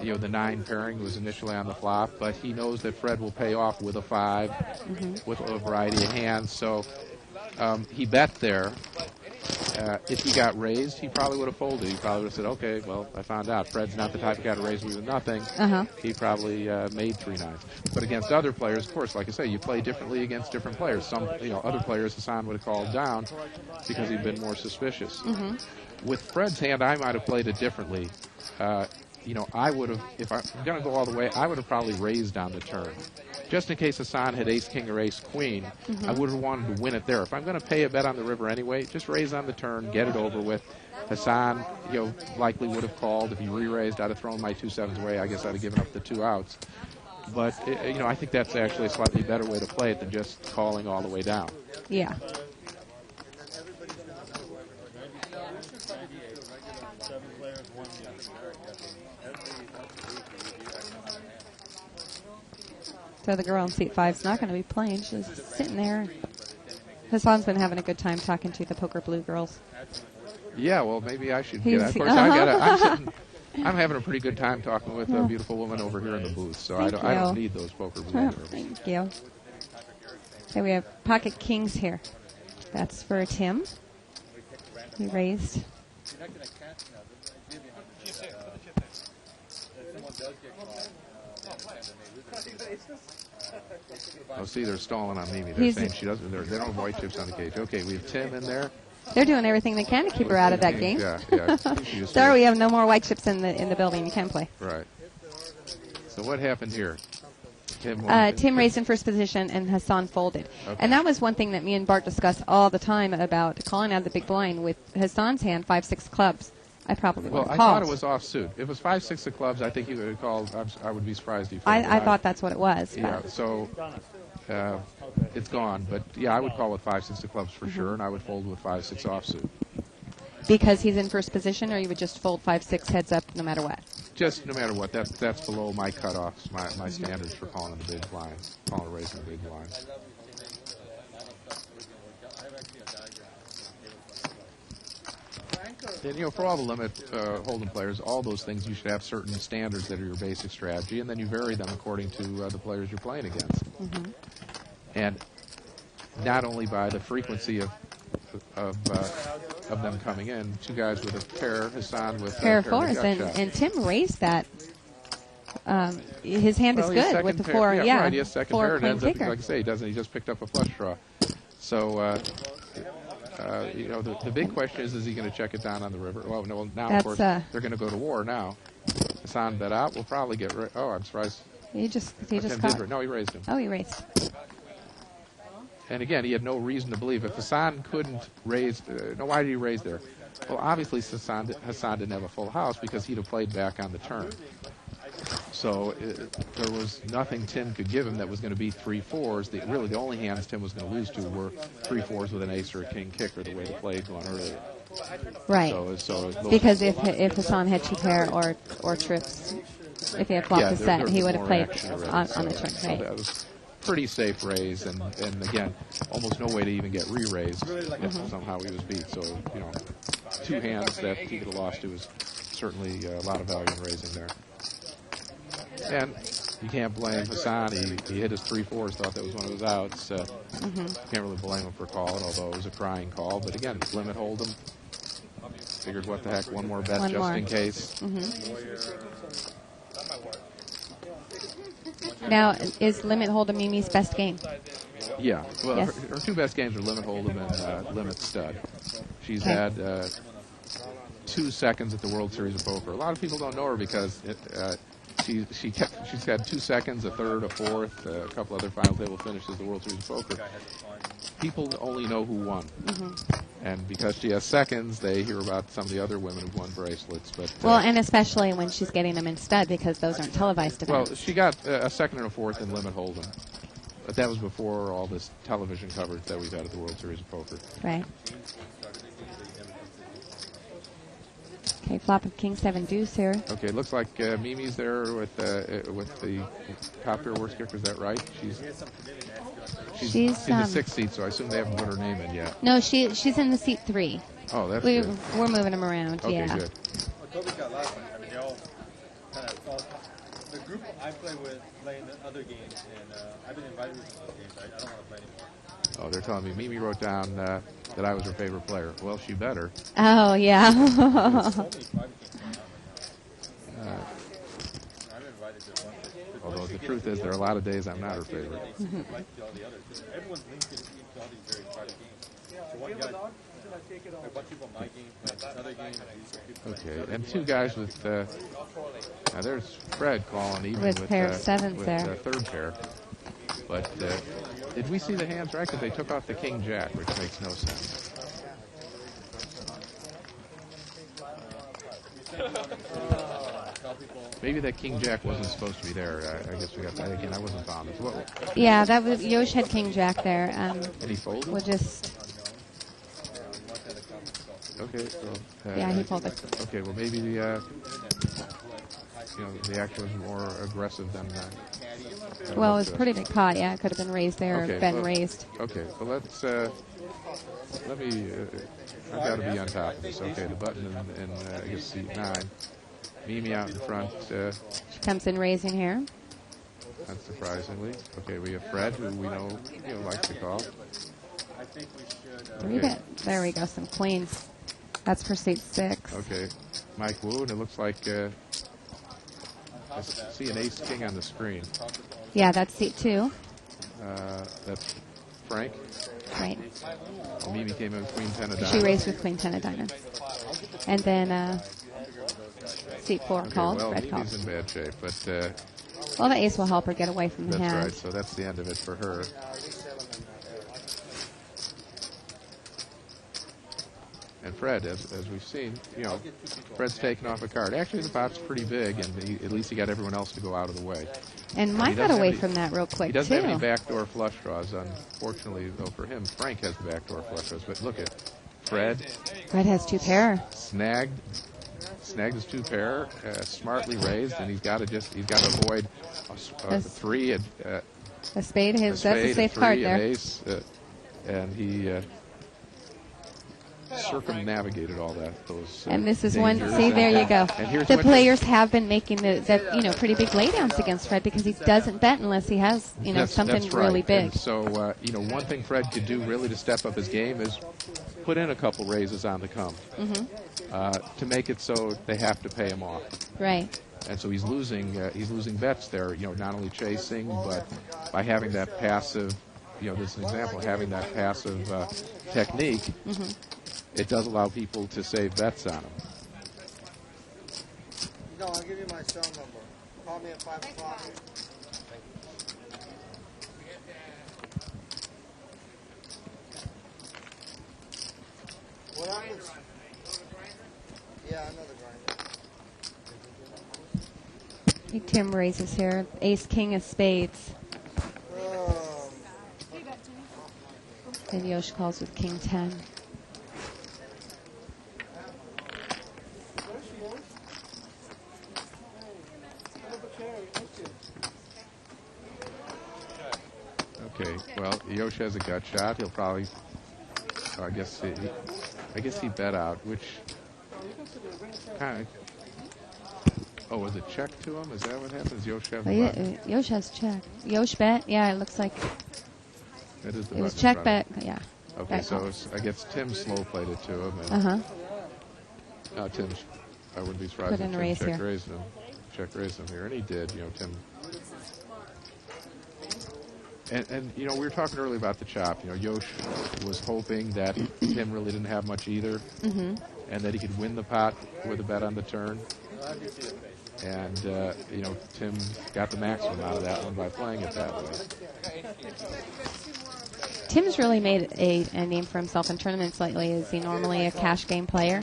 The 9 pairing was initially on the flop, but he knows that Fred will pay off with a 5, with a variety of hands. So he bet there, if he got raised, he probably would have folded. He probably would have said, okay, well, I found out. Fred's not the type of guy to raise me with nothing. He probably made 3 nines. But against other players, of course, like I say, you play differently against different players. Some, other players Hassan would have called down because he'd been more suspicious. With Fred's hand, I might have played it differently. I would have, if I'm going to go all the way, I would have probably raised on the turn. Just in case Hassan had ace, king, or ace, queen, I would have wanted to win it there. If I'm going to pay a bet on the river anyway, just raise on the turn, get it over with. Hassan, likely would have called. If he re-raised, I'd have thrown my 2 sevens away. I guess I'd have given up the 2 outs. But, I think that's actually a slightly better way to play it than just calling all the way down. Yeah. 7 players, 1 So the girl in seat 5 is not going to be playing. She's sitting there. Hassan's been having a good time talking to the Poker Blue girls. Yeah, well, maybe I should He's- get. Of course, I'm having a pretty good time talking with a beautiful woman over here in the booth, so I Thank don't you. need those Poker Blue Oh, girls. thank you. Okay, we have pocket kings here. That's for Tim. He raised. You're not going to catch now. Give you if someone does get caught, they understand they may lose it. Oh, see, they're stalling on Mimi. They're He's- saying she doesn't. They don't have white chips on the cage. Okay, we have Tim in there. They're doing everything they can to keep her out of that game. Yeah. She just- Sorry, we have no more white chips in the building. You can't play. Right. So what happened here? Tim raised in first position and Hassan folded. Okay. And that was one thing that me and Bart discussed all the time about calling out of the big blind with Hassan's hand, 5-6 clubs. I probably would Well, have I called. thought it was offsuit. If it was 5-6 of clubs, I think he would have called. I would be surprised if he I folded. thought that's what it was. Yeah, but- so it's gone. But yeah, I would call with 5-6 of clubs for sure, and I would fold with 5-6 offsuit. Because he's in first position, or you would just fold 5-6 heads up no matter what? Just no matter what, that's below my cutoffs, my standards for calling the big blind, calling a raise in the big blind. And for all the limit hold'em players, all those things you should have certain standards that are your basic strategy, and then you vary them according to the players you're playing against. And not only by the frequency of them coming in, 2 guys with a pair, Hassan with Pair of a fours, gut shot. and Tim raised that. His hand Well, is he has good second with the pair. 4. Yeah, right, he has second 4 pair, and queen ends up, kicker. like I say, he doesn't. He just picked up a flush draw. So, the big question is he going to check it down on the river? Well, no, now, That's, of course, they're going to go to war now. Hassan bet out. We'll probably get I'm surprised. He just Tim caught. did, no, he raised him. Oh, he raised. And again, he had no reason to believe. If Hassan couldn't raise, why did he raise there? Well, obviously Hassan didn't have a full house because he'd have played back on the turn. So there was nothing Tim could give him that was going to beat 3 4s. Really, the only hands Tim was going to lose to were 3 4s with an ace or a king kicker, the way the play had gone earlier. Right. So Because if Hassan had 2 pair or trips, if he had flopped a set, he would have played on the turn. So Right. that was pretty safe raise, and again, almost no way to even get re-raised if somehow he was beat. So 2 hands that he could have lost to is certainly a lot of value in raising there. And you can't blame Hassan. He hit his 3 4s, thought that was one of his outs. Can't really blame him for calling, although it was a crying call. But again, limit hold'em. Figured, what the heck, one more bet just in case. Now, is limit hold'em Mimi's best game? Yeah. Well, Yes. her 2 best games are limit hold'em and limit stud. She's Okay. had 2 seconds at the World Series of Poker. A lot of people don't know her because she's had 2 seconds, a third, a fourth, a couple other final table finishes at the World Series of Poker. People only know who won. And because she has seconds, they hear about some of the other women who've won bracelets. But Well, and especially when she's getting them in stud because those aren't televised well, events. she got a second and a fourth in limit hold'em. But that was before all this television coverage that we've had at the World Series of Poker. Right. Okay, flop of king 7 deuce here. Okay, it looks like Mimi's there with the top pair worst kicker. Is that right? She's in the 6th seat, so I assume they haven't put her name in yet. No, she's in the seat 3. Oh, that's We're good. moving them around. Okay, yeah. good. Well, Toby's got last one. I mean, they all kind of all. The group I play with play in the other games, and I've been invited to those games. I don't want to play anymore. Oh, they're telling me Mimi wrote down that I was her favorite player. Well, she better. Oh, yeah. So many private games going on right now. I'm invited to one. Although the truth is, there are a lot of days I'm not her favorite. Like all the others. Everyone's linked to all these very private games. So one guy, a bunch of people in my game, another game. Okay, and two guys with. Now there's Fred calling even With pair of sevens with, there. Third pair. But did we see the hands right? Because they took off the King Jack, which makes no sense. Maybe that King Jack wasn't supposed to be there. I guess we got that again. I wasn't on it. What? Yeah, that was Yosh had King Jack there. And he folded? We'll just. Okay. Well, Yeah, he folded. Okay. Well, maybe the the action was more aggressive than. Well, it was a pretty big pot. Yeah, it could have been raised there or been raised. Okay. Well, let me. I've got to be on top of this. Okay, the button in I guess seat 9. Mimi out in front. She comes in raising here. Unsurprisingly. Okay, we have Fred, who we know likes to call. I think we should. Read it. There we go. Some queens. That's for seat 6. Okay, Mike Wu, and it looks like I see an ace king on the screen. Yeah, that's seat 2. That's Frank. Right. Mimi came in with Queen 10 of diamonds. She raised with Queen 10 of diamonds. And then seat 4 called. Well, Fred called. Mimi's in bad shape, but Well, the ace will help her get away from the that's hand. right. So that's the end of it for her. And Fred, as we've seen, Fred's taken off a card. Actually, the pot's pretty big, and at least he got everyone else to go out of the way. And Mike got away from that real quick, He doesn't have any too. backdoor flush draws. Unfortunately, though, for him, Frank has the backdoor flush draws. But look at Fred. Fred has 2 pair. Snagged his 2 pair, smartly raised, and he's got to avoid a 3 and A spade. That's a safe a 3, card an there. ace, and he circumnavigated all those. And this is one. dangers. See, there you go. And here's The what- players have been making the pretty big laydowns against Fred because he doesn't bet unless he has something that's right. really big. And so one thing Fred could do really to step up his game is put in a couple raises on the come to make it so they have to pay him off. Right. And so he's losing bets there. Not only chasing, but by having that passive. This is an example. Having that passive technique, it does allow people to save bets on him. No, I'll give you my cell number. Call me at 5 o'clock. What happens? Yeah, another grinder. I think Tim raises here. Ace, king of spades. And Yosh calls with king 10. Okay. Well, Yosh has a gut shot. He'll probably. I guess he bet out, which kind of. Oh, was it check to him? Is that what happens? Yosh have the button? Yosh has check. Yosh bet. Yeah, it looks like That is the it was button in check front of bet. him. Yeah. Okay, Bet so call. I guess Tim slow played it to him. And Tim's. I wouldn't be surprised Put if in Tim raise check here. raised him. Check raised him here, and he did. Tim. And we were talking earlier about the chop. Yosh was hoping that Tim really didn't have much either, and that he could win the pot with a bet on the turn. And Tim got the maximum out of that one by playing it that way. Tim's really made a name for himself in tournaments lately. Is he normally a cash game player?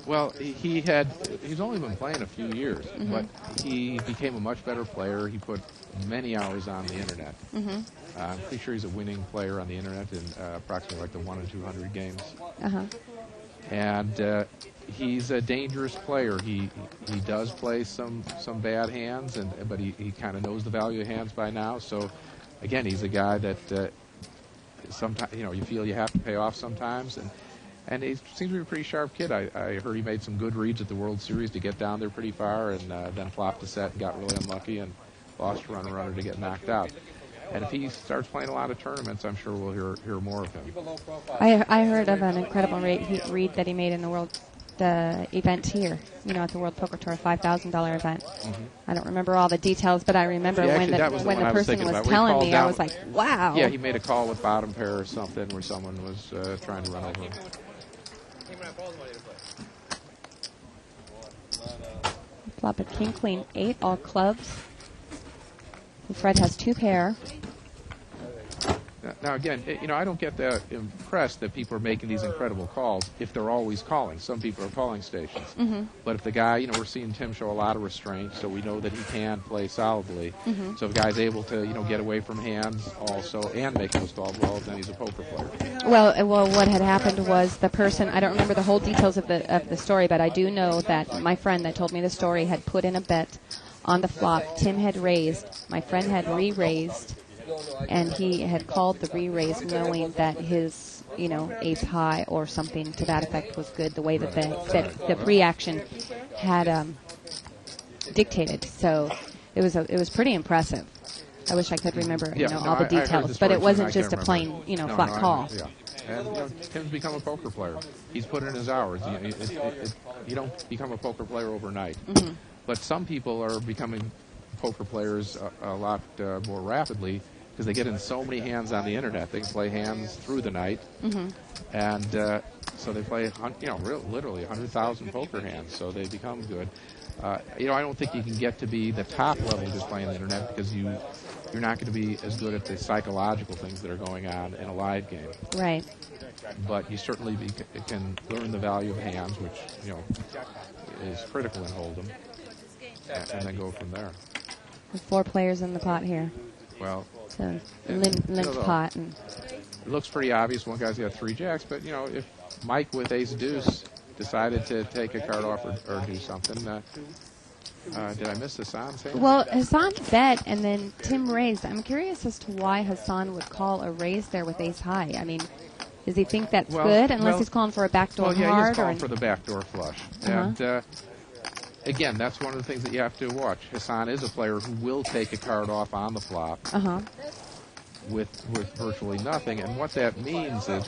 Well, he's only been playing a few years, but he became a much better player. He put many hours on the internet. I'm pretty sure he's a winning player on the internet in approximately like the 1 in 200 games. And he's a dangerous player. He does play some bad hands, but he kind of knows the value of hands by now. So again, he's a guy that sometimes you feel you have to pay off sometimes, and he seems to be a pretty sharp kid. I heard he made some good reads at the World Series to get down there pretty far, and then flopped a set and got really unlucky and lost to runner to get knocked out. And if he starts playing a lot of tournaments, I'm sure we'll hear more of him. I heard of an incredible read that he made in the event here, at the World Poker Tour, a $5,000 event. I don't remember all the details, but I remember when the person was telling me, I was like, wow. Yeah, he made a call with bottom pair or something where someone was trying to run over him. Flop a king, queen, 8, all clubs. And Fred has 2 pair. Now, again, I don't get that impressed that people are making these incredible calls if they're always calling. Some people are calling stations. But if the guy, we're seeing Tim show a lot of restraint, so we know that he can play solidly. So if the guy's able to, get away from hands also and make those calls, well, then he's a poker player. Well, what had happened was the person, I don't remember the whole details of the story, but I do know that my friend that told me the story had put in a bet on the flop. Tim had raised, my friend had re-raised, and he had called the re-raise knowing that his, ace high or something to that effect was good, the way that the pre-action had dictated. So it was pretty impressive. I wish I could remember, all the details, but it wasn't just a plain, flat call. Yeah. And Tim's become a poker player. He's put in his hours. You don't become a poker player overnight. But some people are becoming poker players a lot more rapidly because they get in so many hands on the internet. They can play hands through the night, and so they play, literally 100,000 poker hands. So they become good. I don't think you can get to be the top level just playing the internet because you're not going to be as good at the psychological things that are going on in a live game. Right. But you certainly can learn the value of hands, which is critical in Hold'em, and then go from there. There's 4 players in the pot here. Well, it's a limp pot. And it looks pretty obvious. One guy's got 3 jacks, but if Mike with ace deuce decided to take a card off or do something, did I miss Hassan saying? Well, Hassan bet and then Tim raised. I'm curious as to why Hassan would call a raise there with ace high. I mean, does he think that's good unless he's calling for a backdoor hard? Well, yeah, he's calling for the backdoor flush. And again, that's one of the things that you have to watch. Hassan is a player who will take a card off on the flop with virtually nothing. And what that means is,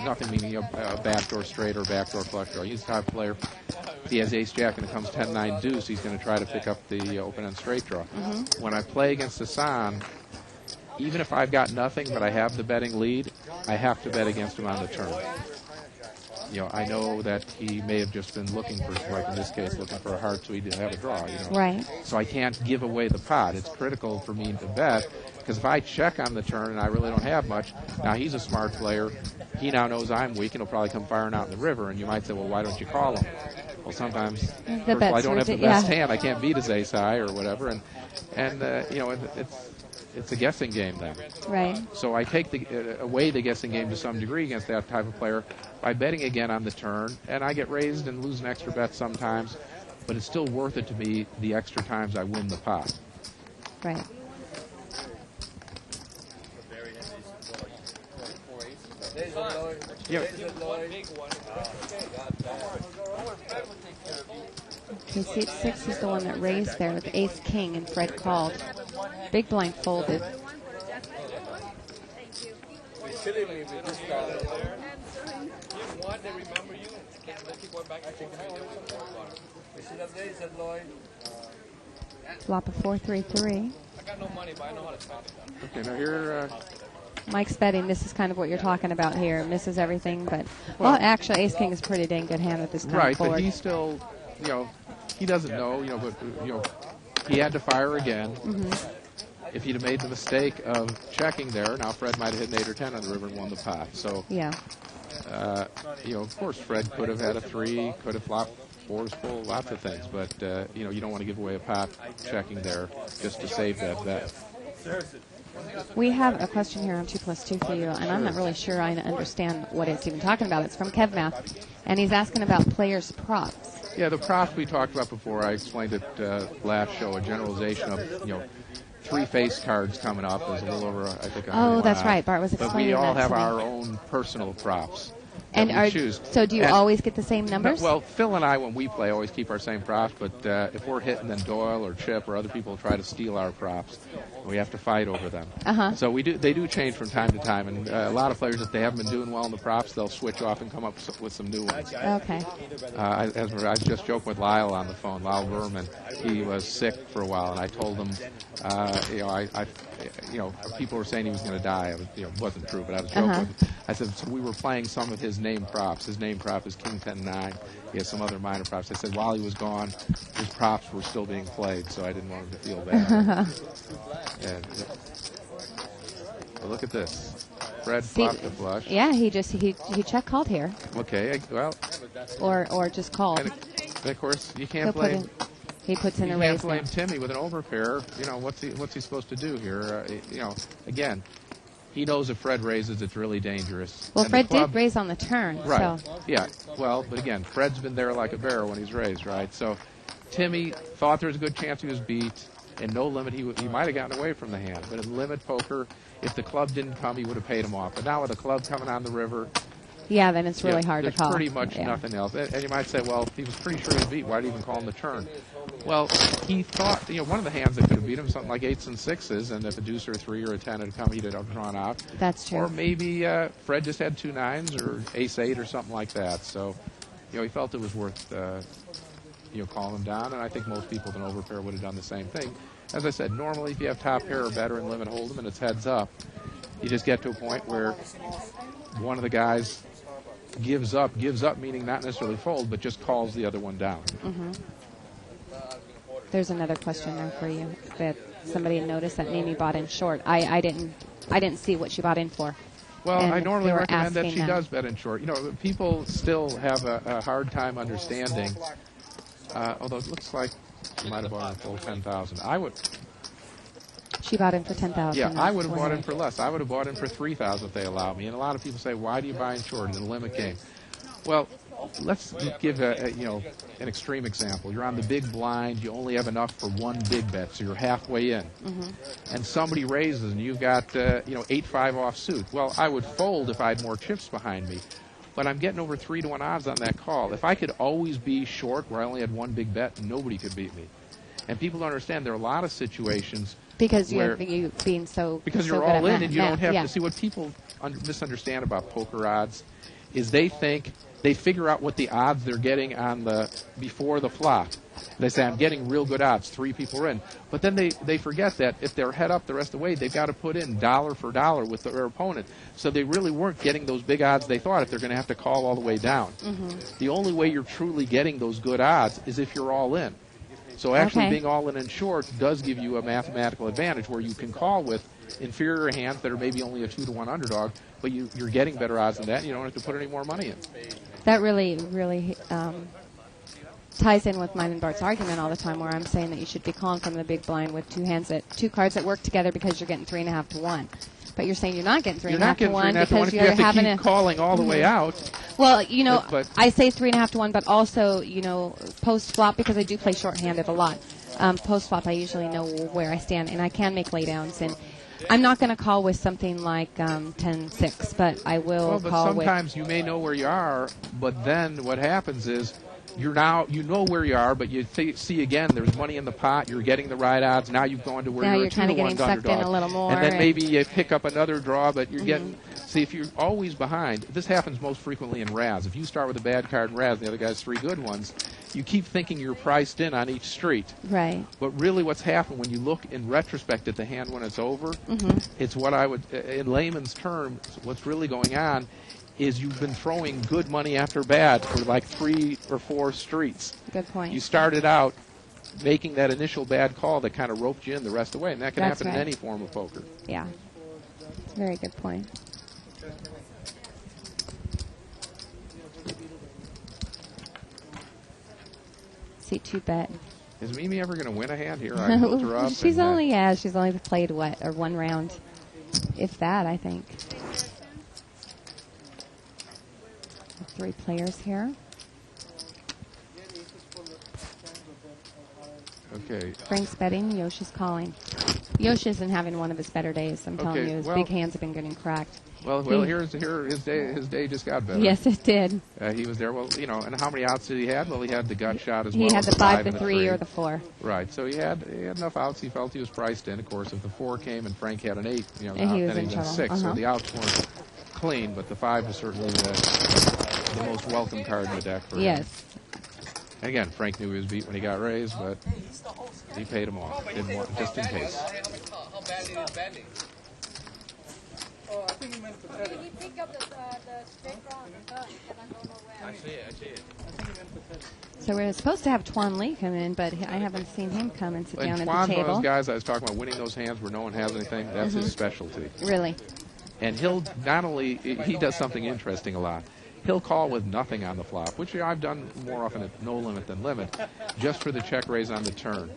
nothing meaning a backdoor straight or backdoor flush draw. He's the type of player, if he has ace-jack and it comes 10-9 deuce, he's going to try to pick up the open-end straight draw. When I play against Hassan, even if I've got nothing but I have the betting lead, I have to bet against him on the turn. I know that he may have just been looking for, like in this case, looking for a hard so he didn't have a draw. Right. So I can't give away the pot. It's critical for me to bet because if I check on the turn and I really don't have much, now he's a smart player. He now knows I'm weak and he'll probably come firing out in the river. And you might say, well, why don't you call him? Well, sometimes first of all, I don't have the best hand. I can't beat his ace high or whatever. And it's a guessing game then. Right. So I take away the guessing game to some degree against that type of player by betting again on the turn, and I get raised and lose an extra bet sometimes, but it's still worth it to me the extra times I win the pot. Right. Yeah. Okay, seat 6 is the one that raised there with ace-king, and Fred called. Big blind folded. Flop a 4-3-3. Okay, now here... Mike's betting. This is kind of what you're talking about here. Misses everything, but... Well, actually, ace-king is a pretty dang good hand at this time right, forward. But he still, he doesn't know, but, he had to fire again. If he'd have made the mistake of checking there, now Fred might have hit an 8 or 10 on the river and won the pot. So, yeah. Of course, Fred could have had a 3, could have flopped 4s full, lots of things. But, you don't want to give away a pot checking there just to save that bet. We have a question here on 2+2 for you, and I'm not really sure I understand what it's even talking about. It's from KevMath, and he's asking about players' props. Yeah, the props we talked about before, I explained it last show, a generalization of, 3 face cards coming up. There's a little over, I think, 100. Oh, that's right. Bart was explaining that. But we all have to me. our own personal props. And we choose. so do you And- always get the same No, numbers? well, Phil and I, when we play, always keep our same props. But if we're hitting, then Doyle or Chip or other people try to steal our props. We have to fight over them. Uh-huh. So they do change from time to time. And a lot of players, if they haven't been doing well in the props, they'll switch off and come up with some new ones. Okay. I just joked with Lyle on the phone, Lyle Berman. He was sick for a while, and I told him, people were saying he was going to die. It wasn't true, but I was joking. Uh-huh. With him. I said, so we were playing some of his name props. His name prop is King 10-9. He has some other minor props. I said, while he was gone, his props were still being played, so I didn't want him to feel bad. Well, look at this. Fred flopped the flush. Yeah, he check called here, Okay, well, or just called. and of course, you can't He'll put blame. in, he puts in You a can't raise blame now. Timmy with an overpair. What's he supposed to do here? Again, he knows if Fred raises, it's really dangerous. Well, And Fred the club, did raise on the turn, right? so Yeah. Well, but again, Fred's been there like a bear when he's raised, right? So, Timmy thought there was a good chance he was beat. In no limit, he might have gotten away from the hand. But in limit poker, if the club didn't come, he would have paid him off. But now with the club coming on the river, yeah, then it's really hard to there's call. pretty much Yeah. nothing else. And you might say, well, he was pretty sure he was beat. Why did he even call him the turn? Well, he thought, one of the hands that could have beat him, something like 8s and 6s, and if a deuce or a 3 or a 10 had come, he'd have drawn out. That's true. Or maybe Fred just had 2 9s or ace-8 or something like that. So, he felt it was worth, calling him down, and I think most people with an overpair would have done the same thing. As I said, normally if you have top pair or better in limit hold'em and it's heads up, you just get to a point where one of the guys gives up meaning not necessarily fold, but just calls the other one down. Mm-hmm. There's another question there for you that somebody noticed that Mimi bought in short. I didn't see what she bought in for. Well, And I normally they were recommend that asking she them. does bet in short. People still have a hard time understanding, although it looks like she might have bought in full 10,000. She bought in for 10,000. Yeah, I would have bought in for less. I would have bought in for 3,000 if they allow me. And a lot of people say, why do you buy in short in a limit game? Well, let's give an extreme example. You're on the big blind. You only have enough for one big bet, so you're halfway in. Mm-hmm. And somebody raises, and you've got 8-5 offsuit. Well, I would fold if I had more chips behind me. But I'm getting over 3-1 odds on that call. If I could always be short where I only had one big bet, nobody could beat me. And people don't understand there are a lot of situations Because where, you being so because so you're good at all in math. and you don't have Yeah. to see what people misunderstand about poker odds is they figure out what the odds they're getting on before the flop. They say, I'm getting real good odds, 3 people are in. But then they forget that if they're head up the rest of the way, they've got to put in dollar for dollar with their opponent. So they really weren't getting those big odds they thought if they're going to have to call all the way down. Mm-hmm. The only way you're truly getting those good odds is if you're all in. So actually Okay. being all in and short does give you a mathematical advantage where you can call with inferior hands that are maybe only a 2-1 underdog, but you're getting better odds than that, and you don't have to put any more money in. That really ties in with mine and Bart's argument all the time, where I'm saying that you should be calling from the big blind with two cards that work together because you're getting 3.5 to 1. But you're saying you're not getting 3.5 You're not to getting 1 3.5 to 1 because if you you're have to having keep a calling all the way out. Well, But- I say 3.5 to 1, but also, post flop, because I do play shorthanded a lot. Post flop, I usually know where I stand, and I can make laydowns. And I'm not going to call with something like 10-6, but I will Well, but call sometimes you may know where you are, but then what happens is you know where you are, but you see again there's money in the pot. You're getting the right odds. Now you've gone to where Now you're you're a kinda 2-1 getting sucked in underdog. a little more, and then and- maybe you pick up another draw, but you're getting. See, if you're always behind, this happens most frequently in Raz. If you start with a bad card in Raz, and the other guy's 3 good ones, you keep thinking you're priced in on each street. Right. But really what's happened when you look in retrospect at the hand when it's over, Mm-hmm. it's what I would, in layman's terms, what's really going on is you've been throwing good money after bad for like 3 or 4 streets. Good point. You started out making that initial bad call that kind of roped you in the rest of the way, and that can That's happen in right. any form of poker. Yeah. It's a very good point. See, 2 bet. Is Mimi ever going to win a hand here? I built her up. she's and, only played one round, if that, I think. 3 players here. Okay. Frank's betting, Yoshi's calling. Yosh isn't having one of his better days. I'm telling Okay, you, his well- big hands have been getting cracked. Well, his day just got better. Yes, it did. He was there. Well, and how many outs did he have? Well, he had the gut shot as He well. had the as 5, the and 3, or the 4. Right. So he had enough outs. He felt he was priced in. Of course, if the 4 came and Frank had an 8, And he was then in he trouble. 6. So Uh-huh. the outs weren't clean, but the 5 was certainly the most welcome card in the deck for him. Yes. And again, Frank knew he was beat when he got raised, but he paid him off. Didn't want, just in case. How badly is bending? Oh, I think he meant pathetic. He picked up the straight round and turn, and I don't know where. I see it. I think he meant pathetic. So we're supposed to have Tuan Lee come in, but I haven't seen him come and sit down And at Juan, the one of table. those guys I was talking about, winning those hands where no one has anything, that's his specialty. Really? And he'll not only, he does something interesting a lot. He'll call with nothing on the flop, which I've done more often at no limit than limit, just for the check raise on the turn.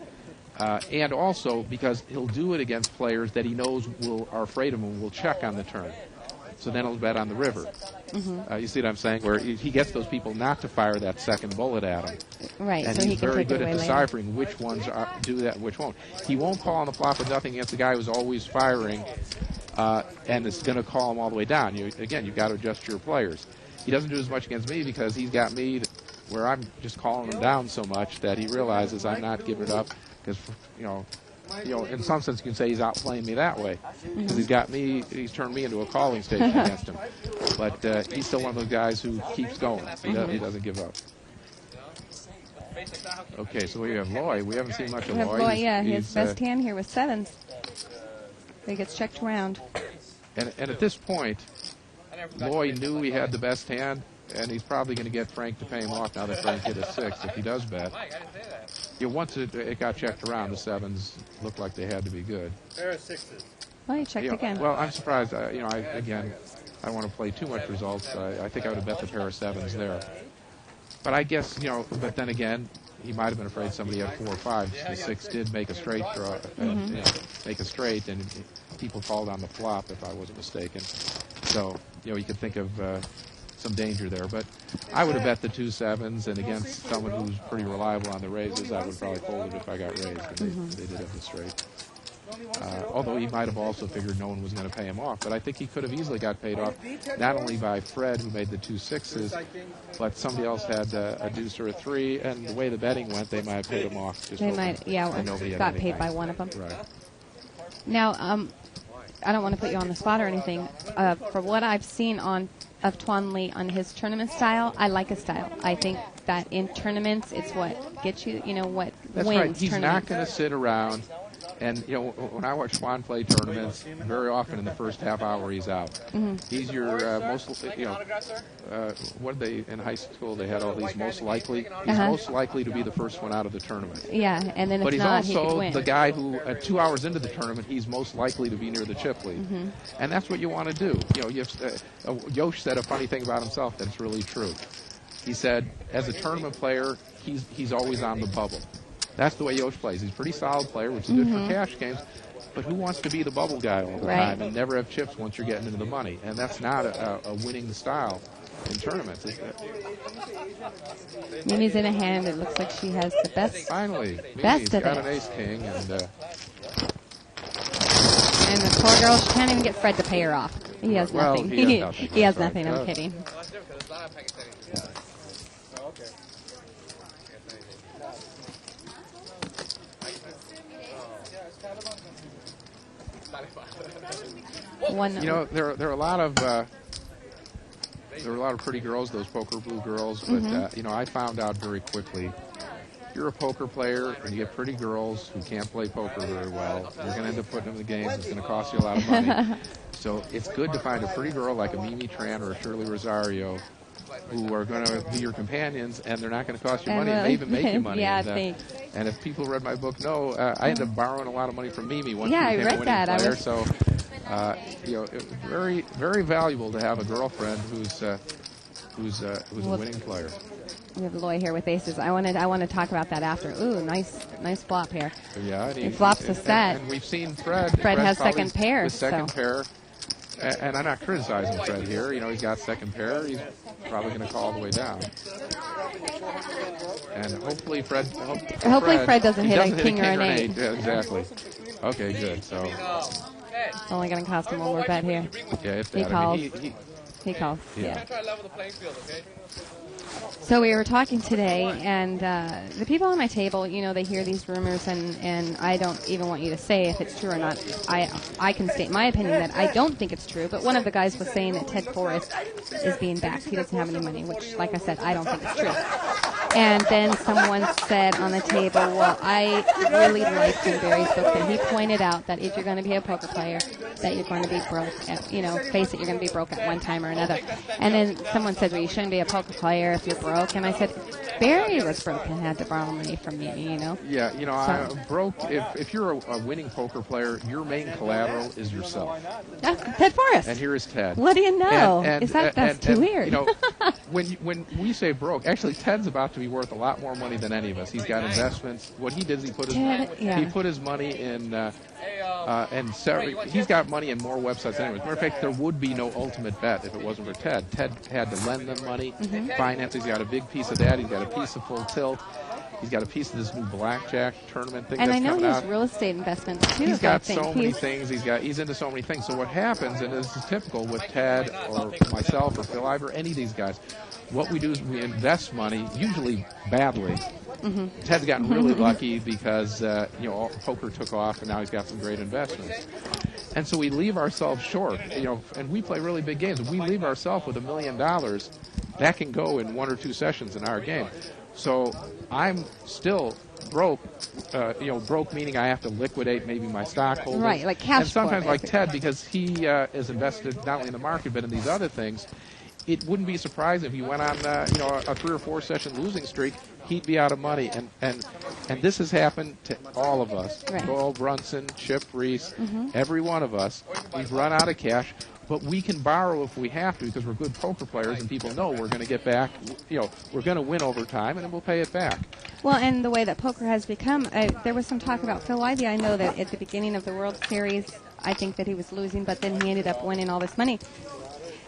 And also because he'll do it against players that he knows are afraid of him and will check on the turn. So then he'll bet on the river. You see what I'm saying? Where he gets those people not to fire that second bullet at him. Right, And so he he's can very take good it at away later. deciphering which ones do that and which won't. He won't call on the flop with nothing against the guy who's always firing, and it's going to call him all the way down. Again, you've got to adjust your players. He doesn't do as much against me because he's got me where I'm just calling him down so much that he realizes I'm not giving it up because, in some sense you can say he's outplaying me that way because he's got me, he's turned me into a calling station against him. But he's still one of those guys who keeps going. He doesn't give up. Okay, so we have Loy. We haven't seen much of We have Loy. Loy, yeah, his He's, best hand here was 7s. He gets checked around. And at this point, Loy knew he had the best hand, and he's probably going to get Frank to pay him off now that Frank hit a 6 if he does bet. Once it got checked around, the 7s looked like they had to be good. Pair of 6s. Well, he checked again. Well, I'm surprised. I don't want to play too much results. I think I would have bet the pair of 7s there. But I guess, but then again, he might have been afraid somebody had 4 or 5s. The 6 did make a straight draw, make a straight, and people called on the flop, if I wasn't mistaken. So, you could think of some danger there. But I would have bet the 2 7s, and against someone who's pretty reliable on the raises, I would probably fold it if I got raised, and they did have the straight. Although he might have also figured no one was going to pay him off. But I think he could have easily got paid off, not only by Fred, who made the 2 6s, but somebody else had a deuce or a 3, and the way the betting went, they might have paid him off. Just They hoping might, that nobody had got paid anything. by one of them. Right. Now, I don't want to put you on the spot or anything. For what I've seen of Tuan Lee on his tournament style, I like his style. I think that in tournaments, it's what gets you, what That's wins right. He's not tournaments. going to sit around. And, when I watch Juan play tournaments, very often in the first half hour he's out. He's your most, what did they, in high school, they had all these most likely. He's most likely to be the first one out of the tournament. Yeah, and then But if he's not, he could also win. the guy who, 2 hours into the tournament, he's most likely to be near the chip lead. And that's what you want to do. Yosh said a funny thing about himself that's really true. He said, as a tournament player, he's always on the bubble. That's the way Yosh plays. He's a pretty solid player, which is good for cash games. But who wants to be the bubble guy all the time and never have chips once you're getting into the money? And that's not a winning style in tournaments. Mimi's in a hand. It looks like she has the best. Finally, Best Mimi's of got it. an ace-king. And the poor girl, she can't even get Fred to pay her off. He has Well, nothing. he has nothing. He has That's nothing. right. I'm kidding. One. There are a lot of pretty girls, those poker blue girls. But I found out very quickly, if you're a poker player and you get pretty girls who can't play poker very well, you're going to end up putting them in the games. It's going to cost you a lot of money. So it's good to find a pretty girl like a Mimi Tran or a Shirley Rosario who are going to be your companions, and they're not going to cost you money, and they even make you money. Yeah, and if people read my book, I ended up borrowing a lot of money from Mimi once Yeah, she I became a read winning that. player. So, very, very valuable to have a girlfriend who's a winning player. We have Loy here with aces. I want to talk about that after. Ooh, nice flop here. Yeah, He flops a set. And we've seen Fred. Fred has probably second pair, The second so. pair. and I'm not criticizing Fred here. He's got second pair. He's probably going to call all the way down. And hopefully Fred. Hopefully Fred doesn't he hit a king or an eight. Yeah, exactly. Okay, good. So It's only going to cost him one more bet here. yeah, if He that. calls. I mean, He calls. Yeah. Try to level the playing field, okay? So we were talking today, and the people on my table, they hear these rumors, and I don't even want you to say if it's true or not. I can state my opinion that I don't think it's true, but one of the guys was saying that Ted Forrest is being backed. He doesn't have any money, which, like I said, I don't think is true. And then someone said on the table, well, I really liked in Barry's book that he pointed out that if you're going to be a poker player, that you're going to be broke. Face it, you're going to be broke at one time or another. And then someone said, well, you shouldn't be a poker player if you're broke. And I said, Barry was broke and had to borrow money from me, Yeah, I broke. If you're a winning poker player, your main collateral is yourself. That's Ted Forrest. And here is Ted. What do you know? That's too weird. When we say broke, actually Ted's about to be worth a lot more money than any of us. He's got investments. What he did is he put his money in he's got money in more websites than anyone. As a matter of fact, there would be no ultimate bet if it wasn't for Ted. Ted had to lend them money, finance. He's got a big piece of that. He's got a piece of Full Tilt. He's got a piece of this new blackjack tournament thing and that's I know coming he has out. real estate investments too. He's got so many things. He's into so many things. So what happens, and this is typical with Ted or myself or Phil Ivor, any of these guys, what we do is we invest money, usually badly. Ted's gotten really lucky because poker took off, and now he's got some great investments. And so we leave ourselves short, and we play really big games. If we leave ourselves with $1 million, that can go in 1 or 2 sessions in our game. So I'm still broke, broke meaning I have to liquidate maybe my stockholders. Right, like cash And sometimes flow, like Ted, because he is invested not only in the market but in these other things, it wouldn't be surprising if he went on a 3 or 4 session losing streak, he'd be out of money. And this has happened to all of us. Right. Doyle Brunson, Chip Reese, every one of us. We've run out of cash. But we can borrow if we have to because we're good poker players and people know we're going to get back, we're going to win over time and then we'll pay it back. Well, and the way that poker has become, there was some talk about Phil Ivey. I know that at the beginning of the World Series, I think that he was losing, but then he ended up winning all this money.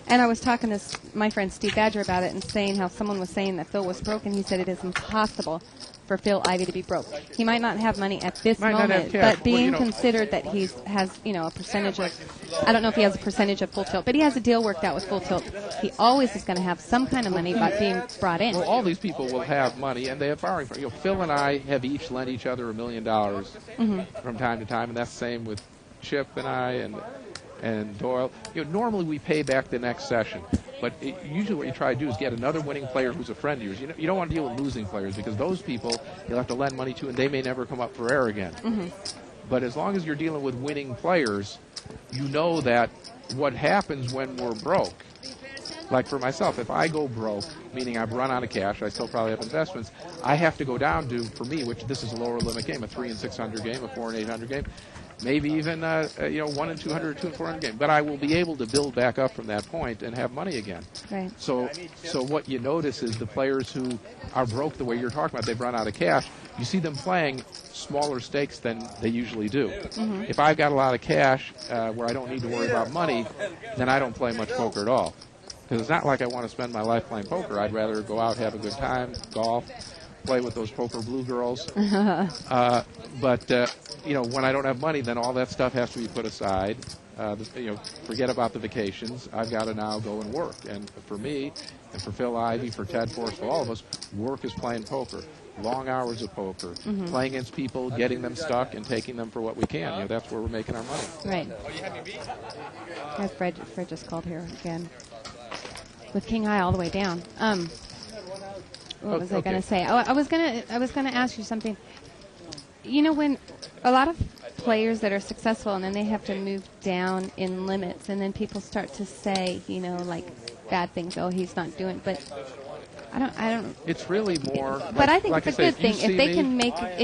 And I was talking to my friend Steve Badger about it and saying how someone was saying that Phil was broke, and he said it is impossible for Phil Ivey to be broke. He might not have money at this moment, but being considered that he has, a percentage of, I don't know if he has a percentage of Full Tilt, but he has a deal worked out with Full Tilt. He always is going to have some kind of money being brought in. Well, all these people will have money, and they have borrowing. Phil and I have each lent each other $1 million from time to time, and that's the same with Chip and I and Doyle. Normally we pay back the next session, but usually what you try to do is get another winning player who's a friend of yours. You don't want to deal with losing players because those people you'll have to lend money to and they may never come up for air again. But as long as you're dealing with winning players, you know that what happens when we're broke. Like for myself, if I go broke, meaning I've run out of cash, I still probably have investments, I have to go down to, for me, which this is a lower limit game, a 3 and 600 game, a 4 and 800 game, maybe even 1 and 200, 2 and 400 game. But I will be able to build back up from that point and have money again. Right. So what you notice is the players who are broke the way you're talking about, they've run out of cash, you see them playing smaller stakes than they usually do. If I've got a lot of cash where I don't need to worry about money, then I don't play much poker at all. Because it's not like I want to spend my life playing poker. I'd rather go out, have a good time, golf, play with those poker blue girls. But when I don't have money, then all that stuff has to be put aside. Forget about the vacations. I've got to now go and work. And for me, and for Phil Ivey, for Ted Forrest, for all of us, work is playing poker. Long hours of poker, playing against people, getting them stuck, and taking them for what we can. That's where we're making our money. Right. Yeah, Fred just called here again with King High all the way down. What was I going to say? Oh, I was going to ask you something. When a lot of players that are successful and then they have to move down in limits, and then people start to say, like bad things. Oh, he's not doing. But I don't. It's really more. But I think like it's a good thing if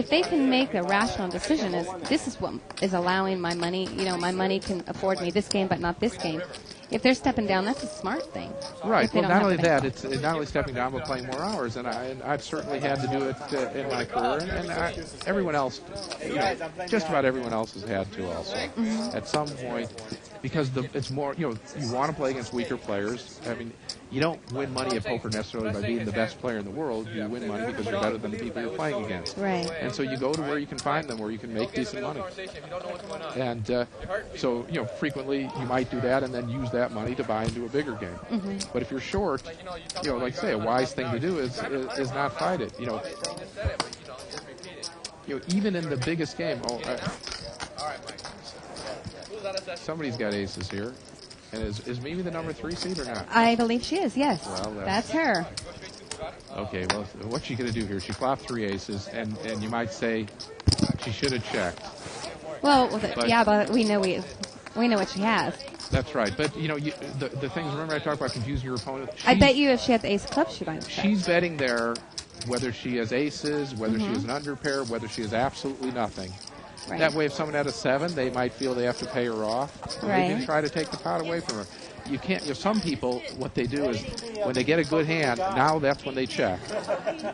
they can make a rational decision. This is what is allowing my money. My money can afford me this game, but not this game. if they're stepping down, that's a smart thing. Right. If they Well, don't not have only the that, bank. it's not only stepping down, but playing more hours. And I've certainly had to do it in my career, and everyone else, just about everyone else has had to also at some point, because it's more. You want to play against weaker players. I mean, you don't win money at poker necessarily by being the best player in the world. You win money because you're better than the people you're playing against. Right. And so you go to where you can find them, where you can make decent money. And so frequently you might do that and then use that money to buy into a bigger game. But if you're short, like I say, a wise thing to do is not fight it. Even in the biggest game. Somebody's got aces here. And is Mimi the number 3 seed or not? I believe she is, yes. Well, that's her. Okay, well, what's she going to do here? She flopped 3 aces, and you might say she should have checked. Well, but we know what she has. That's right. But, the things, remember I talked about confusing your opponent? I bet you if she had the ace of clubs, she might have checked. She's betting there whether she has aces, whether she has an underpair, whether she has absolutely nothing. Right. That way, if someone had a 7, they might feel they have to pay her off. Right. Maybe try to take the pot away from her. You can't. Some people, what they do is when they get a good hand, now that's when they check.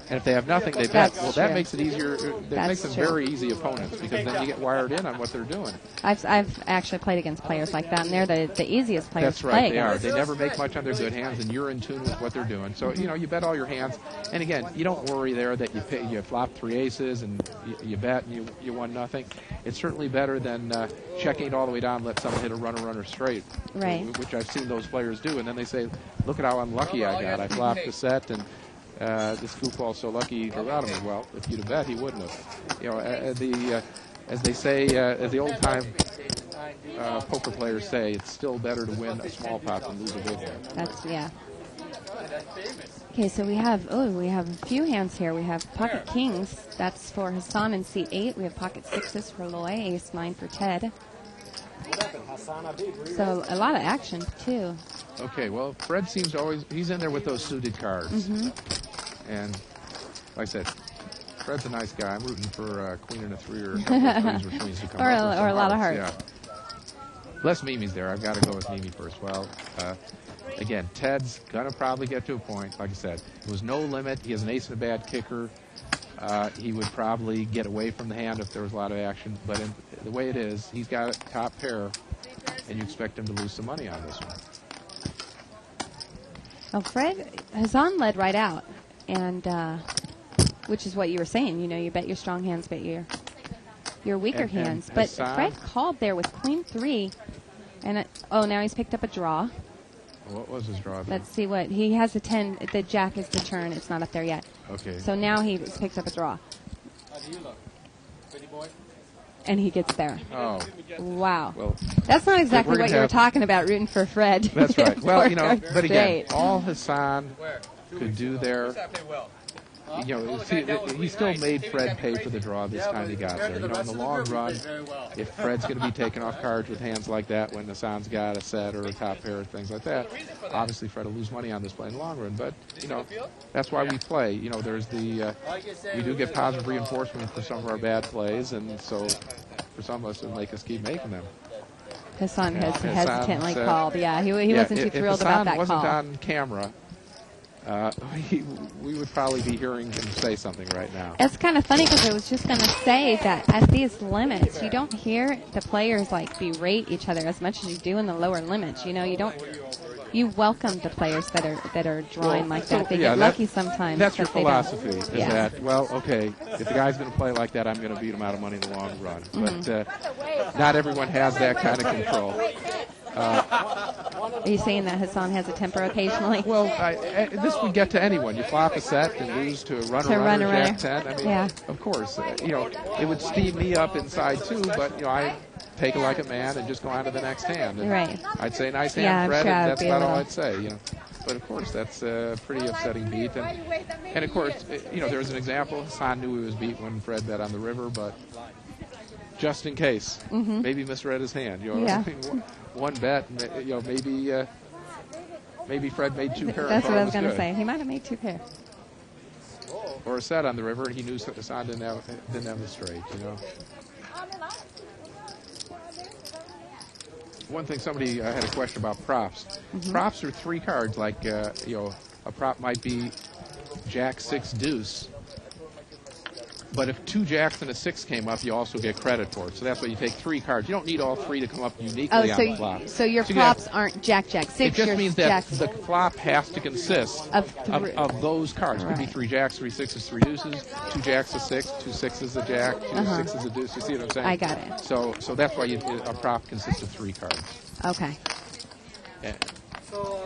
And if they have nothing, they bet. Well, that makes it easier. That makes them very easy opponents because then you get wired in on what they're doing. I've actually played against players like that, and they're the easiest players That's to right, play they are. against. They never make much on their good hands, and you're in tune with what they're doing. So, you bet all your hands. And again, you don't worry there that you flop 3 aces and you bet and you won nothing. It's certainly better than checking it all the way down and let someone hit a runner straight, right? Which I've seen those players do. And then they say, look at how unlucky I got. I flopped the set, and this goofball's so lucky he drew out of me. Well, if you'd have bet, he wouldn't have. As they say, as the old-time poker players say, it's still better to win a small pot than lose a big one. Yeah. Okay, so we have a few hands here. We have pocket kings. That's for Hassan in seat 8. We have pocket sixes for Loy, ace 9 for Ted. So a lot of action too. Okay, well, Fred seems he's in there with those suited cards. And like I said, Fred's a nice guy. I'm rooting for a queen and a 3 or a couple of threes or queens to come or up a lot of hearts. Yeah. Unless Mimi's there. I've got to go with Mimi first. Well, again, Ted's going to probably get to a point. Like I said, there was no limit. He has an ace and a bad kicker. He would probably get away from the hand if there was a lot of action. But the way it is, he's got a top pair, and you expect him to lose some money on this one. Well, Hassan led right out, and which is what you were saying. You bet your strong hands, bet your weaker hands. But Fred called there with queen 3, and now he's picked up a draw. What was his draw? Let's see what he has. A 10. The jack is the turn. It's not up there yet. Okay. So now he picks up a draw. How do you look? Pretty boy? And he gets there. Oh. Wow. Well, that's not exactly what you were talking about, rooting for Fred. That's right. Well, but again, straight. all Hassan could do there, he still made Fred pay for the draw this time he got there. In the long run, if Fred's going to be taken off cards with hands like that when Hassan's got a set or a top pair and things like that, obviously Fred will lose money on this play in the long run. But, that's why we play. There's we do get positive reinforcement for some of our bad plays, and so for some of us it'll make us keep making them. Hassan has hesitantly called. Yeah, he wasn't too thrilled about that call. If Hassan wasn't on camera, we would probably be hearing him say something right now. It's kind of funny because I was just going to say that at these limits, you don't hear the players berate each other as much as you do in the lower limits. You welcome the players that are drawing like that. They get lucky sometimes. That's your philosophy. Is that okay? If the guy's going to play like that, I'm going to beat him out of money in the long run. But not everyone has that kind of control. Are you saying that Hassan has a temper occasionally? Well, this would get to anyone. You flop a set and lose to a runner, jack 10. I mean, of course, it would steam me up inside too. But I take it like a man and just go on to the next hand. And right. I'd say nice hand, Fred, and that's about all I'd say. But of course, that's a pretty upsetting beat. And of course, there was an example. Hassan knew he was beat when Fred bet on the river, but just in case, maybe misread his hand. One bet, maybe Fred made 2 pair. That's what I was going to say. He might have made 2 pair. Or a set on the river, and he knew Hassan didn't have the straight. one thing somebody had a question about props. Props are 3 cards, like a prop might be Jack 6 deuce. But if 2 jacks and a 6 came up, you also get credit for it. So that's why you take 3 cards. You don't need all 3 to come up uniquely on the flop. So your props aren't Jack, Jack, 6. It just means that Jack, the flop has to consist of those cards. It could be 3 jacks, 3 sixes, 3 deuces, 2 jacks a 6, 2 sixes a jack, 2 sixes a deuce. You see what I'm saying? I got it. So that's why a prop consists of 3 cards. Okay. Yeah. So,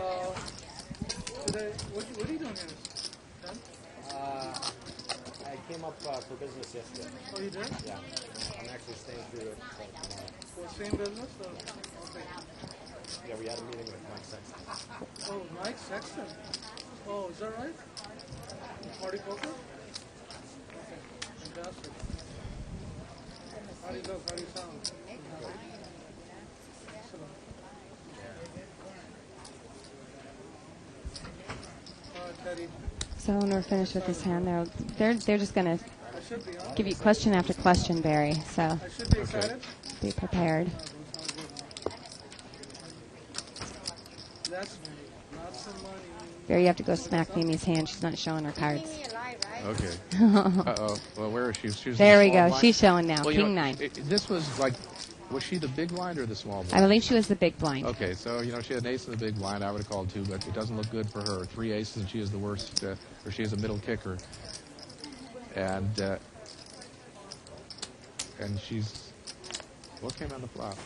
what are you doing here? I came up for business yesterday. Oh, you did? Yeah. I'm actually staying through it tomorrow. Well, same business? Or? Okay. Yeah, we had a meeting with Mike Sexton. Oh, Mike Sexton. Oh, is that right? Party poker? Okay. Fantastic. How do you look? How do you sound? Excellent. All right, Teddy. So when we're finished with this hand, they're just going to I should be on. give you question after question, Barry. So I should be excited. be prepared. That's lots of money. Barry, you have to go smack Mimi's hand. She's not showing her cards. Okay. Uh-oh. Well, where is she? She's There the we small go. blind? She's showing now. Well, King 9. This was like, was she the big blind or the small blind? I believe she was the big blind. Okay, so, she had an ace in the big blind. I would have called 2, but it doesn't look good for her. 3 aces, and she is the worst, or she is a middle kicker. And she's, what came on the flop?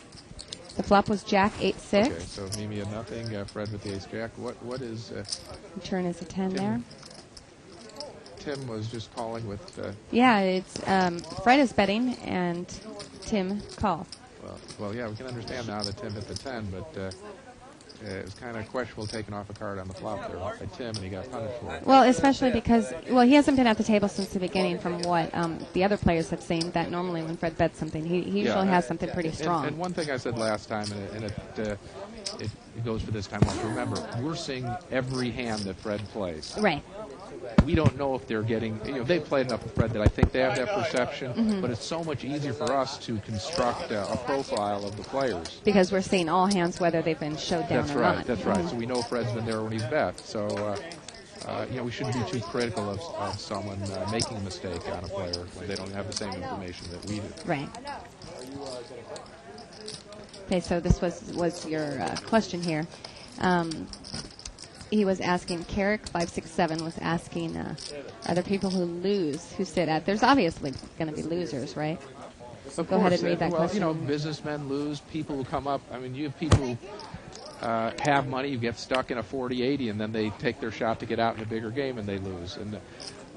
The flop was Jack 8-6. Okay, so Mimi had nothing. Fred with the ace jack. What is? Turn is a 10 there. Tim was just calling with. Yeah, it's Fred is betting and Tim call. Well, yeah, we can understand now that Tim hit the 10, but it was kind of questionable taking off a card on the flop there by Tim, and he got punished for it. Well, especially because, he hasn't been at the table since the beginning from what the other players have seen, that normally when Fred bets something, he usually has something pretty strong. And one thing I said last time, and it goes for this time also, remember, we're seeing every hand that Fred plays. Right. We don't know if they're getting, they've played enough with Fred that I think they have that perception, but it's so much easier for us to construct a profile of the players. Because we're seeing all hands, whether they've been showed down or not. That's right. So we know Fred's been there when he's bet. So, we shouldn't be too critical of someone making a mistake on a player when they don't have the same information that we do. Right. Okay, so this was your question here. He was asking, Carrick567 was asking, are there people who lose who sit at? There's obviously going to be losers, right? Go ahead and read that question. Businessmen lose, people who come up. I mean, you have people who have money, you get stuck in a 40-80, and then they take their shot to get out in a bigger game, and they lose. And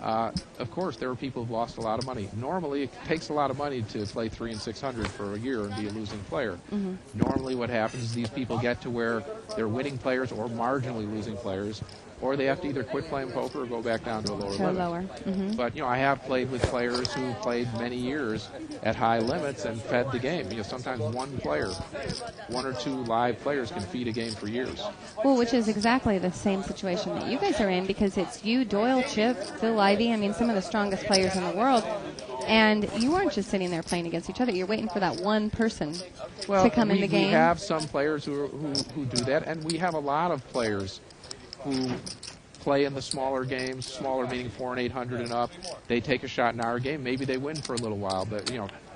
of course, there are people who've lost a lot of money. Normally, it takes a lot of money to play 3 and 600 for a year and be a losing player. Mm-hmm. Normally, what happens is these people get to where they're winning players or marginally losing players, or they have to either quit playing poker or go back down to a lower limit. Mm-hmm. But, I have played with players who played many years at high limits and fed the game. Sometimes one or two live players can feed a game for years. Well, which is exactly the same situation that you guys are in, because it's you, Doyle, Chip, Phil Ivey, some of the strongest players in the world. And you weren't just sitting there playing against each other. You're waiting for that one person to come in the game. We have some players who do that, and we have a lot of players who play in the smaller games, smaller meaning 4 and 800 and up. They take a shot in our game. Maybe they win for a little while, but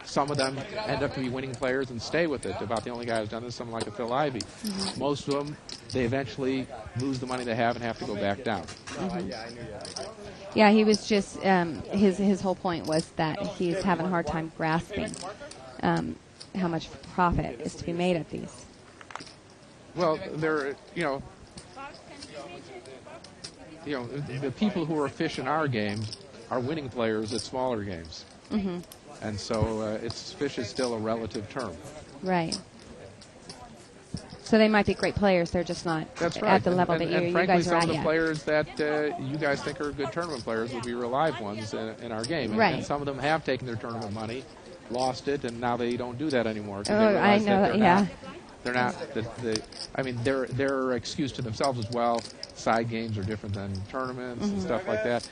some of them end up to be winning players and stay with it. About the only guy who's done this, someone like a Phil Ivey. Mm-hmm. Most of them, they eventually lose the money they have and have to go back down. Mm-hmm. Yeah, he was just his whole point was that he's having a hard time grasping how much profit is to be made at these. Well, the people who are fish in our games are winning players at smaller games. Mm-hmm. And so fish is still a relative term. Right. So they might be great players. They're just not at the level that you guys are at yet. And frankly, some of the players that you guys think are good tournament players would be real live ones in our game. Right. And some of them have taken their tournament money, lost it, and now they don't do that anymore. Oh, I know. Yeah. They're not. Their excuse to themselves is, well, side games are different than tournaments and stuff like that.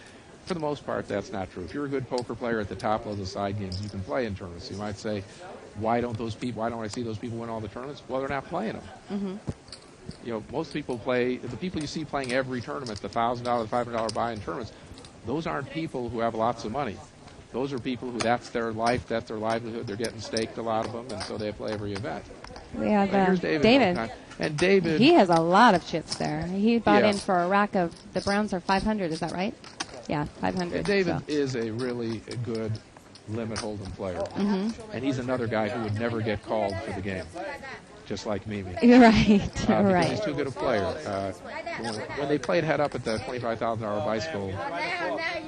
For the most part, that's not true. If you're a good poker player at the top level of the side games, you can play in tournaments. You might say, why don't I see those people win all the tournaments? Well, they're not playing them. Mm-hmm. You know, most people play, the people you see playing every tournament, the $1,000, $500 buy-in tournaments, those aren't people who have lots of money. Those are people who that's their life, that's their livelihood. They're getting staked, a lot of them, and so they play every event. We have Here's David. And David, He has a lot of chips there. He bought Yeah. in for a rack of, the Browns are 500, is that right? Yeah, 500. and David so. is a really good limit hold'em player. Mhm. And he's another guy who would never get called for the game, just like Mimi. You're right, Because right. he's too good a player. When they played head up at the $25,000 bicycle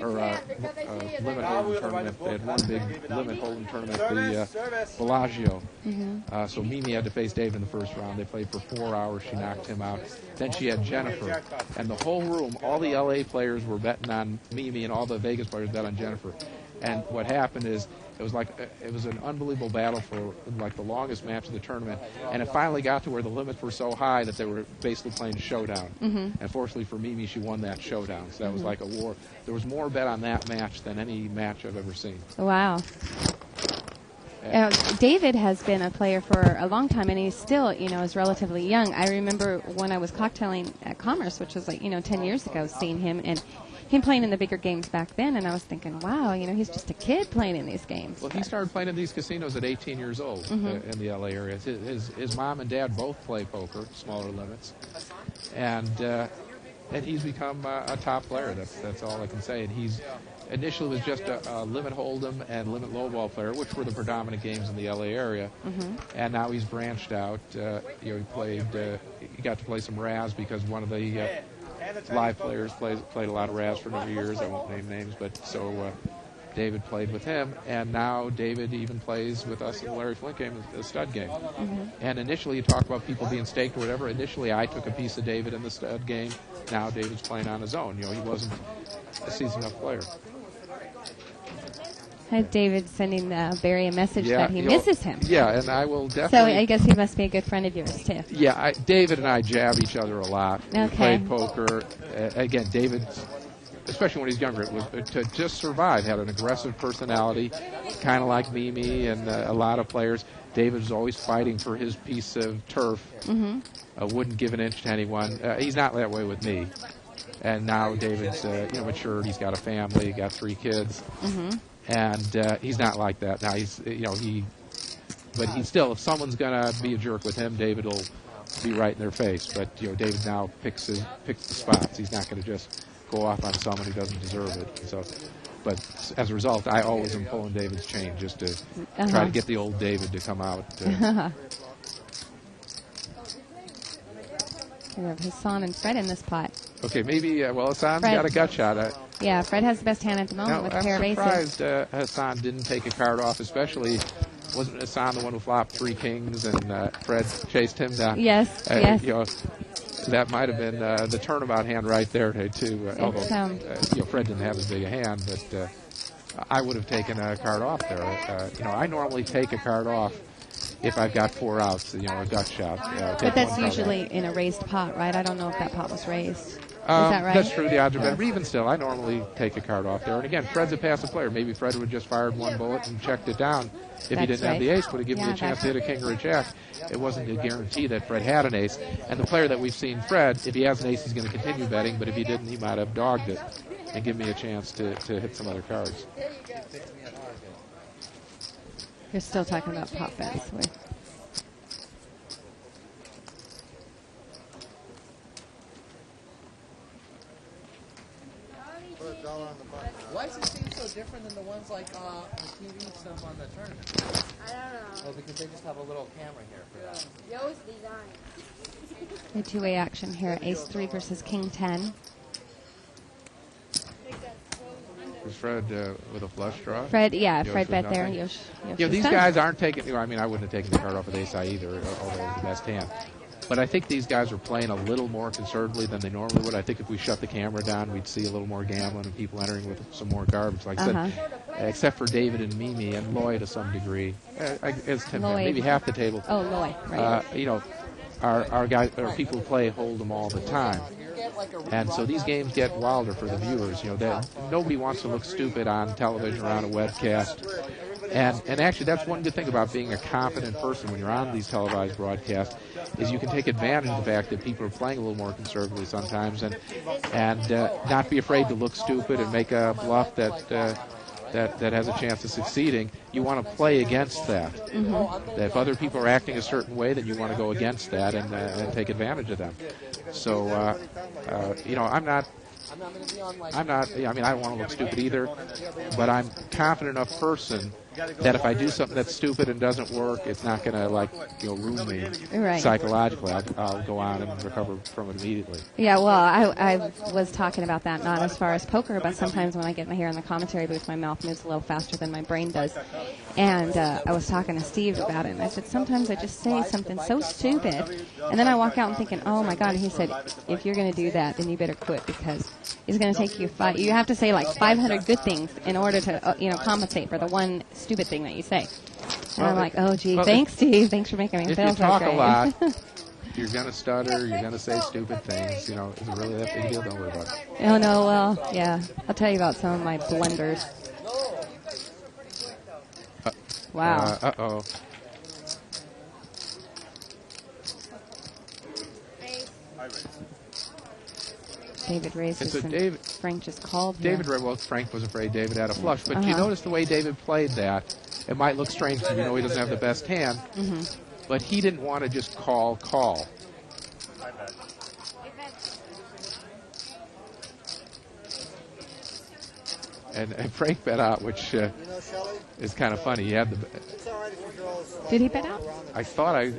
or limit hold'em tournament, they had one big limit hold'em tournament, the Bellagio. Mhm. So Mimi had to face David in the first round. They played for 4 hours. She knocked him out. Then she had Jennifer. And the whole room, all the LA players were betting on Mimi, and all the Vegas players bet on Jennifer. And what happened is it was an unbelievable battle for like the longest match of the tournament. And it finally got to where the limits were so high that they were basically playing a showdown. Mhm. And fortunately for Mimi, she won that showdown. So that was Mhm. like a war. There was more bet on that match than any match I've ever seen. Wow. David has been a player for a long time, and he's still, is relatively young. I remember when I was cocktailing at Commerce, which was 10 years ago, seeing him and him playing in the bigger games back then, and I was thinking, wow, he's just a kid playing in these games. Well, he started playing in these casinos at 18 years old Mhm. in the LA area. His mom and dad both play poker, smaller limits, and he's become a top player. That's all I can say. And he's initially was just a limit hold'em and limit lowball player, which were the predominant games in the LA area. Mhm. And now he's branched out. He played. He got to play some Raz because one of the live players played a lot of Raz for a number of years. I won't name names, but so David played with him, and now David even plays with us in the Larry Flint game, the stud game. Mhm. And initially, you talk about people being staked or whatever. Initially, I took a piece of David in the stud game. Now David's playing on his own. He wasn't a seasoned enough player. Had David sending Barry a message that he he'll- misses him. Yeah, and I will So definitely. I guess he must be a good friend of yours, too. Yeah, David and I jab each other a lot. We Okay. played poker. Again, David, especially when he's younger, was to just survive, had an aggressive personality, kind of like Mimi and a lot of players. David was always fighting for his piece of turf. Mm-hmm. Wouldn't give an inch to anyone. He's not that way with me. And now David's matured. He's got a family. He got 3 kids. Mm-hmm. And he's not like that now. But he's still, if someone's gonna be a jerk with him, David will be right in their face. But David now picks the spots. He's not going to just go off on someone who doesn't deserve it. So, but as a result, I always am pulling David's chain just to try to get the old David to come out. We have Hassan and Fred in this pot. Okay, maybe. Hassan's Fred. got a gut shot. Yeah, Fred has the best hand at the moment Now, with a I'm pair of aces. surprised Hassan didn't take a card off, especially wasn't Hassan the one who flopped 3 kings and Fred chased him down? Yes, yes. That might have been the turnabout hand right there, too. Although Fred didn't have as big a hand, but I would have taken a card off there. I normally take a card off if I've got 4 outs, a gut shot. But that's usually in a raised pot, right? I don't know if that pot was raised. Is that right? That's true. The odds are better. But even still, I normally take a card off there. And again, Fred's a passive player. Maybe Fred would have just fired 1 bullet and checked it down if he didn't have the ace, would have given me a chance to hit a king or a jack. It wasn't a guarantee that Fred had an ace. And the player that we've seen, Fred, if he has an ace, he's going to continue betting. But if he didn't, he might have dogged it and given me a chance to hit some other cards. You're still talking about pot bets. Why does it seem so different than the ones like on TV stuff on the tournament? I don't know. Oh, because they just have a little camera here for that. Yours design. The two-way action here, Ace 3 versus King 10. Was Fred with a flush draw? Fred Yosh bet there. nothing? Yosh These done. guys aren't taking. I wouldn't have taken the card off with ace high either, although it was the best hand. But I think these guys are playing a little more conservatively than they normally would. I think if we shut the camera down, we'd see a little more gambling and people entering with some more garbage, like I said, except for David and Mimi and Loy to some degree. As Tim said, maybe half the table. Oh, Loy, right. Our guys, or people who play hold them all the time. And so these games get wilder for the viewers. Nobody wants to look stupid on television or on a webcast. And actually, that's one good thing about being a confident person when you're on these televised broadcasts, is you can take advantage of the fact that people are playing a little more conservatively sometimes, and not be afraid to look stupid and make a bluff that has a chance of succeeding. You want to play against that. That if other people are acting a certain way, then you want to go against that and take advantage of them. So, I'm not. I don't want to look stupid either, but I'm a confident enough person that if I do something that's stupid and doesn't work, it's not going to ruin me psychologically. I'll go on and recover from it immediately. Yeah, well, I was talking about that not as far as poker, but sometimes when I get here in the commentary booth, my mouth moves a little faster than my brain does. And I was talking to Steve about it, and I said, sometimes I just say something so stupid, and then I walk out and thinking, oh my God, and he said, if you're going to do that, then you better quit, because it's going to take you you have to say like 500 good things in order to, compensate for the one stupid thing that you say. And I'm like, oh, gee, thanks, Steve. Thanks for making me feel so great. If you talk a lot, you're going to stutter, you're going to say stupid things. Is it really that big a deal? Don't worry about it. Oh, no, well, yeah. I'll tell you about some of my blunders. Wow. Uh-oh. David raises. Frank just called him. Frank was afraid David had a flush. But you notice the way David played that. It might look strange because he doesn't have the best hand. But he didn't want to just call. And Frank bet out, which is kind of funny. He had the. Did he bet out? I thought I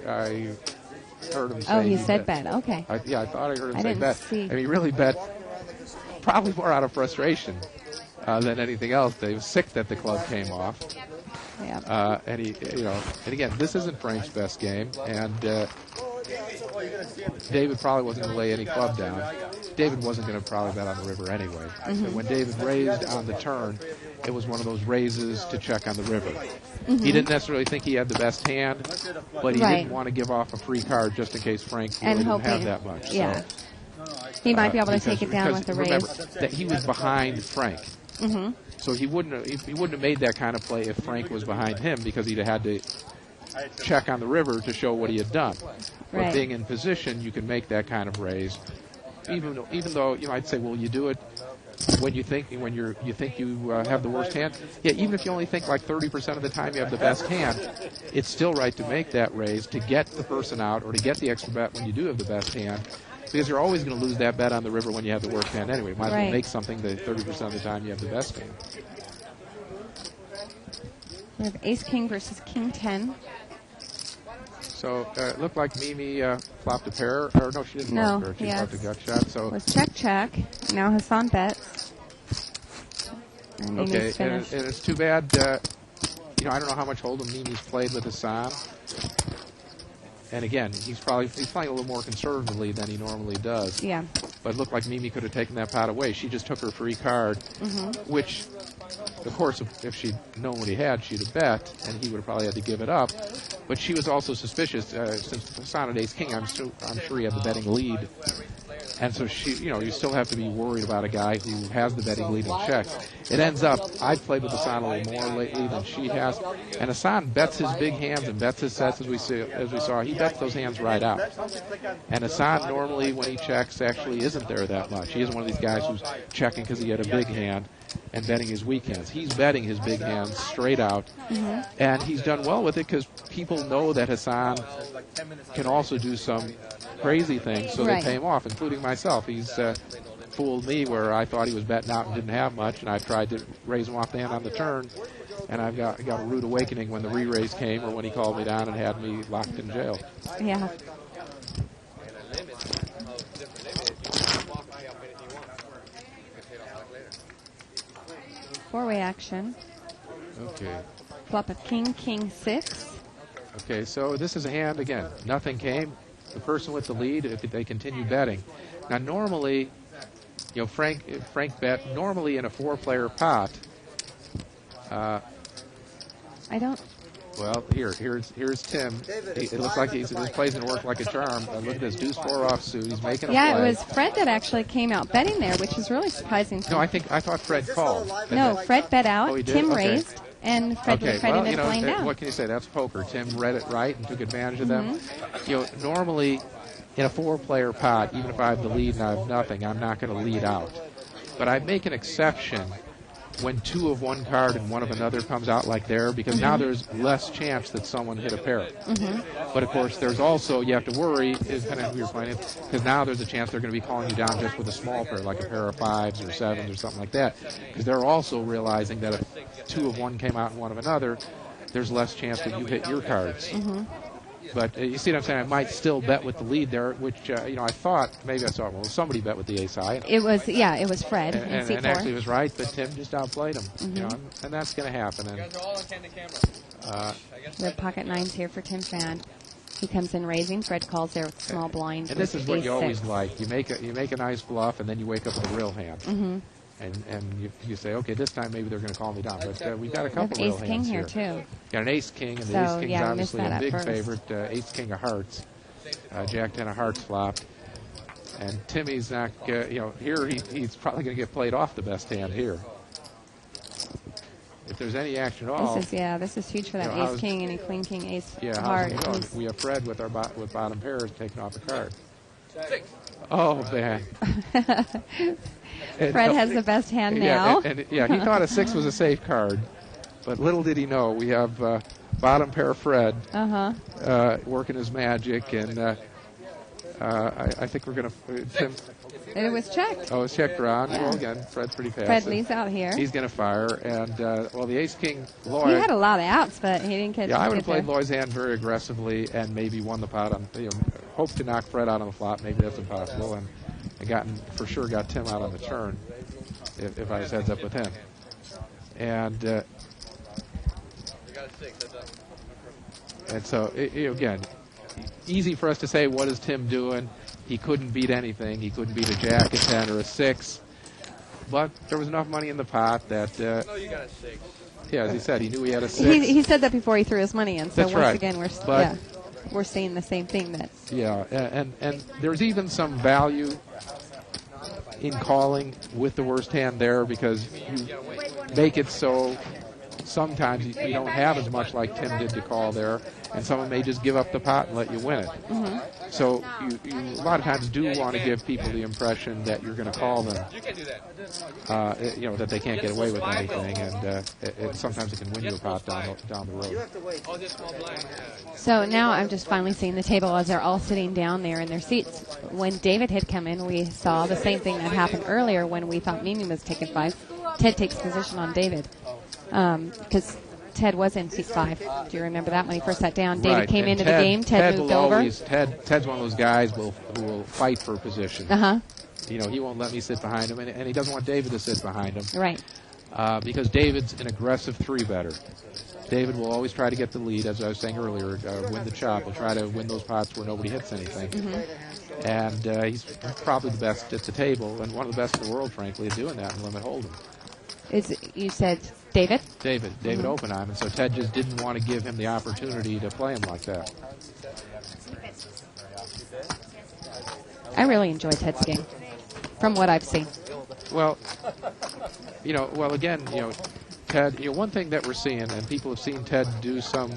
heard him say. Oh, he said bet. Okay. I thought I heard him say bet. See. And he really bet, probably more out of frustration than anything else. He was sick that the club came off. Yeah. And he, and again, this isn't Frank's best game, and David probably wasn't going to lay any club down. David wasn't going to probably bet on the river anyway. But when David raised on the turn, it was one of those raises to check on the river. He didn't necessarily think he had the best hand, but he didn't want to give off a free card just in case Frank really didn't have that much. Yeah. So, he might be able to take it down with the raise. Remember that he was behind Frank. So he wouldn't have made that kind of play if Frank was behind him, because he'd have had to check on the river to show what he had done. But being in position, you can make that kind of raise. Even though I'd say, well, you do it when you think you have the worst hand. Yeah, even if you only think like 30% of the time you have the best hand, it's still right to make that raise to get the person out or to get the extra bet when you do have the best hand. Because you're always going to lose that bet on the river when you have the worst hand anyway. You might as well make something the 30% of the time you have the best hand. We have Ace-King versus King-10. So it looked like Mimi flopped a pair. Or no, she didn't flop a pair. She flopped a gut shot. So it was check. Now Hassan bets. And okay, and it's too bad. I don't know how much Hold'em Mimi's played with Hassan. And again, he's playing a little more conservatively than he normally does. Yeah. But it looked like Mimi could have taken that pot away. She just took her free card, which, of course, if she'd known what he had, she'd have bet, and he would have probably had to give it up. But she was also suspicious, since Hassan had Ace-King, I'm sure he had the betting lead. And so you still have to be worried about a guy who has the betting lead and checks. It ends up, I've played with Hassan a little more lately than she has, and Hassan bets his big hands and bets his sets as we saw. He bets those hands right out. And Hassan normally, when he checks, actually isn't there that much. He isn't one of these guys who's checking because he had a big hand and betting his weak hands. He's betting his big hands straight out, and he's done well with it because people know that Hassan can also do some crazy things, so they pay him off, including myself. He's fooled me where I thought he was betting out and didn't have much, and I've tried to raise him off the hand on the turn, and I've got a rude awakening when the re-raise came or when he called me down and had me locked in jail. Yeah. Four-way action. Okay. Flop of King, King 6. Okay, so this is a hand, again, nothing came. The person with the lead, if they continue betting. Now, normally, Frank bet, normally in a four-player pot. I don't. Well, here's Tim. It looks like his play's going to work like a charm. Look at this deuce 4 offsuit. He's making a play. Yeah, it was Fred that actually came out betting there, which is really surprising. No, I thought Fred called. No, Fred bet out. Oh, he did? Tim Okay. raised, And Fred ended up laying down. What can you say? That's poker. Tim read it right and took advantage of them. Normally in a 4-player pot, even if I have the lead and I have nothing, I'm not going to lead out. But I make an exception when 2 of one card and 1 of another comes out like there, because now there's less chance that someone hit a pair. But of course, there's also, you have to worry, depending on who you're playing, because now there's a chance they're going to be calling you down just with a small pair, like a pair of 5s or 7s or something like that, because they're also realizing that if 2 of one came out and 1 of another, there's less chance that you hit your cards. But you see what I'm saying? I might still bet with the lead there, which, I thought, maybe I saw it. Well, somebody bet with the ace high. It was Fred in C4. And actually was right, but Tim just outplayed him. And that's going to happen. And, You guys are all on candid camera. we have pocket 9s here for Tim Fan. He comes in raising. Fred calls there with small blinds. And this is what ace you always 6. like. You make a nice bluff, and then you wake up with a real hand. And you say, okay, this time maybe they're going to call me down. But we've got a couple we have real ace hands king here, too. Got an ace king, and the So, ace king's yeah, we missed obviously that a at big first. favorite. Ace king of hearts, Jack 10 of hearts flopped. And Timmy's not, here he's probably going to get played off the best hand here. If there's any action at all. This is huge for that ace king and a queen king ace how's it heart. going? We have Fred with with bottom pairs taking off a card. Oh, man. Fred has the best hand now. He thought a 6 was a safe card, but little did he know we have bottom pair Fred working his magic, and I think we're going to Tim. It was checked. Oh, it's checked around. Yeah. Well, again, Fred's pretty fast. Fred leads out here. He's going to fire, and the ace king Lloyd. He had a lot of outs, but he didn't catch. Yeah, I would have there. played Lloyd's hand very aggressively and maybe won the pot on. Hope to knock Fred out on the flop. Maybe that's impossible, and got Tim out on the turn if I was heads up with him. And We got a 6. Heads up. and so again, easy for us to say what is Tim doing. He couldn't beat anything. He couldn't beat a jack, a 10, or a 6. But there was enough money in the pot that. No, you got a 6. Yeah, as he said, he knew he had a 6. He said that before he threw his money in. So That's right. again, we're seeing the same thing. And there's even some value in calling with the worst hand there, because you make it so sometimes you don't have as much like Tim did to call there, and someone may just give up the pot and let you win it. So you a lot of times do want to give people the impression that you're going to call them, that they can't get away with anything, and sometimes it can win you a pot down the road. So now I'm just finally seeing the table as they're all sitting down there in their seats. When David had come in, we saw the same thing that happened earlier when we thought Mimi was taking 5. Ted takes position on David because Ted was in seat 5. Do you remember that when he first sat down? David came into the game. Ted moved over. Ted's one of those guys who will fight for position. He won't let me sit behind him, and he doesn't want David to sit behind him. Right. Because David's an aggressive 3-better. David will always try to get the lead, as I was saying earlier, win the chop. He'll try to win those pots where nobody hits anything. And he's probably the best at the table, and one of the best in the world, frankly, at doing that in limit hold'em. You said David? David Oppenheim, and so Ted just didn't want to give him the opportunity to play him like that. I really enjoy Ted's game, from what I've seen. Well, again, Ted, one thing that we're seeing, and people have seen Ted do some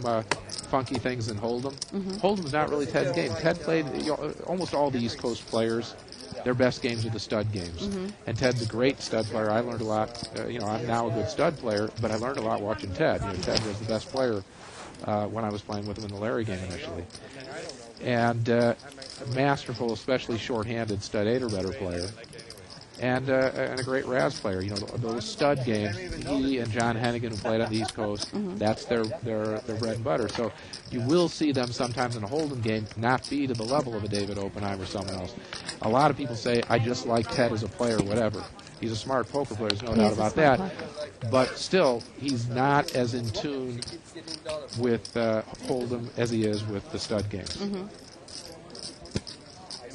funky things in Hold'em. Hold'em's not really Ted's game. Ted played almost all the East Coast players. Their best games are the stud games. And Ted's a great stud player. I learned a lot. I'm now a good stud player, but I learned a lot watching Ted. Ted was the best player when I was playing with him in the Larry game initially. And masterful, especially short-handed stud 8 or better player. And a great Raz player. Those stud games, he and John Hennigan, who played on the East Coast, that's their bread and butter. So you will see them sometimes in a Hold'em game not be to the level of a David Oppenheim or someone else. A lot of people say, I just like Ted as a player, whatever. He's a smart poker player, there's no doubt about that. But still, he's not as in tune with Hold'em as he is with the stud games.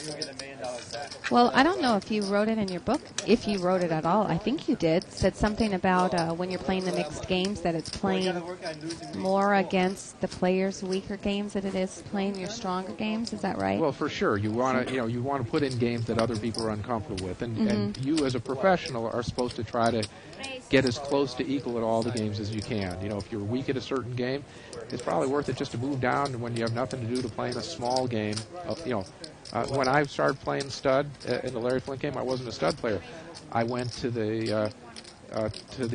You'll get $1 million back. Well, I don't know if you wrote it in your book, if you wrote it at all. I think you did. Said something about when you're playing the mixed games that it's playing more against the players' weaker games than it is playing your stronger games. Is that right? Well, for sure, you want to you want to put in games that other people are uncomfortable with, and you as a professional are supposed to try to get as close to equal at all the games as you can. You know, if you're weak at a certain game, it's probably worth it just to move down when you have nothing to do to play in a small game. When I started playing stud in the Larry Flint game, I wasn't a stud player. I went to the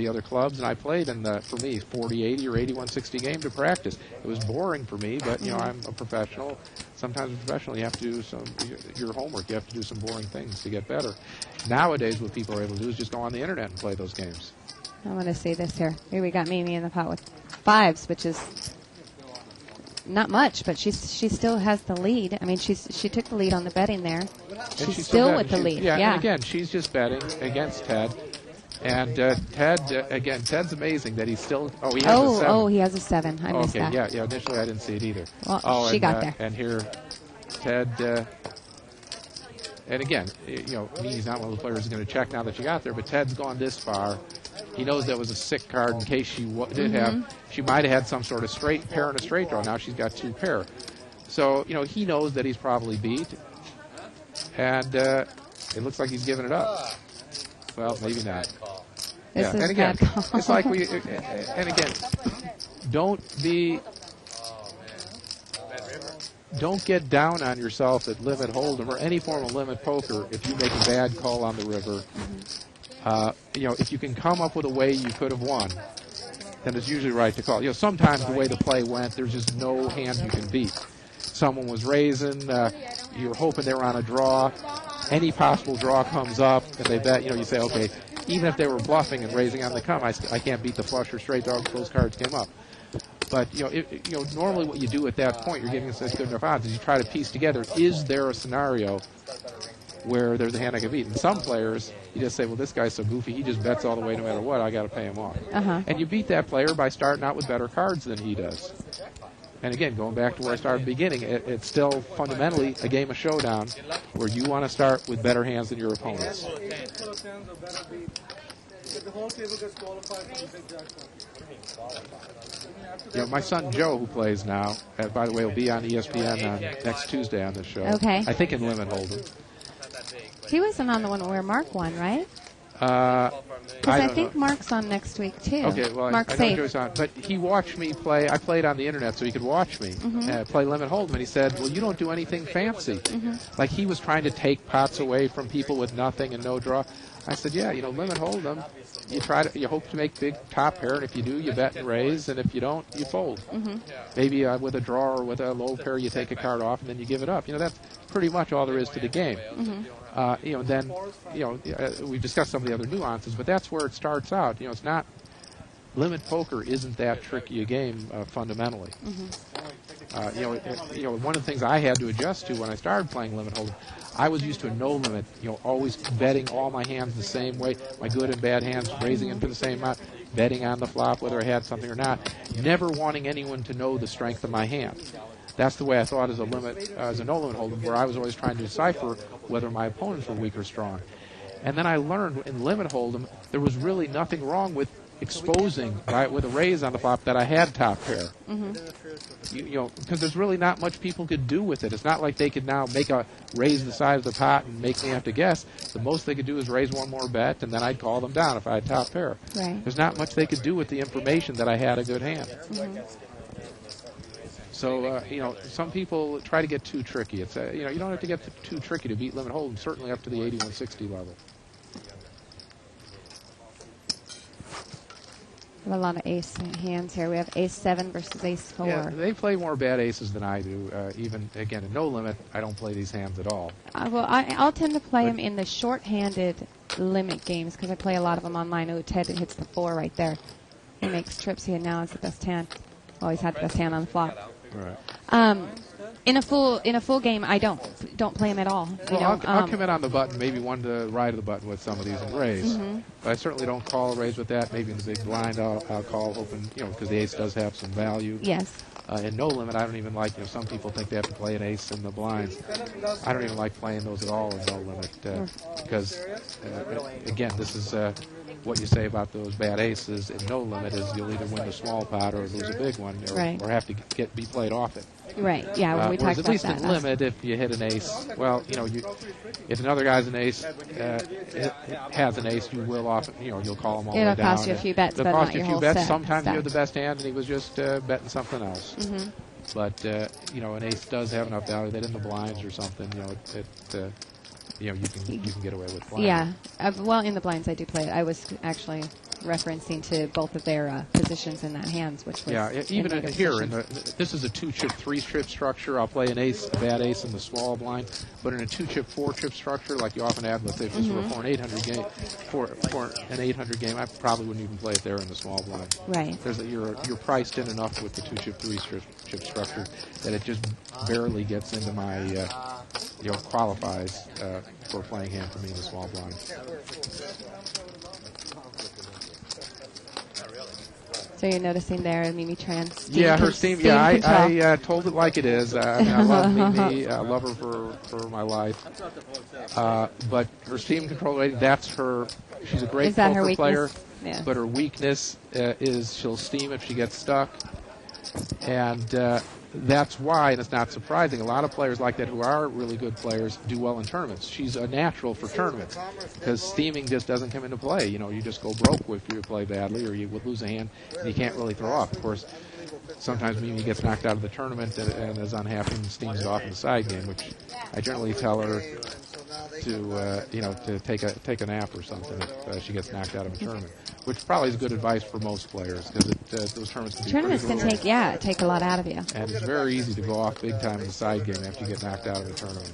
other clubs and I played in the, for me, 40-80 or 81-60 game to practice. It was boring for me, but I'm a professional. Sometimes as a professional, you have to do your homework. You have to do some boring things to get better. Nowadays, what people are able to do is just go on the internet and play those games. I want to see this here. Here we got Mimi in the pot with 5s, which is not much, but she still has the lead. I mean, she took the lead on the betting there. She's still with the lead. Yeah, and again, she's just betting against Ted. And Ted's amazing that he's still. Oh, he has a 7. Oh, he has a 7. I missed that. Yeah. Initially, I didn't see it either. Well, she got there. And here, Ted. And again, he's not one of the players who's going to check now that she got there. But Ted's gone this far. He knows that was a sick card in case she did have. She might have had some sort of straight pair and a straight draw. Now she's got 2 pair. So he knows that he's probably beat, and it looks like he's giving it up. Well, maybe not. This is and again, bad call. it's like and again, don't get down on yourself at limit hold'em or any form of limit poker if you make a bad call on the river. If you can come up with a way you could have won, then it's usually right to call. Sometimes the way the play went, there's just no hand you can beat. Someone was raising, you were hoping they were on a draw. Any possible draw comes up, and they bet. You say, okay, even if they were bluffing and raising on the come, I can't beat the flush or straight draw because those cards came up. But normally what you do at that point, you're getting such good enough odds, is you try to piece together: is there a scenario where there's a hand I can beat? And some players, you just say, well, this guy's so goofy, he just bets all the way no matter what, I got to pay him off. And you beat that player by starting out with better cards than he does. And again, going back to where I started at the beginning, it's still fundamentally a game of showdown where you want to start with better hands than your opponents. My son Joe, who plays now, by the way, will be on ESPN on next Tuesday on this show. Okay. I think in limit hold'em. He wasn't on the one where Mark won, right? Because I think Mark's on next week, too. Okay, well, Mark's I know safe. Joe's on. But he watched me play. I played on the internet so he could watch me play limit hold'em. And he said, well, you don't do anything fancy. Like he was trying to take pots away from people with nothing and no draw. I said, yeah, limit hold'em. You hope to make big top pair, and if you do, you bet and raise, and if you don't, you fold. Maybe with a draw or with a low pair, you take a card off and then you give it up. That's pretty much all there is to the game. We've discussed some of the other nuances, but that's where it starts out. It's not limit poker isn't that tricky a game fundamentally. One of the things I had to adjust to when I started playing limit hold'em, I was used to a no limit, always betting all my hands the same way, my good and bad hands, raising them for the same amount, betting on the flop whether I had something or not, never wanting anyone to know the strength of my hand. That's the way I thought as a no limit hold'em, where I was always trying to decipher whether my opponents were weak or strong. And then I learned in limit hold'em there was really nothing wrong with exposing with a raise on the flop that I had top pair. Because there's really not much people could do with it. It's not like they could now raise the size of the pot and make me have to guess. The most they could do is raise one more bet, and then I'd call them down if I had top pair. Right. There's not much they could do with the information that I had a good hand. So, some people try to get too tricky. It's you don't have to get too tricky to beat limit hold'em, certainly up to the 81-60 level. We have a lot of ace hands here. We have ace-7 versus ace-4. Yeah, they play more bad aces than I do. Even, again, in no limit, I don't play these hands at all. I'll tend to play them in the short-handed limit games because I play a lot of them online. Oh, Ted hits the 4 right there. He makes trips. He now has the best hand. Always had the best hand on the flop. Right. In a full game, I don't play him at all. You know, I'll commit on the button, maybe one to the right of the button with some of these and raise. Mm-hmm. But I certainly don't call a raise with that. Maybe in the big blind I'll call hoping, because the ace does have some value. Yes. In no limit, I don't even like, some people think they have to play an ace in the blinds. I don't even like playing those at all in no limit because, again, this is what you say about those bad aces in no limit is you'll either win the small pot or lose a big one or have to be played off it. Right. Yeah. When we talked at about least that. in limit, if you hit an ace, well, if another guy's an ace, has an ace, you will often, you'll call him all the way down. It'll cost you a few bets, It'll but cost not you a your few whole bets. set. Sometimes you have the best hand, and he was just betting something else. Mm-hmm. But an ace does have enough value that in the blinds or something, you can get away with playing. Yeah. Well, in the blinds, I do play it. I was actually referencing to both of their positions in that hands, which was even in here, positions. this is a 2-chip, 3-chip structure. I'll play an ace, a bad ace in the small blind, but in a 2-chip, 4-chip structure, like you often have, let's say if this were for an 800 game, for an 800 game, I probably wouldn't even play it there in the small blind. Right. You're priced in enough with the 2-chip, 3-chip structure that it just barely gets into my qualifies for playing hand for me in the small blind. So you're noticing there, Mimi Tran. Her steam. Yeah, I told it like it is. I love Mimi. I love her for my life. But her steam control rating, that's her. She's a great poker player. Yeah. But her weakness is she'll steam if she gets stuck. And that's why, and it's not surprising, a lot of players like that who are really good players do well in tournaments. She's a natural for tournaments because steaming just doesn't come into play. You just go broke if you play badly or you would lose a hand and you can't really throw off. Of course, sometimes Mimi gets knocked out of the tournament and is unhappy and steams it off in the side game, which I generally tell her to take a nap or something if she gets knocked out of a tournament, which probably is good advice for most players because those tournaments can be tournaments can take a lot out of you. And it's very easy to go off big time in the side game after you get knocked out of a tournament.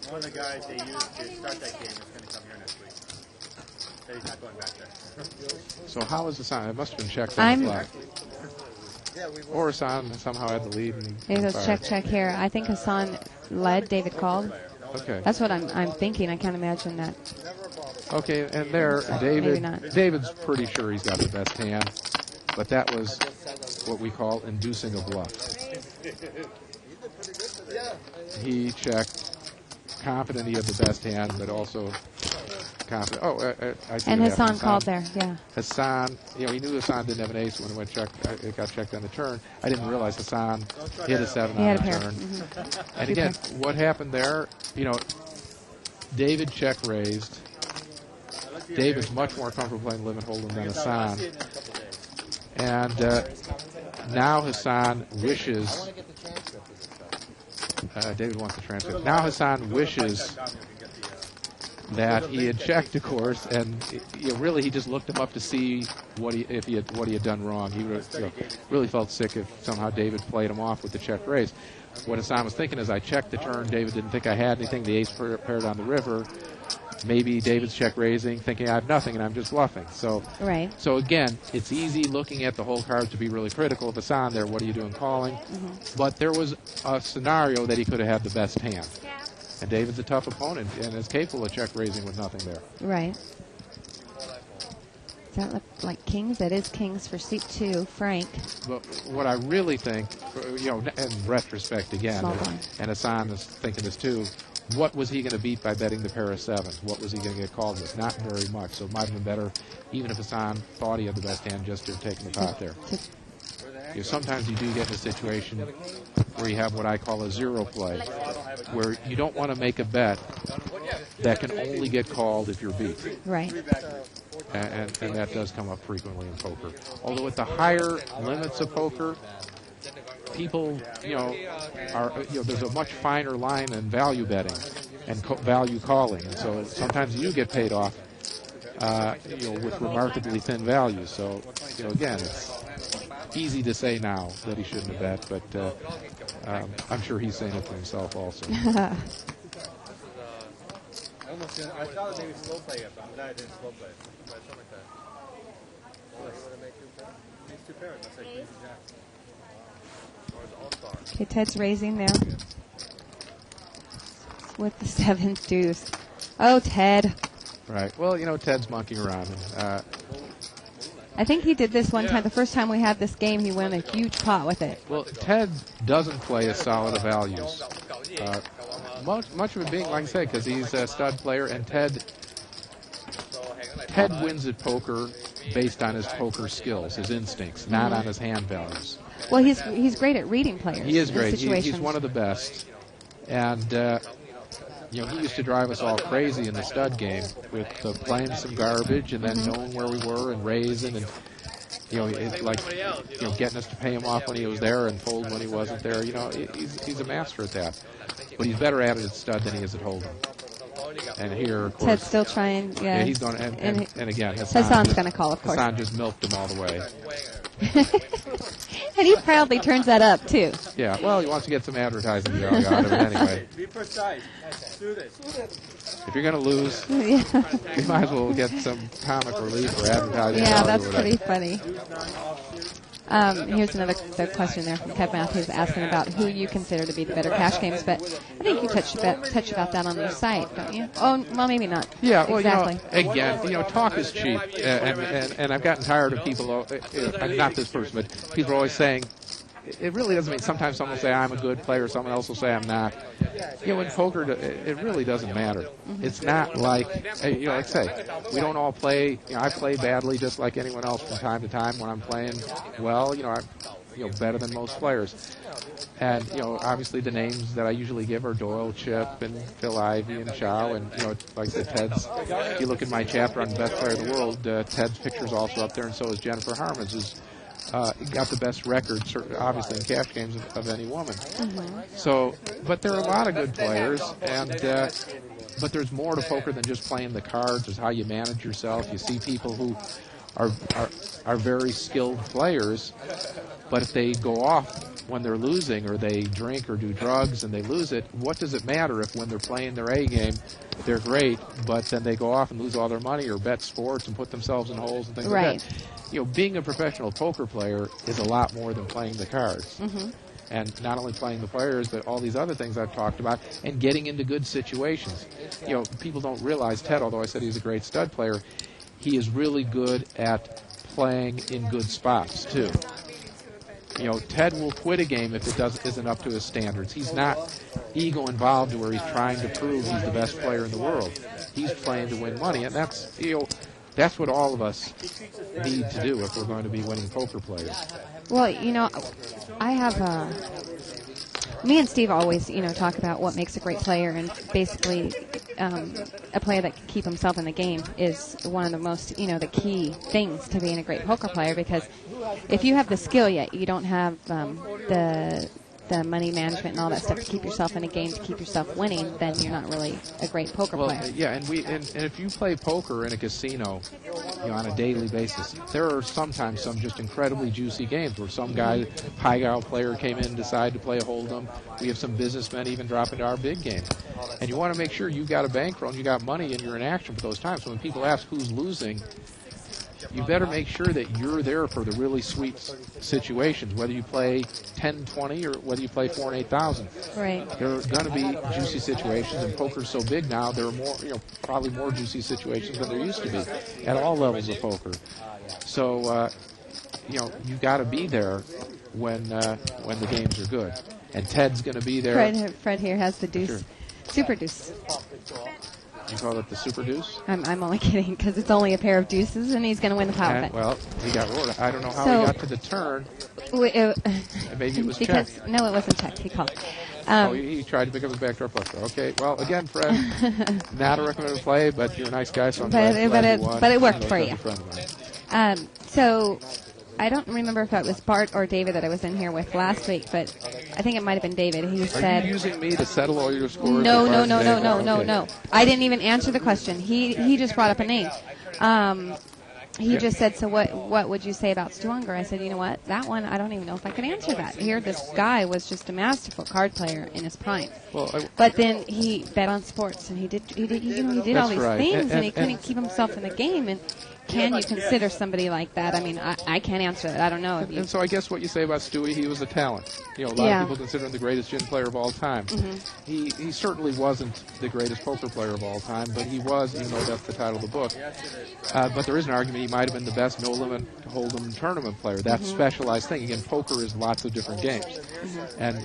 One of the guys they used to start that game is going to come here next week. So he's not going back there. So how is Hassan? It must have been checked on the flag. Or Hassan somehow had the lead. It goes check here. I think Hassan led. David called. Okay. That's what I'm thinking. I can't imagine that. Okay, and there, David's pretty sure he's got the best hand, but that was what we call inducing a bluff. He checked, confident he had the best hand, but also confident. I see and what Hassan happened. called there, yeah. Hassan, he knew Hassan didn't have an ace when it got checked on the turn. I didn't realize Hassan hit a 7 on the turn. Mm-hmm. And again, what happened there, David check raised. David's much more comfortable playing limit hold'em than Hassan. And now Hassan wishes... David wants the transcript. Now Hassan wishes that he had checked, of course, and really he just looked him up to see what he had done wrong. He would really felt sick if somehow David played him off with the check raise. What Hassan was thinking is, I checked the turn. David didn't think I had anything. The ace paired on the river. Maybe David's check raising, thinking I have nothing, and I'm just bluffing. So, So again, it's easy looking at the whole card to be really critical of Hassan there. What are you doing calling? Mm-hmm. But there was a scenario that he could have had the best hand. And David's a tough opponent and is capable of check raising with nothing there. Right. Does that look like kings? That is kings for seat 2, Frank. But what I really think, in retrospect again, and Hassan is thinking this too, what was he going to beat by betting the pair of 7s? What was he going to get called with? Not very much. So it might have been better, even if Hassan thought he had the best hand, just to have taken the pot there. Sometimes you do get in a situation where you have what I call a zero play, where you don't want to make a bet that can only get called if you're beat. Right. And that does come up frequently in poker. Although at the higher limits of poker, people, there's a much finer line in value betting and value calling. And so sometimes you get paid off, with remarkably thin values. So, again, it's easy to say now that he shouldn't have bet, but I'm sure he's saying it to himself also. I thought maybe slow play it, but I'm glad I didn't slow play it. But something like that. Makes 2 pairs. That's like Queens and Jacks. Okay, Ted's raising there with the 7th deuce. Oh, Ted. Right. Well, Ted's monkeying around. I think he did this one time. The first time we had this game, he won a huge pot with it. Well, Ted doesn't play as solid of values. Much of it being, like I say, because he's a stud player, and Ted wins at poker based on his poker skills, his instincts, not on his hand values. Well, he's great at reading players. He is great. He's He's one of the best. And, he used to drive us all crazy in the stud game with playing some garbage and then knowing where we were and raising and, it's like, getting us to pay him off when he was there and fold when he wasn't there. He's a master at that. But he's better at it at stud than he is at hold'em. And here, of course, Ted's still trying. Yeah, he's going. And again, Hassan's going to call, of course. Hassan just milked him all the way. And he proudly turns that up too. Yeah, well, he wants to get some advertising out of it anyway. Be precise. Do this. If you're going to lose, you might as well get some comic relief or advertising. Yeah, that's pretty funny. Here's another question there from Kev Matthews asking about who you consider to be the better cash games, but I think you touched about that on your site, don't you? Oh, well, maybe not. Yeah, well, exactly. Again, talk is cheap, and I've gotten tired of people, not this person, but people are always saying, it really doesn't mean, sometimes someone will say I'm a good player, someone else will say I'm not. In poker, it really doesn't matter. It's not like, like I say, we don't all play, I play badly just like anyone else from time to time. When I'm playing well, I'm better than most players. And, obviously the names that I usually give are Doyle, Chip, and Phil Ivey, and Chow, and, like I said, Ted's, if you look at my chapter on the best player in the world, Ted's picture's also up there, and so is Jennifer Harman's, who's got the best record, obviously, in cash games of any woman. So, but there are a lot of good players, and but there's more to poker than just playing the cards. There's how you manage yourself. You see people who are very skilled players, but if they go off when they're losing, or they drink or do drugs and they lose it, what does it matter if when they're playing their A game, they're great, but then they go off and lose all their money or bet sports and put themselves in holes and things like that? Being a professional poker player is a lot more than playing the cards. And not only playing the players, but all these other things I've talked about, and getting into good situations. People don't realize Ted, although I said he's a great stud player, he is really good at playing in good spots, too. Ted will quit a game if it isn't up to his standards. He's not ego involved where he's trying to prove he's the best player in the world. He's playing to win money, and that's what all of us need to do if we're going to be winning poker players. Well, I have me and Steve always, talk about what makes a great player, and basically a player that can keep himself in the game is one of the most, the key things to being a great poker player, because if you have the skill yet you don't have the money management and all that stuff to keep yourself in a game, to keep yourself winning, then you're not really a great poker player. Yeah, and if you play poker in a casino, on a daily basis, there are sometimes some just incredibly juicy games where some guy, high-guile player, came in and decided to play a hold'em. We have some businessmen even drop into our big game, and you want to make sure you've got a bankroll and you got money and you're in action for those times. So when people ask who's losing, you better make sure that you're there for the really sweet situations, whether you play 10-20 or whether you play 4 and 8,000. Right. There are going to be juicy situations, and poker's so big now, there are more, probably more juicy situations than there used to be at all levels of poker. So, you got to be there when the games are good. And Ted's going to be there. Fred here has the deuce. Sure. Super deuce. You call it the super deuce? I'm only kidding, because it's only a pair of deuces, and he's going to win the pot with it. Well, he got rolled. I don't know how he got to the turn. Maybe it was checked. No, it wasn't checked. He called. He tried to pick up his backdoor flush. Okay, well, again, Fred, not a recommended play, but you're a nice guy, so I'm glad you won. But it worked for you. So I don't remember if it was Bart or David that I was in here with last week, but I think it might have been David. He said, "Are you using me to settle all your scores?" No. I didn't even answer the question. He just brought up a name. He just said, "So what would you say about Stu Unger?" I said, "You know what? That one, I don't even know if I could answer that. Here, this guy was just a masterful card player in his prime. But then he bet on sports, and he did all these things, and he couldn't keep himself in the game, and can you consider somebody like that? I mean, I can't answer that. I don't know. If you, And so I guess what you say about Stewie, he was a talent. A lot of people consider him the greatest gin player of all time. He certainly wasn't the greatest poker player of all time, but he was, even though that's the title of the book. But there is an argument he might have been the best no-limit hold'em tournament player. That specialized thing. Again, poker is lots of different games. And,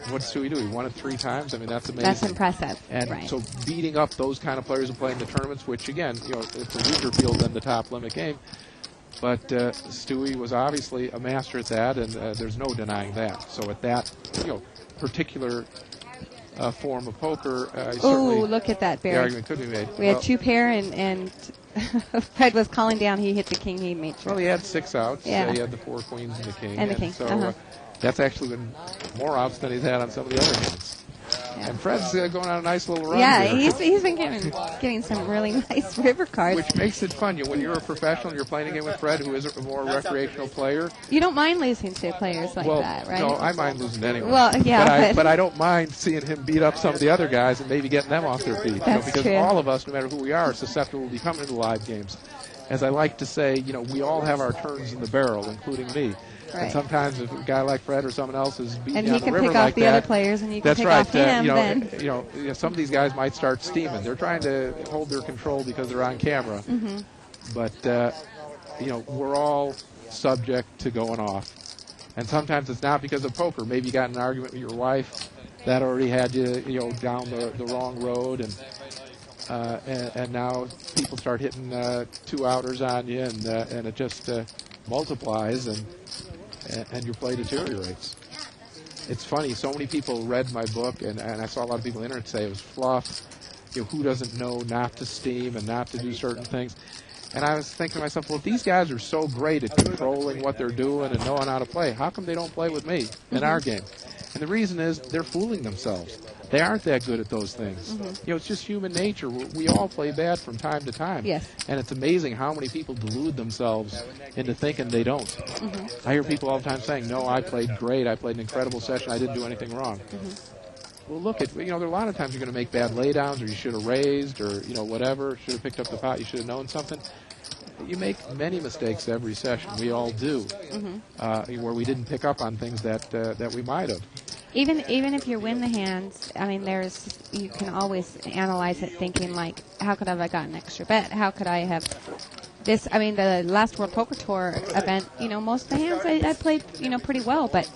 what did Stewie do? He won it 3 times. I mean, that's amazing. that's impressive. And right. so beating up those kind of players and playing the tournaments, which, again, it's a weaker field than the top limit game. But Stewie was obviously a master at that, and there's no denying that. So at that, particular form of poker, certainly look at that, Barry. the argument could be made. We had 2 pair, and Fred was calling down. He hit the king. He made sure. Well, he had 6 outs. Yeah. He had the 4 queens and the king. And the king. So that's actually been more outs than he's had on some of the other hands. And Fred's going on a nice little run Yeah, here. he's been getting some really nice river cards. Which makes it fun. When you're a professional and you're playing a game with Fred, who is a more recreational player. You don't mind losing to players like that, right? No, I mind losing to anyone. Well, yeah, but I don't mind seeing him beat up some of the other guys and maybe getting them off their feet. That's because true. all of us, no matter who we are susceptible to becoming into live games. As I like to say, we all have our turns in the barrel, including me. Right. And sometimes if a guy like Fred or someone else is beating and down he the can river pick off like the that, other players, and you can that's pick right. off him. Then some of these guys might start steaming. They're trying to hold their control because they're on camera. But we're all subject to going off, and sometimes it's not because of poker. Maybe you got in an argument with your wife that already had you, down the wrong road, and now people start hitting 2-outers on you, and it just multiplies, and your play deteriorates. It's funny, so many people read my book, and I saw a lot of people on the internet say it was fluff. Who doesn't know not to steam and not to do certain things? And I was thinking to myself, well, if these guys are so great at controlling what they're doing and knowing how to play, how come they don't play with me in our game? And the reason is they're fooling themselves. They aren't that good at those things. It's just human nature. We all play bad from time to time. Yes. And it's amazing how many people delude themselves into thinking they don't. I hear people all the time saying, no, I played great. I played an incredible session. I didn't do anything wrong. Well, look, there are a lot of times you're going to make bad laydowns, or you should have raised, or, whatever, should have picked up the pot, you should have known something. You make many mistakes every session. We all do, where we didn't pick up on things that we might have. Even if you win the hands, I mean, you can always analyze it thinking like, how could I have gotten an extra bet? How could I have this? I mean, the last World Poker Tour event, most of the hands I played, pretty well, but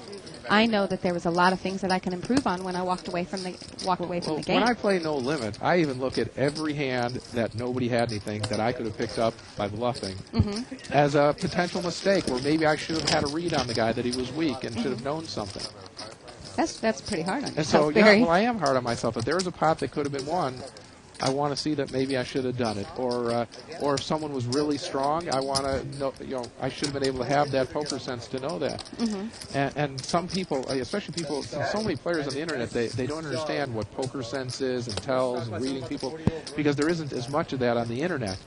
I know that there was a lot of things that I can improve on when I walked away from the game. When I play No Limit, I even look at every hand that nobody had anything that I could have picked up by bluffing as a potential mistake, where maybe I should have had a read on the guy that he was weak and should have known something. That's pretty hard on And yourself, so, Barry. I am hard on myself. If there was a pot that could have been won, I want to see that maybe I should have done it. Or if someone was really strong, I want to know, I should have been able to have that poker sense to know that. And some people, especially people, so many players on the internet, they don't understand what poker sense is and tells and reading people, because there isn't as much of that on the internet.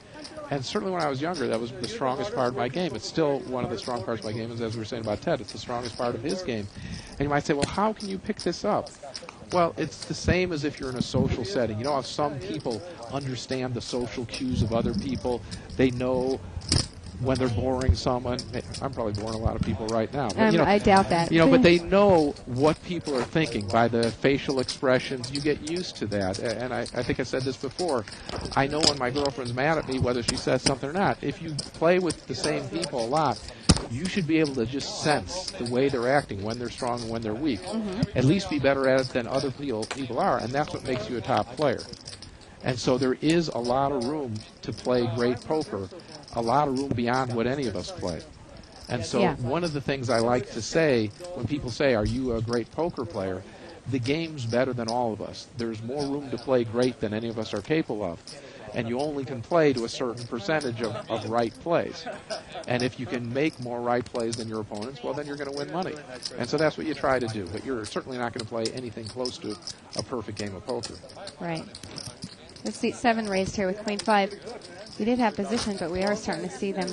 And certainly when I was younger, that was the strongest part of my game. It's still one of the strong parts of my game, as we were saying about Ted. It's the strongest part of his game. And you might say, well, how can you pick this up? Well, it's the same as if you're in a social setting. How some people understand the social cues of other people. They know when they're boring someone. I'm probably boring a lot of people right now. But, I doubt that. But they know what people are thinking by the facial expressions. You get used to that. And I think I said this before. I know when my girlfriend's mad at me, whether she says something or not. If you play with the same people a lot, you should be able to just sense the way they're acting, when they're strong and when they're weak. At least be better at it than other people are, and that's what makes you a top player. And so there is a lot of room to play great poker, a lot of room beyond what any of us play. And so one of the things I like to say when people say, are you a great poker player? The game's better than all of us. There's more room to play great than any of us are capable of. And you only can play to a certain percentage of right plays. And if you can make more right plays than your opponents, well, then you're going to win money. And so that's what you try to do. But you're certainly not going to play anything close to a perfect game of poker. Right. Let's see, 7 raised here with Queen 5. We did have position, but we are starting to see them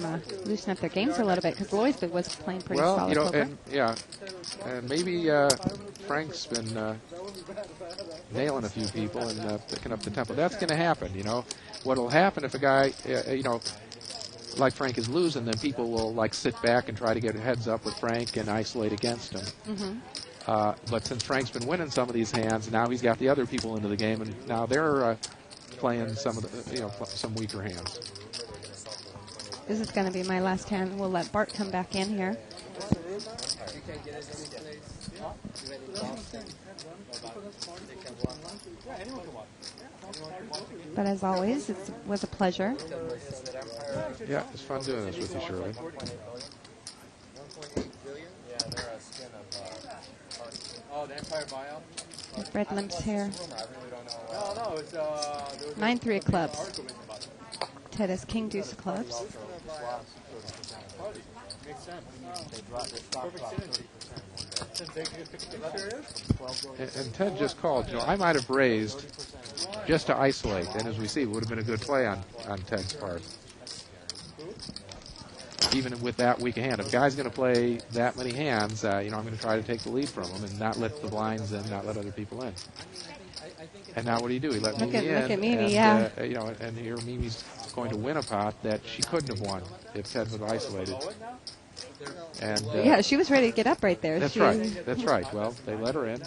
loosen up their games a little bit, because Lois was playing pretty solid poker. And maybe Frank's been nailing a few people and picking up the tempo. That's going to happen, What will happen if a guy, like Frank is losing, then people will like sit back and try to get heads up with Frank and isolate against him. But since Frank's been winning some of these hands, now he's got the other people into the game, and now they're playing some of the, some weaker hands. This is going to be my last hand. We'll let Bart come back in here. But as always, it was a pleasure. Yeah, it's fun doing this with you, Shirley. Oh, the Empire buyout? With red limbs here. No, it's 9-3 of clubs. Ted has king deuce of clubs. Makes sense. Perfect synergy. And Ted just called. I might have raised just to isolate, and as we see, it would have been a good play on Ted's part. Even with that weak a hand. If a guy's going to play that many hands, I'm going to try to take the lead from him and not let the blinds in, not let other people in. And now what do? He let Mimi in. Look at Mimi, and, yeah. And here Mimi's going to win a pot that she couldn't have won if Ted was isolated. And yeah, she was ready to get up right there. That's right. That's right. Well, they let her in.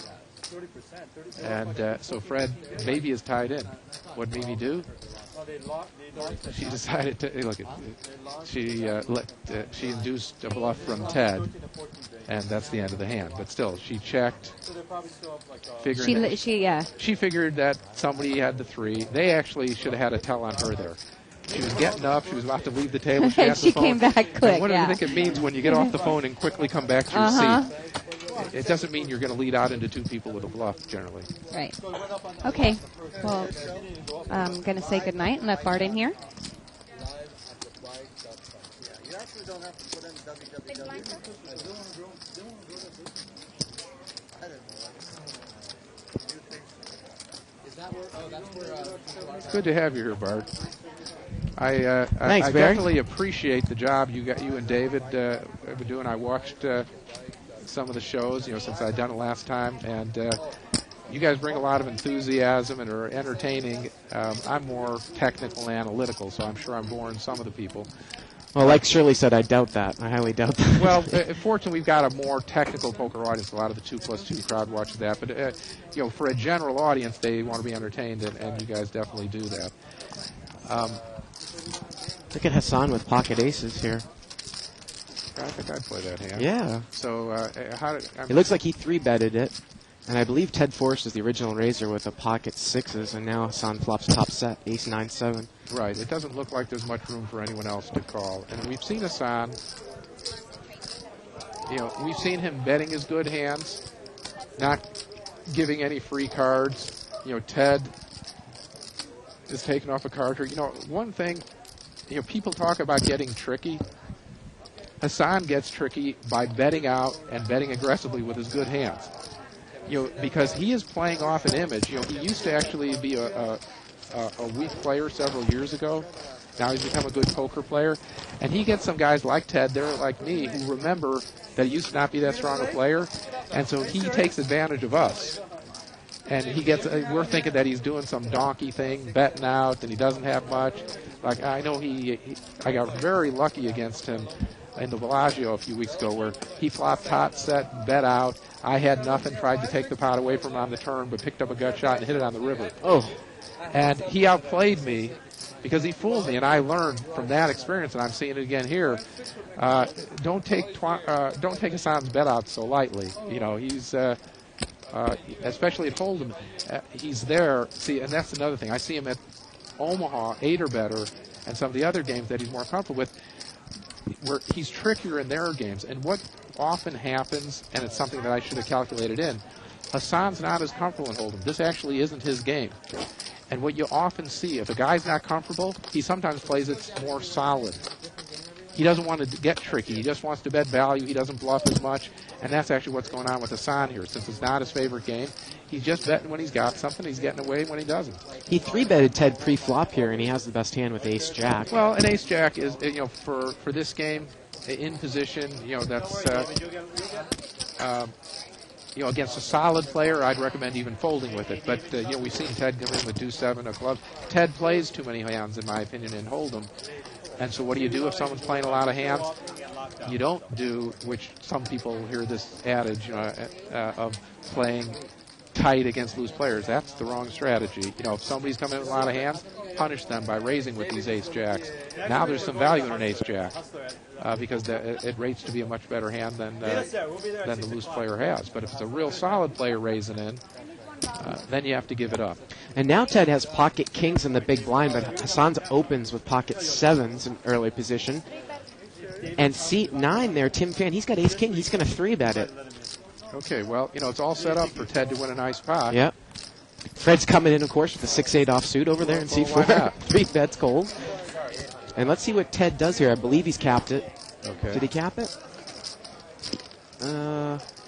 And so Fred maybe is tied in. What did Mimi do? She decided to look. She induced a bluff from Ted, and that's the end of the hand. But still, she checked. She figured that somebody had the 3. They actually should have had a tell on her there. She was getting up. She was about to leave the table. She, she came back quick. And what do you think it means when you get off the phone and quickly come back to your seat? It doesn't mean you're going to lead out into 2 people with a bluff, generally. Right. Okay. Well, I'm going to say goodnight and let Bart in here. You actually don't have to put in www. I don't know. It's good to have you here, Bart. I Thanks, Barry. definitely appreciate the job you and David have been doing. I watched some of the shows, since I'd done it last time, and you guys bring a lot of enthusiasm and are entertaining. I'm more technical and analytical, so I'm sure I'm boring some of the people. Well, like Shirley said, I doubt that. I highly doubt that. Well, fortunately, we've got a more technical poker audience. A lot of the 2+2 crowd watches that. But, for a general audience, they want to be entertained, and you guys definitely do that. Look at Hassan with pocket aces here. I think I'd play that hand. Yeah. So, it looks like he 3-betted it. And I believe Ted Forrest is the original raiser with the pocket 6s, and now Hassan flops top set, ace 9-7. Right. It doesn't look like there's much room for anyone else to call. And we've seen Hassan, we've seen him betting his good hands, not giving any free cards. Ted is taking off a card here. One thing, people talk about getting tricky. Hassan gets tricky by betting out and betting aggressively with his good hands. Because he is playing off an image. He used to actually be a weak player several years ago. Now he's become a good poker player. And he gets some guys like Ted, they're like me, who remember that he used to not be that strong a player. And so he takes advantage of us. And we're thinking that he's doing some donkey thing, betting out, and he doesn't have much. Like, I know I got very lucky against him in the Bellagio a few weeks ago where he flopped top set, bet out. I had nothing, tried to take the pot away from him on the turn, but picked up a gut shot and hit it on the river. Oh. And he outplayed me because he fooled me, and I learned from that experience, and I'm seeing it again here. Don't take Hassan's bet out so lightly. He's especially at Hold'em, he's there. See, and that's another thing. I see him at Omaha, 8 or better, and some of the other games that he's more comfortable with, where he's trickier in their games. And what often happens, and it's something that I should have calculated in, Hassan's not as comfortable in Hold'em. This actually isn't his game. And what you often see, if a guy's not comfortable, he sometimes plays it more solid. He doesn't want to get tricky. He just wants to bet value. He doesn't bluff as much. And that's actually what's going on with Hassan here. Since it's not his favorite game, he's just betting when he's got something. He's getting away when he doesn't. He 3-betted Ted pre-flop here, and he has the best hand with ace-jack. Well, an ace-jack is, for this game, in position, that's... against a solid player, I'd recommend even folding with it. But, we've seen Ted come in with deuce 7 of clubs. Ted plays too many hands, in my opinion, in Hold'em. And so what do you do if someone's playing a lot of hands? You don't do, which some people hear this adage of playing tight against loose players. That's the wrong strategy. If somebody's coming in with a lot of hands, punish them by raising with these ace-jacks. Now there's some value in an ace-jack because it rates to be a much better hand than the loose player has. But if it's a real solid player raising in, then you have to give it up. And now Ted has pocket kings in the big blind, but Hassan's opens with pocket 7s in early position. And seat 9 there, Tim Fan, he's got ace-king. He's going to 3-bet it. Okay, well, it's all set up for Ted to win a nice pot. Yep. Fred's coming in, of course, with the 6-8 offsuit over there in C4. 3 bets cold. And let's see what Ted does here. I believe he's capped it. Okay. Did he cap it?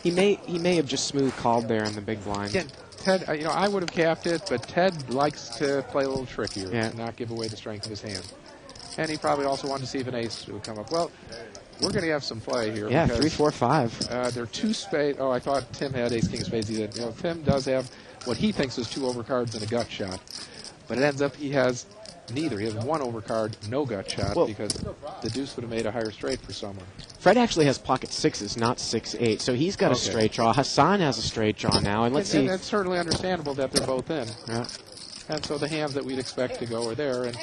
He may have just smooth called there in the big blind. Again, Ted, I would have capped it, but Ted likes to play a little trickier and not give away the strength of his hand. And he probably also wanted to see if an ace would come up. Well, we're going to have some play here. Yeah, 3, 4, 5. There are 2 spades. Oh, I thought Tim had ace-king spades. He did. Tim does have what he thinks is 2 overcards and a gut shot. But it ends up he has neither. He has 1 overcard, no gut shot, because the deuce would have made a higher straight for someone. Fred actually has pocket 6s, not 6-8, so he's got a straight draw. Hassan has a straight draw now, and let's see. And it's certainly understandable that they're both in. Yeah. And so the hands that we'd expect to go are there. And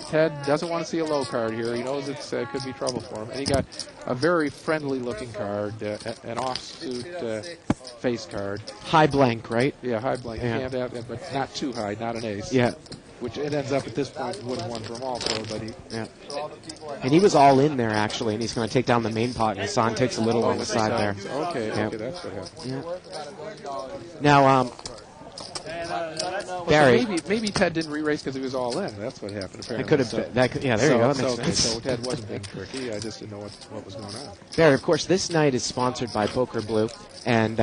Ted doesn't want to see a low card here. He knows it could be trouble for him. And he got a very friendly-looking card, an offsuit face card. High blank, right? Yeah, high blank. Yeah. Can't have it, but not too high, not an ace. Yeah. Which it ends up at this point would have won for him also, but he... Yeah. And he was all in there, actually, and he's going to take down the main pot, and Hassan takes a little on the side there. Okay, Yep. okay, that's what happened. Yeah. Now, Barry. Maybe Ted didn't re-raise because he was all in. That's what happened, apparently. It could have yeah, there you go. That makes sense. So Ted wasn't being tricky. I just didn't know what was going on. Barry, of course, this night is sponsored by Poker Blue, and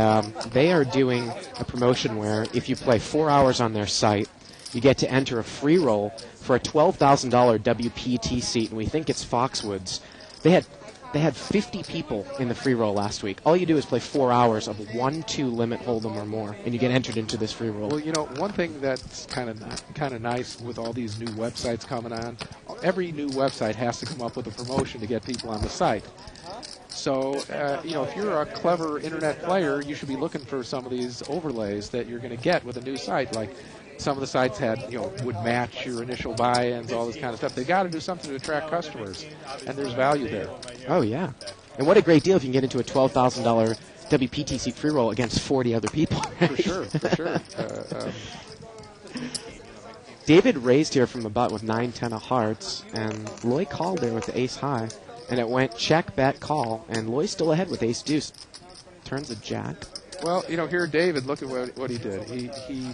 they are doing a promotion where if you play 4 hours on their site, you get to enter a free roll for a $12,000 WPT seat, and we think it's Foxwoods. They had 50 people in the free roll last week. All you do is play 4 hours of 1-2 limit hold'em or more, and you get entered into this free roll. Well, one thing that's kind of nice with all these new websites coming on, every new website has to come up with a promotion to get people on the site. So, if you're a clever internet player, you should be looking for some of these overlays that you're going to get with a new site. Like some of the sites would match your initial buy-ins, all this kind of stuff. They got to do something to attract customers, and there's value there. Oh yeah, and what a great deal if you can get into a $12,000 WPT seat free roll against 40 other people. For sure. David raised here from the butt with 9-10 of hearts, and Loy called there with the ace high, and it went check, bet, call, and Loy's still ahead with ace deuce. Turns a jack. Well, here David, look at what he did. He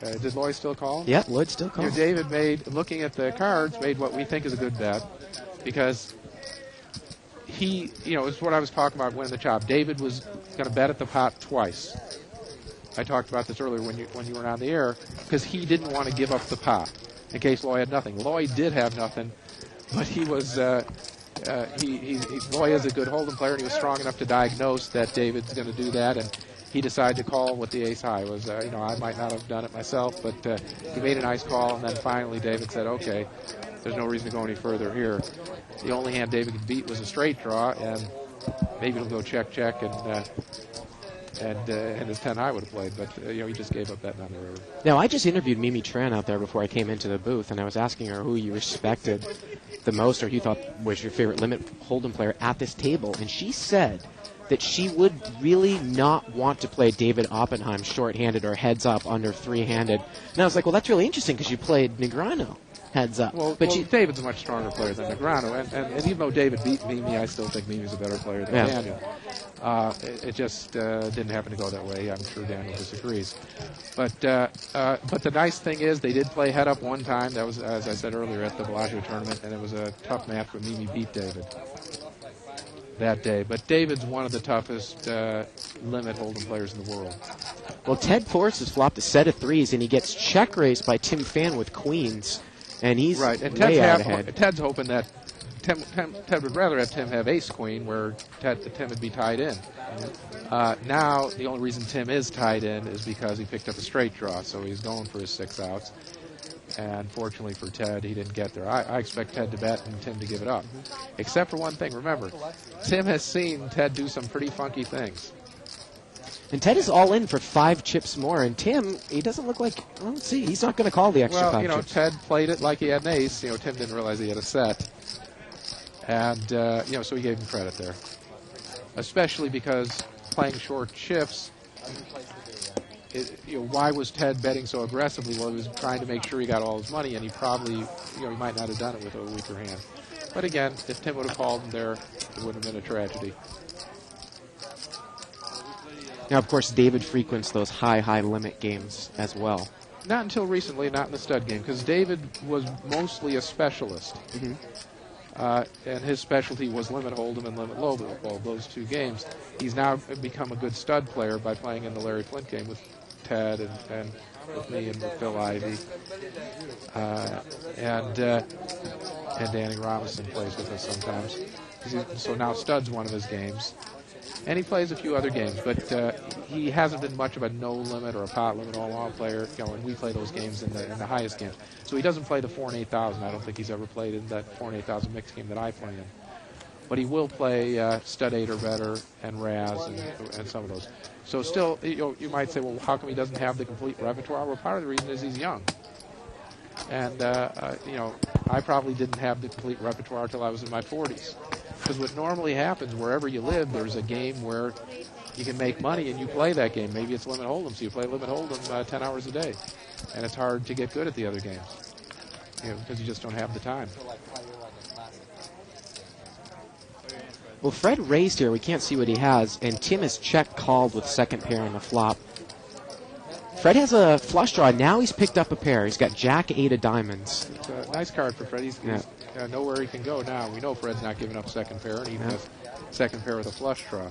did Lloyd still call? Yeah, Lloyd still calls. David looking at the cards, made what we think is a good bet because he, it's what I was talking about winning the chop. David was going to bet at the pot twice. I talked about this earlier when you were on the air because he didn't want to give up the pot in case Lloyd had nothing. Lloyd did have nothing, but he was Lloyd is a good hold'em player and he was strong enough to diagnose that David's going to do that, and he decided to call with the ace high. Was I might not have done it myself, but he made a nice call, and then finally David said, okay, there's no reason to go any further here. The only hand David could beat was a straight draw, and maybe it'll go check, and his 10 high would have played, but he just gave up that down the road. Now, I just interviewed Mimi Tran out there before I came into the booth, and I was asking her who you respected the most or who you thought was your favorite limit hold'em player at this table, and she said that she would really not want to play David Oppenheim short-handed or heads-up under three-handed. And I was like, well, that's really interesting because you played Negreanu heads-up. David's a much stronger player than Negreanu, and even though David beat Mimi, I still think Mimi's a better player than Daniel. It just didn't happen to go that way. I'm sure Daniel disagrees. But the nice thing is they did play head-up one time. That was, as I said earlier, at the Bellagio tournament, and it was a tough match where Mimi beat David that day. But David's one of the toughest limit hold'em players in the world. Well, Ted Forrest has flopped a set of threes, and he gets check raised by Tim Fan with queens, and he's right. And way out ahead. Ted's hoping that Ted would rather have Tim have ace queen, where Tim would be tied in. Now the only reason Tim is tied in is because he picked up a straight draw, so he's going for his 6 outs. And fortunately for Ted, he didn't get there. I expect Ted to bet and Tim to give it up. Except for one thing, remember, Tim has seen Ted do some pretty funky things. And Ted is all in for 5 chips more, and Tim, he doesn't look like, well, let's see, he's not going to call the extra 5 chips. Ted played it like he had an ace. Tim didn't realize he had a set. And, so he gave him credit there. Especially because playing short chips, why was Ted betting so aggressively? Well, he was trying to make sure he got all his money, and he probably, he might not have done it with a weaker hand. But again, if Tim would have called him there, it wouldn't have been a tragedy. Now, of course, David frequents those high limit games as well. Not until recently, not in the stud game, because David was mostly a specialist. And his specialty was limit hold'em and limit low ball, those 2 games. He's now become a good stud player by playing in the Larry Flint game with Ted and with me and with Phil Ivey. And Danny Robinson plays with us sometimes. So now stud's one of his games. And he plays a few other games, but he hasn't been much of a no limit or a pot limit all player. And we play those games in the highest games. So he doesn't play the 4 and 8,000. I don't think he's ever played in that 4 and 8,000 mixed game that I play in. But he will play stud 8 or better and Raz and some of those. So still, you might say, well, how come he doesn't have the complete repertoire? Well, part of the reason is he's young. And I probably didn't have the complete repertoire until I was in my 40s. Because what normally happens, wherever you live, there's a game where you can make money and you play that game. Maybe it's limit hold'em, so you play limit hold'em 10 hours a day. And it's hard to get good at the other games, because you just don't have the time. Well, Fred raised here. We can't see what he has, and Tim is check called with second pair on the flop. Fred has a flush draw. Now he's picked up a pair. He's got Jack 8 of diamonds. It's a nice card for Fred. He's know where he can go now. We know Fred's not giving up second pair, and he has second pair with a flush draw.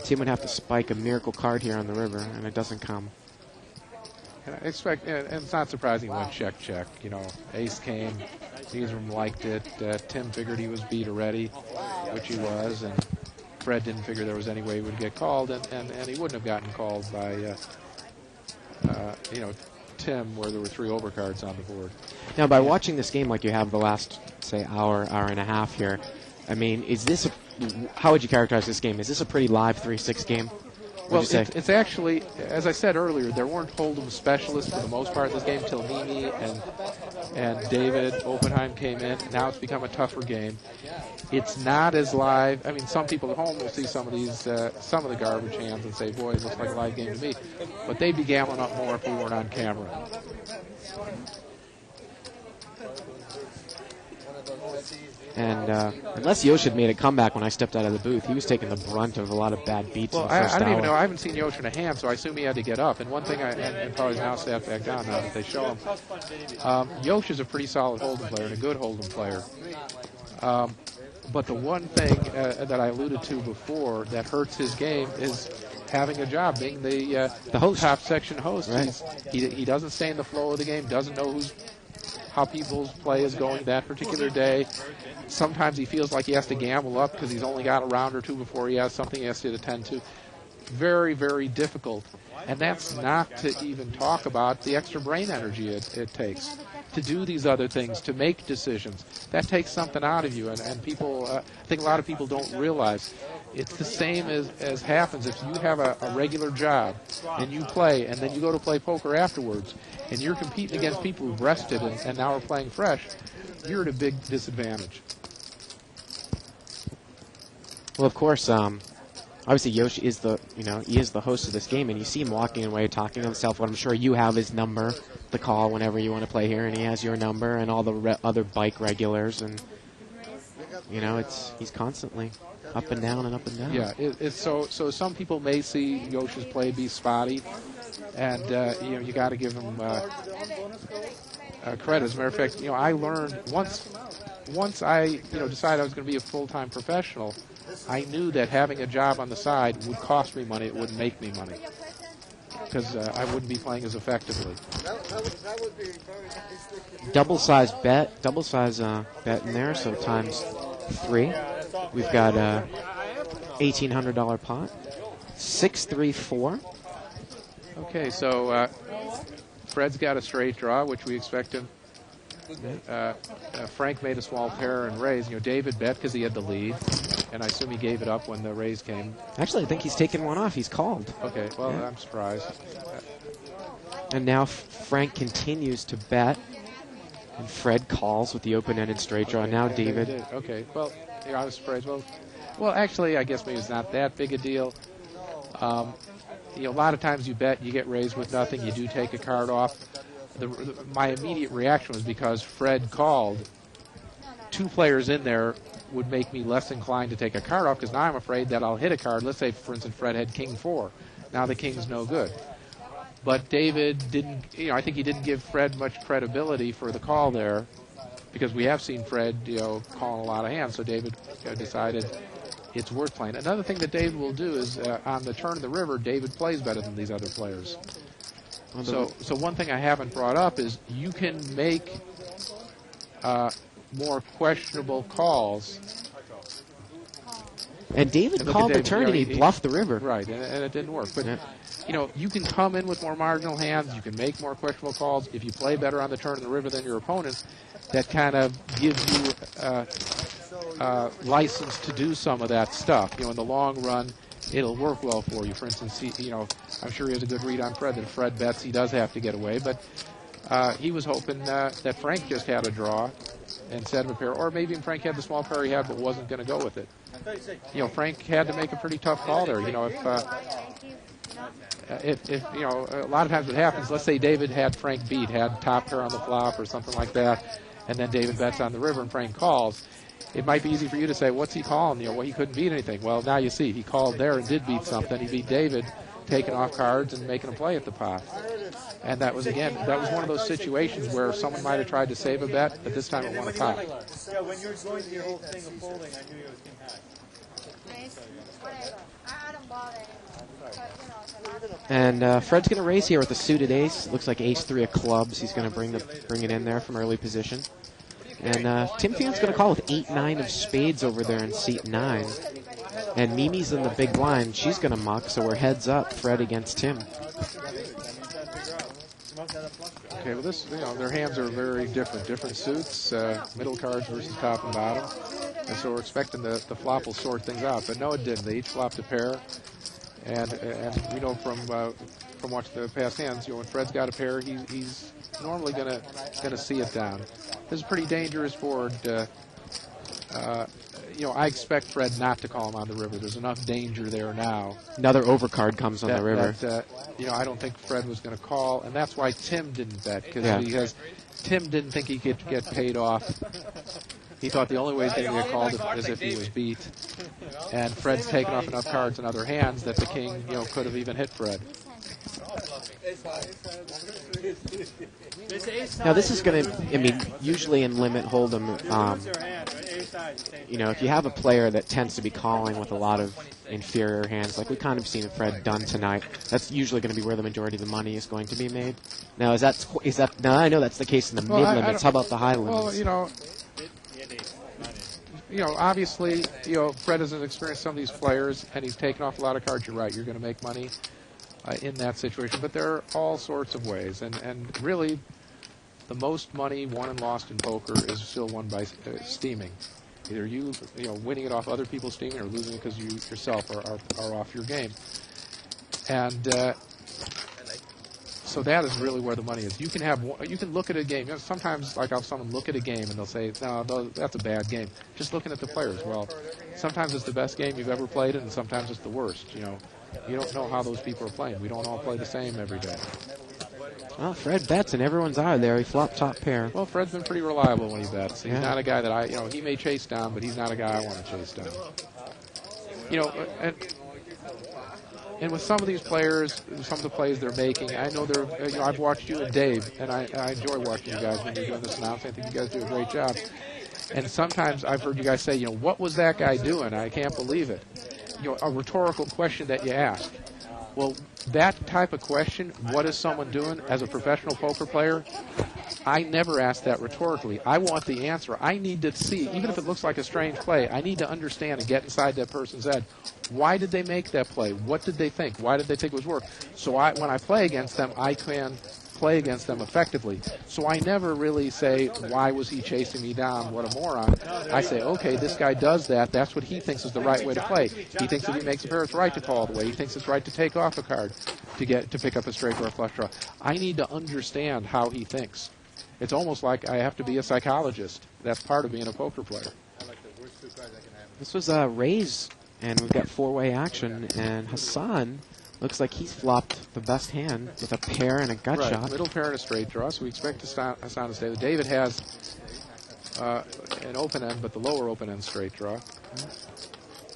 Tim would have to spike a miracle card here on the river, and it doesn't come. And I expect, and it's not surprising he went check. Ace came. Neither of them liked it. Tim figured he was beat already, which he was, and Fred didn't figure there was any way he would get called, and he wouldn't have gotten called by, Tim, where there were 3 overcards on the board. Now, by watching this game like you have the last, say, hour and a half here, I mean, how would you characterize this game? Is this a pretty live 3-6 game? Well, it's actually, as I said earlier, there weren't hold'em specialists for the most part in this game until Mimi and David Oppenheim came in. Now it's become a tougher game. It's not as live. I mean, some people at home will see some of the garbage hands and say, boy, it looks like a live game to me. But they'd be gambling up more if we weren't on camera. And unless Yosh had made a comeback when I stepped out of the booth, he was taking the brunt of a lot of beats in the first I don't hour. even know. I haven't seen Yosh in a hand, so I assume he had to get up. And one thing, and probably now sat back down now that they show him, Yosh is a pretty solid hold'em player and a good hold'em player. But the one thing that I alluded to before that hurts his game is having a job, being the host, top section host. Right. He doesn't stay in the flow of the game, doesn't know how people's play is going that particular day. Sometimes he feels like he has to gamble up because he's only got a round or two before he has something he has to attend to. Very, very difficult. And that's not to even talk about the extra brain energy it takes to do these other things, to make decisions. That takes something out of you. And people, I think a lot of people don't realize it's the same as happens if you have a regular job and you play and then you go to play poker afterwards and you're competing against people who've rested and now are playing fresh. You're at a big disadvantage. Well, of course, obviously Yosh is he is the host of this game, and you see him walking away talking to himself. What I'm sure you have his number, the call whenever you want to play here, and he has your number and all the other bike regulars, and he's constantly up and down and up and down. Yeah, so some people may see Yosh's play be spotty, and you got to give him credit. As a matter of fact, I learned once I decided I was going to be a full-time professional, I knew that having a job on the side would cost me money. It wouldn't make me money. because I wouldn't be playing as effectively. That would be very nice. Double-sized bet in there, so times 3. We've got a $1,800 pot. 6-3-4. Okay, so Fred's got a straight draw, which we expect him. Frank made a small pair and raise. David bet because he had the lead, and I assume he gave it up when the raise came. Actually, I think he's taken one off. He's called. Okay, well, I'm surprised. And now Frank continues to bet, and Fred calls with the open-ended straight draw. Now David. Okay, well, I was surprised. Well, actually, I guess maybe it's not that big a deal. A lot of times you bet, you get raised with nothing. You do take a card off. My immediate reaction was because Fred called, 2 players in there would make me less inclined to take a card off because now I'm afraid that I'll hit a card. Let's say, for instance, Fred had King 4. Now the King's no good. But David didn't, I think he didn't give Fred much credibility for the call there because we have seen Fred, calling a lot of hands. So David decided it's worth playing. Another thing that David will do is on the turn of the river, David plays better than these other players. So one thing I haven't brought up is you can make more questionable calls. And David called the turn and he bluffed the river. Right, and it didn't work. But, you can come in with more marginal hands. You can make more questionable calls. If you play better on the turn of the river than your opponents, that kind of gives you license to do some of that stuff. In the long run, it'll work well for you. For instance, I'm sure he has a good read on Fred, that if Fred bets, he does have to get away. But he was hoping that Frank just had a draw and set him a pair. Or maybe Frank had the small pair he had but wasn't going to go with it. Frank had to make a pretty tough call there. If a lot of times what happens, let's say David had Frank beat, had top pair on the flop or something like that, and then David bets on the river and Frank calls. It might be easy for you to say, what's he calling? He couldn't beat anything. Well, now you see, he called there and did beat something. He beat David, taking off cards and making a play at the pot. And that was one of those situations where someone might have tried to save a bet, but this time it won a pot. Yeah, when you were going to your whole thing of folding, I knew it was king high. I don't bother. And Fred's going to raise here with a suited ace. Looks like ace-3 of clubs. He's going to bring it in there from early position. And Tim Fion's going to call with 8-9 of spades over there in seat 9. And Mimi's in the big blind. She's going to muck, so we're heads up, Fred against Tim. Okay, well, their hands are very different suits, middle cards versus top and bottom. And so we're expecting the flop will sort things out. But no, it didn't. They each flopped a pair. And we know from watching the past hands, when Fred's got a pair, he's normally gonna see it down. This is a pretty dangerous board. I expect Fred not to call him on the river. There's enough danger there now. Another overcard comes on the river. I don't think Fred was going to call, and that's why Tim didn't bet because Tim didn't think he could get paid off. He thought the only way he was going to get called is if he was beat. And Fred's taken off enough cards in other hands that the king, could have even hit Fred. Now this is going to, usually in limit hold'em, if you have a player that tends to be calling with a lot of inferior hands, like we kind of seen Fred done tonight, that's usually going to be where the majority of the money is going to be made. Now is that? Now I know that's the case in the mid limits. How about the high limits? Well, obviously, Fred hasn't experienced some of these players, and he's taken off a lot of cards. You're right. You're going to make money in that situation. But there are all sorts of ways. And really, the most money won and lost in poker is still won by steaming. Either you winning it off other people's steaming or losing it because you yourself are off your game. And so that is really where the money is. You can look at a game. Sometimes, like, I'll have someone look at a game and they'll say, no, that's a bad game. Just looking at the players. Well, sometimes it's the best game you've ever played, and sometimes it's the worst. You don't know how those people are playing. We don't all play the same every day. Well, Fred bets in everyone's eye there. He flopped top pair. Well, Fred's been pretty reliable when he bets. He's not a guy that he may chase down, but he's not a guy I want to chase down. And with some of these players, some of the plays they're making, I know I've watched you and Dave, and I enjoy watching you guys when you're doing this announcing. I think you guys do a great job. And sometimes I've heard you guys say, what was that guy doing? I can't believe it. A rhetorical question that you ask. Well, that type of question, what is someone doing as a professional poker player, I never ask that rhetorically. I want the answer. I need to see, even if it looks like a strange play, I need to understand and get inside that person's head. Why did they make that play? What did they think? Why did they think it was work? So when I play against them, I can play against them effectively. So I never really say, why was he chasing me down? What a moron. I say, okay, this guy does that. That's what he thinks is the right way to play. He thinks if he makes a pair, it's right to call the way. He thinks it's right to take off a card to pick up a straight or a flush draw. I need to understand how he thinks. It's almost like I have to be a psychologist. That's part of being a poker player. This was a raise, and we've got four-way action, and Hassan looks like he's flopped the best hand with a pair and a gut Right, shot. middle pair and a straight draw, so we expect Hassan to stay. David has an open end, but the lower open end straight draw.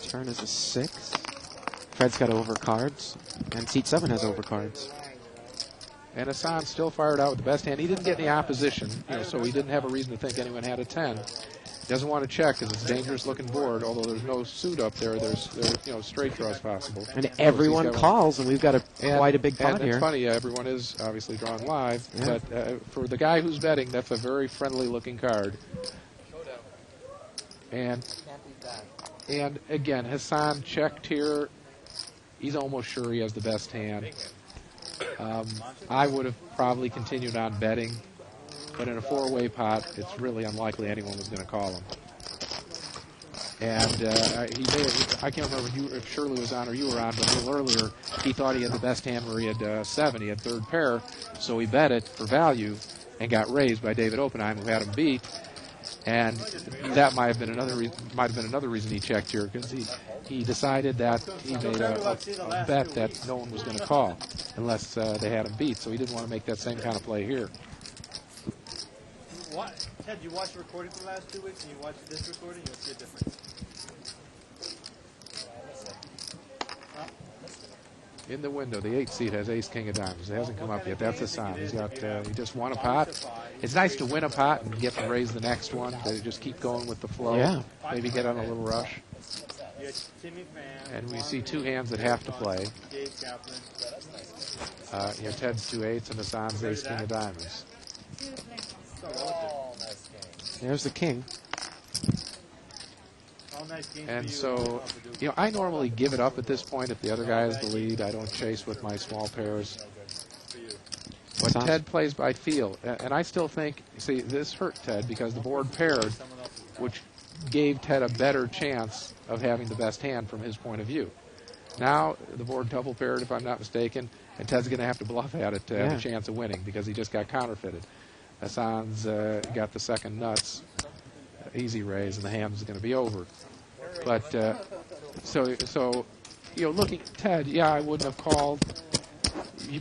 Turn is a 6. Fred's got overcards, and seat 7 has overcards. And Hassan still fired out with the best hand. He didn't get any opposition, so he didn't have a reason to think anyone had a 10. He doesn't want to check because it's a dangerous-looking board. Although there's no suit up there, there's straight draws possible. And everyone calls, and we've got quite a big pot and here. It's funny, everyone is obviously drawing live, but for the guy who's betting, that's a very friendly-looking card. And again, Hassan checked here. He's almost sure he has the best hand. I would have probably continued on betting, but in a four-way pot, it's really unlikely anyone was going to call him. And I can't remember if Shirley was on or you were on, but a little earlier, he thought he had the best hand where he had 7. He had third pair, so he bet it for value and got raised by David Oppenheim, who had him beat. And that might have been another reason he checked here, because he decided that he made a bet that no one was going to call unless they had him beat. So he didn't want to make that same kind of play here. Ted, you watched the recording for the last 2 weeks, and you watch this recording, you'll see a difference. In the window, the 8 seat has ace king of diamonds. It hasn't come up yet. That's Hassan. He just won a pot. It's nice to win a pot and get to raise the next one. To just keep going with the flow. Yeah. Maybe get on a little rush. And we see 2 hands that have to play. Ted's 2 8s and Hassan's ace king of diamonds. There's the king. And so, I normally give it up at this point if the other guy has the lead. I don't chase with my small pairs. But Ted plays by feel. And I still think, this hurt Ted because the board paired, which gave Ted a better chance of having the best hand from his point of view. Now, the board double paired, if I'm not mistaken, and Ted's going to have to bluff at it to have a chance of winning because he just got counterfeited. Hassan's got the second nuts, easy raise, and the hand's going to be over. But looking at Ted, I wouldn't have called.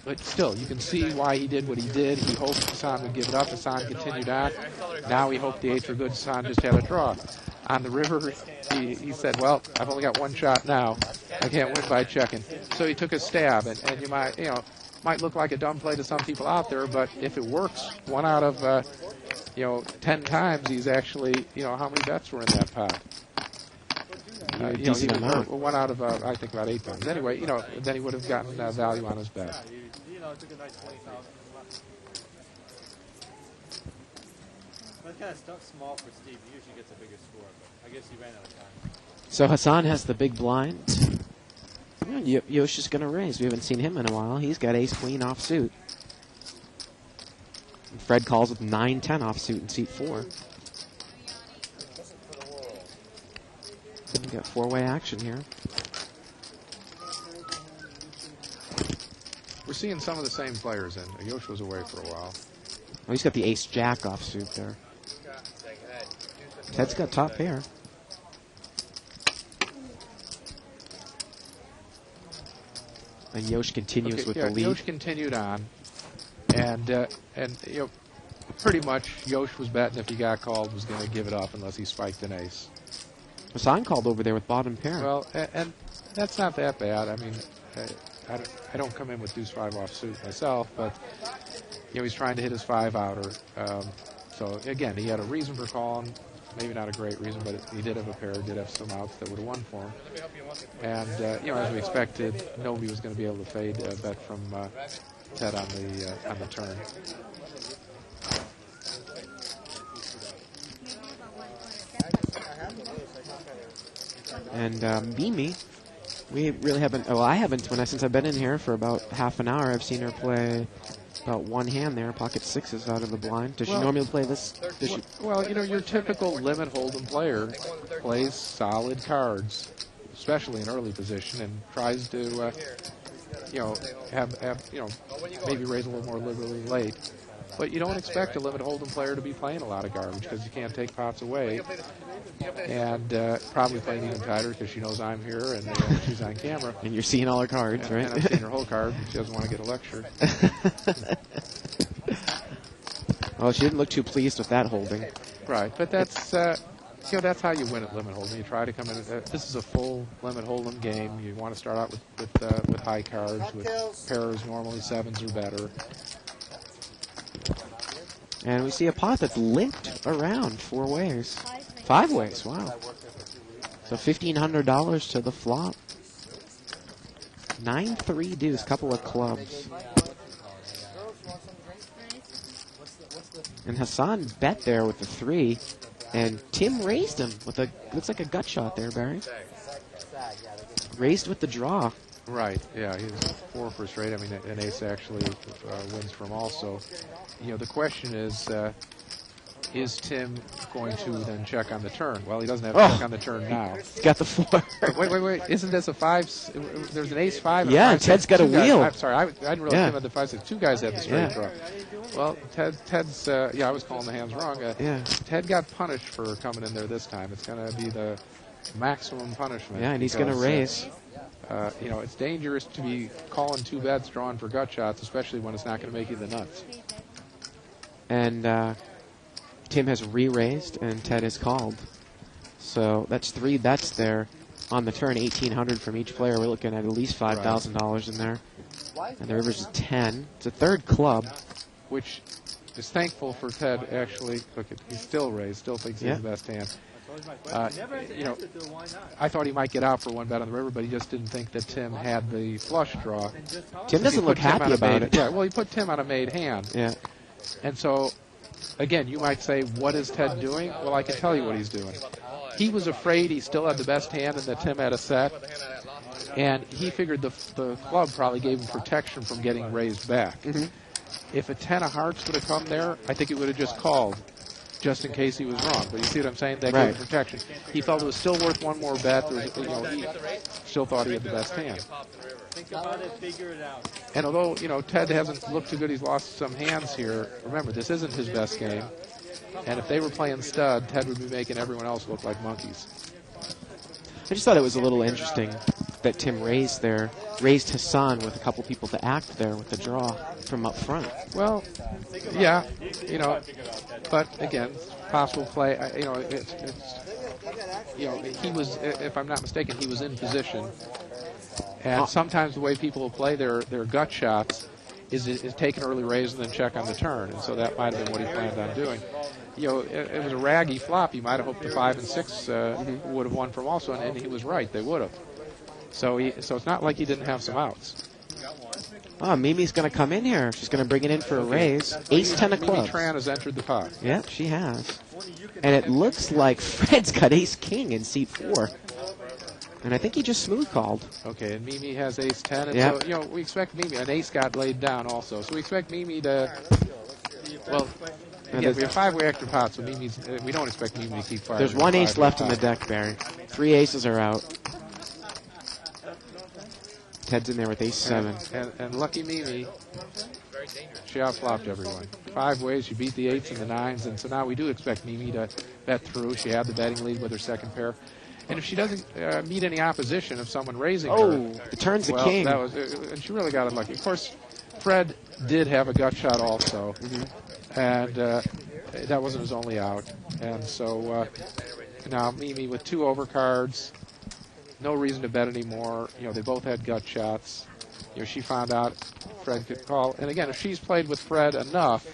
But still, you can see why he did what he did. He hoped Hassan would give it up. Hassan continued on. Now he hoped the 8s were good. Hassan just had a draw. On the river, he said, well, I've only got one shot now. I can't win by checking. So he took a stab, and you might look like a dumb play to some people out there, but if it works, 1 out of 10 times, he's actually, how many bets were in that pot? Decent amount. 1 out of, I think, about 8 times. Anyway, then he would have gotten value on his bet. Took a nice 20,000. That's kind of small for Steve. He usually gets a bigger score, but I guess he ran out of time. So Hassan has the big blind. Yosh is going to raise. We haven't seen him in a while. He's got ace-queen offsuit. Fred calls with 9-10 offsuit in seat 4. We've got 4-way action here. We're seeing some of the same players in. Yosh was away for a while. Oh, he's got the ace-jack offsuit there. Ted's got top pair. And Yosh continues with the lead. Yosh continued on, and pretty much Yosh was betting if he got called was going to give it up unless he spiked an ace. Hassan called over there with bottom pair. Well, and that's not that bad. I mean, I don't come in with deuce 5 offsuit myself, but he's trying to hit his 5-outer. So again, he had a reason for calling. maybe not a great reason, but he did have a pair, did have some outs that would have won for him. And, as we expected, nobody was going to be able to fade a bet from Ted on the turn. And Mimi, we really haven't. Oh, I haven't. Since I've been in here for about half an hour, I've seen her play about one hand there, pocket sixes out of the blind. Does she normally play this? Well, your typical limit hold'em player plays solid cards, especially in early position, and tries to, have maybe raise a little more liberally late. But you don't expect a limit hold'em player to be playing a lot of garbage because you can't take pots away. And probably playing even tighter because she knows I'm here and she's on camera. And you're seeing all her cards, right? And I'm seeing her whole card, but she doesn't want to get a lecture. Well, she didn't look too pleased with that holding. Right, but that's that's how you win at limit hold'em. You try to come in. This is a full limit hold'em game. You want to start out with high cards, with pairs normally sevens or better. And we see a pot that's linked around 4 ways. 5 ways, wow. So $1,500 to the flop. 9-3 deuce, couple of clubs. And Hassan bet there with the 3, and Tim raised him with looks like a gut shot there, Barry. Raised with the draw. Right, yeah, he was 4 for straight. I mean, an ace actually wins from also. The question is Tim going to then check on the turn? Well, he doesn't have to check on the turn now. Got the 4. Wait. Isn't this a 5? There's an ace 5. And yeah, a 5, Ted's got a wheel. I'm sorry, I didn't realize Tim had the 5-6. 2 guys had the straight draw. Well, Ted's, I was calling the hands wrong. Ted got punished for coming in there this time. It's going to be the maximum punishment. Yeah, and he's going to raise. It's dangerous to be calling 2 bets drawn for gut shots, especially when it's not going to make you the nuts. And Tim has re-raised, and Ted has called. So that's 3 bets there on the turn, $1,800 from each player. We're looking at least $5,000 in there. And the river's a 10. It's a 3rd club. Which is thankful for Ted, actually. Look, he's still raised, still thinks he's the best hand. I thought he might get out for 1 bet on the river, but he just didn't think that Tim had the flush draw. Tim doesn't look happy about it. Yeah, well, he put Tim on a made hand. Yeah. And so, again, you might say, what is Ted doing? Well, I can tell you what he's doing. He was afraid he still had the best hand and that Tim had a set. And he figured the club probably gave him protection from getting raised back. Mm-hmm. If a 10 of hearts would have come there, I think he would have just called, just in case he was wrong. But you see what I'm saying? That gave him protection. He felt it was still worth 1 more bet. He still thought he had the best hand. Think about it, figure it out. And although, Ted hasn't looked too good, he's lost some hands here. Remember, this isn't his best game. And if they were playing stud, Ted would be making everyone else look like monkeys. I just thought it was a little interesting that Tim raised Hassan with a couple people to act there with the draw from up front. Well, yeah, but again, possible play. He was, if I'm not mistaken, he was in position. And sometimes the way people will play their gut shots is take an early raise and then check on the turn. And so that might have been what he planned on doing. It was a raggy flop. He might have hoped the 5 and 6 would have won from also, and he was right. They would have. So it's not like he didn't have some outs. Oh, Mimi's going to come in here. She's going to bring it in for a raise. Ace 10 of clubs. Mimi Tran has entered the pot. Yep, she has. And it looks like Fred's got ace king in seat 4. And I think he just smooth called. Okay, and Mimi has ace 10. And so, we expect Mimi. An ace got laid down also. So we expect Mimi to, well, we have 5-way extra pots, so we don't expect Mimi to keep firing. There's 1 ace left in the deck, Barry. 3 aces are out. Ted's in there with ace 7. And lucky Mimi, she outflopped everyone. 5 ways, she beat the 8s and the 9s, and so now we do expect Mimi to bet through. She had the betting lead with her 2nd pair. And if she doesn't meet any opposition of someone raising her... the turn's a king. And she really got unlucky. Of course, Fred did have a gut shot also, and that wasn't his only out. And so now Mimi with 2 overcards, no reason to bet anymore. They both had gut shots. She found out Fred could call. And again, if she's played with Fred enough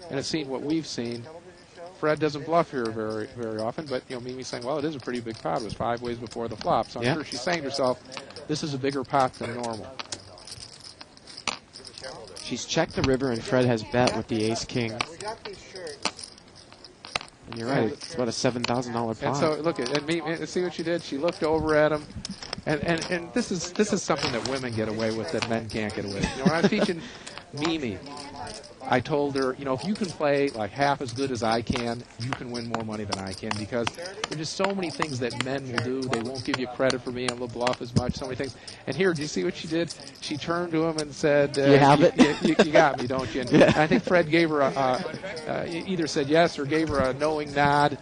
and has seen what we've seen, Fred doesn't bluff here very, very often, but Mimi's saying, well, it is a pretty big pot. It was 5 ways before the flop, so I'm sure she's saying to herself, this is a bigger pot than normal. She's checked the river, and Fred has bet with the ace-king. We got these shirts. And you're right, it's about a $7,000 pot. And so, look, and see what she did? She looked over at him, and this is something that women get away with that men can't get away with. When I was teaching Mimi, I told her, if you can play like half as good as I can, you can win more money than I can, because there's just so many things that men will do. They won't give you credit for being able to bluff as much, so many things. And here, do you see what she did? She turned to him and said, you have it? You got me, don't you? And I think Fred gave her either said yes or gave her a knowing nod.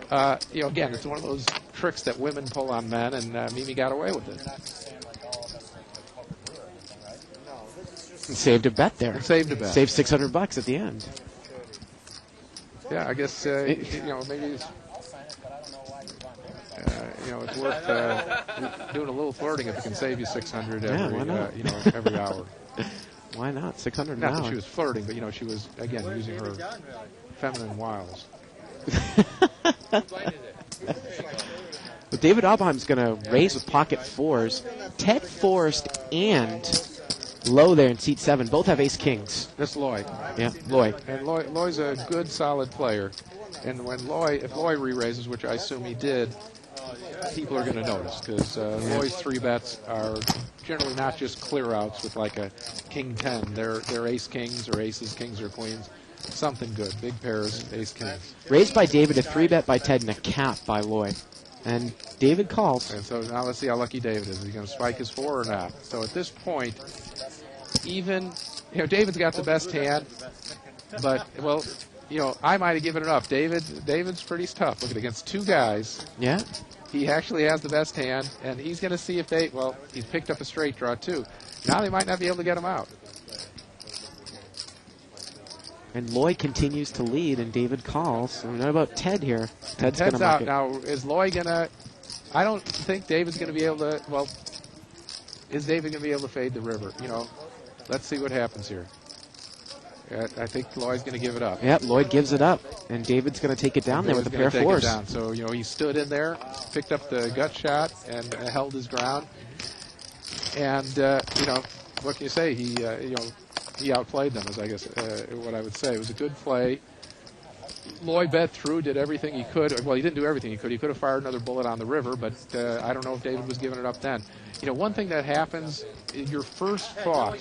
Again, it's one of those tricks that women pull on men, and Mimi got away with it. And saved a bet there. Saved a bet. Saved $600 at the end. Yeah, I guess maybe it's it's worth doing a little flirting if it can save you $600 every hour. Why not? $600 Not that she was flirting, but she was again using her feminine wiles. But David Oppenheim's going to raise with pocket fours. Ted Forrest and Lowe there in seat 7 both have ace-kings. That's Loy. Yeah, Loy. And Loy's a good, solid player. And if Loy re-raises, which I assume he did, people are going to notice, because Loy's 3 bets are generally not just clear-outs with like a king-10. They're ace-kings or aces, kings or queens. Something good. Big pairs, ace-kings. Raised by David, a 3-bet by Ted, and a cap by Loy. And David calls. And so now let's see how lucky David is. Is he going to spike his 4 or not? So at this point, even, David's got the best hand, but, I might have given it up. David's pretty tough. Look at against 2 guys. Yeah. He actually has the best hand, and he's going to see if he's picked up a straight draw too. Now they might not be able to get him out. And Loy continues to lead, and David calls. What about Ted here? Ted's going to out. it. Now, is Loy going to... I don't think David's going to be able to... Well, is David going to be able to fade the river? Let's see what happens here. I think Loy's going to give it up. Yep, Lloyd gives it up, and David's going to take it down there with a pair of fours. Down. So, he stood in there, picked up the gut shot, and held his ground. And, what can you say? He outplayed them, is I guess what I would say. It was a good play. Loy bet through, did everything he could. Well, he didn't do everything he could. He could have fired another bullet on the river, but I don't know if David was giving it up then. One thing that happens, your first thought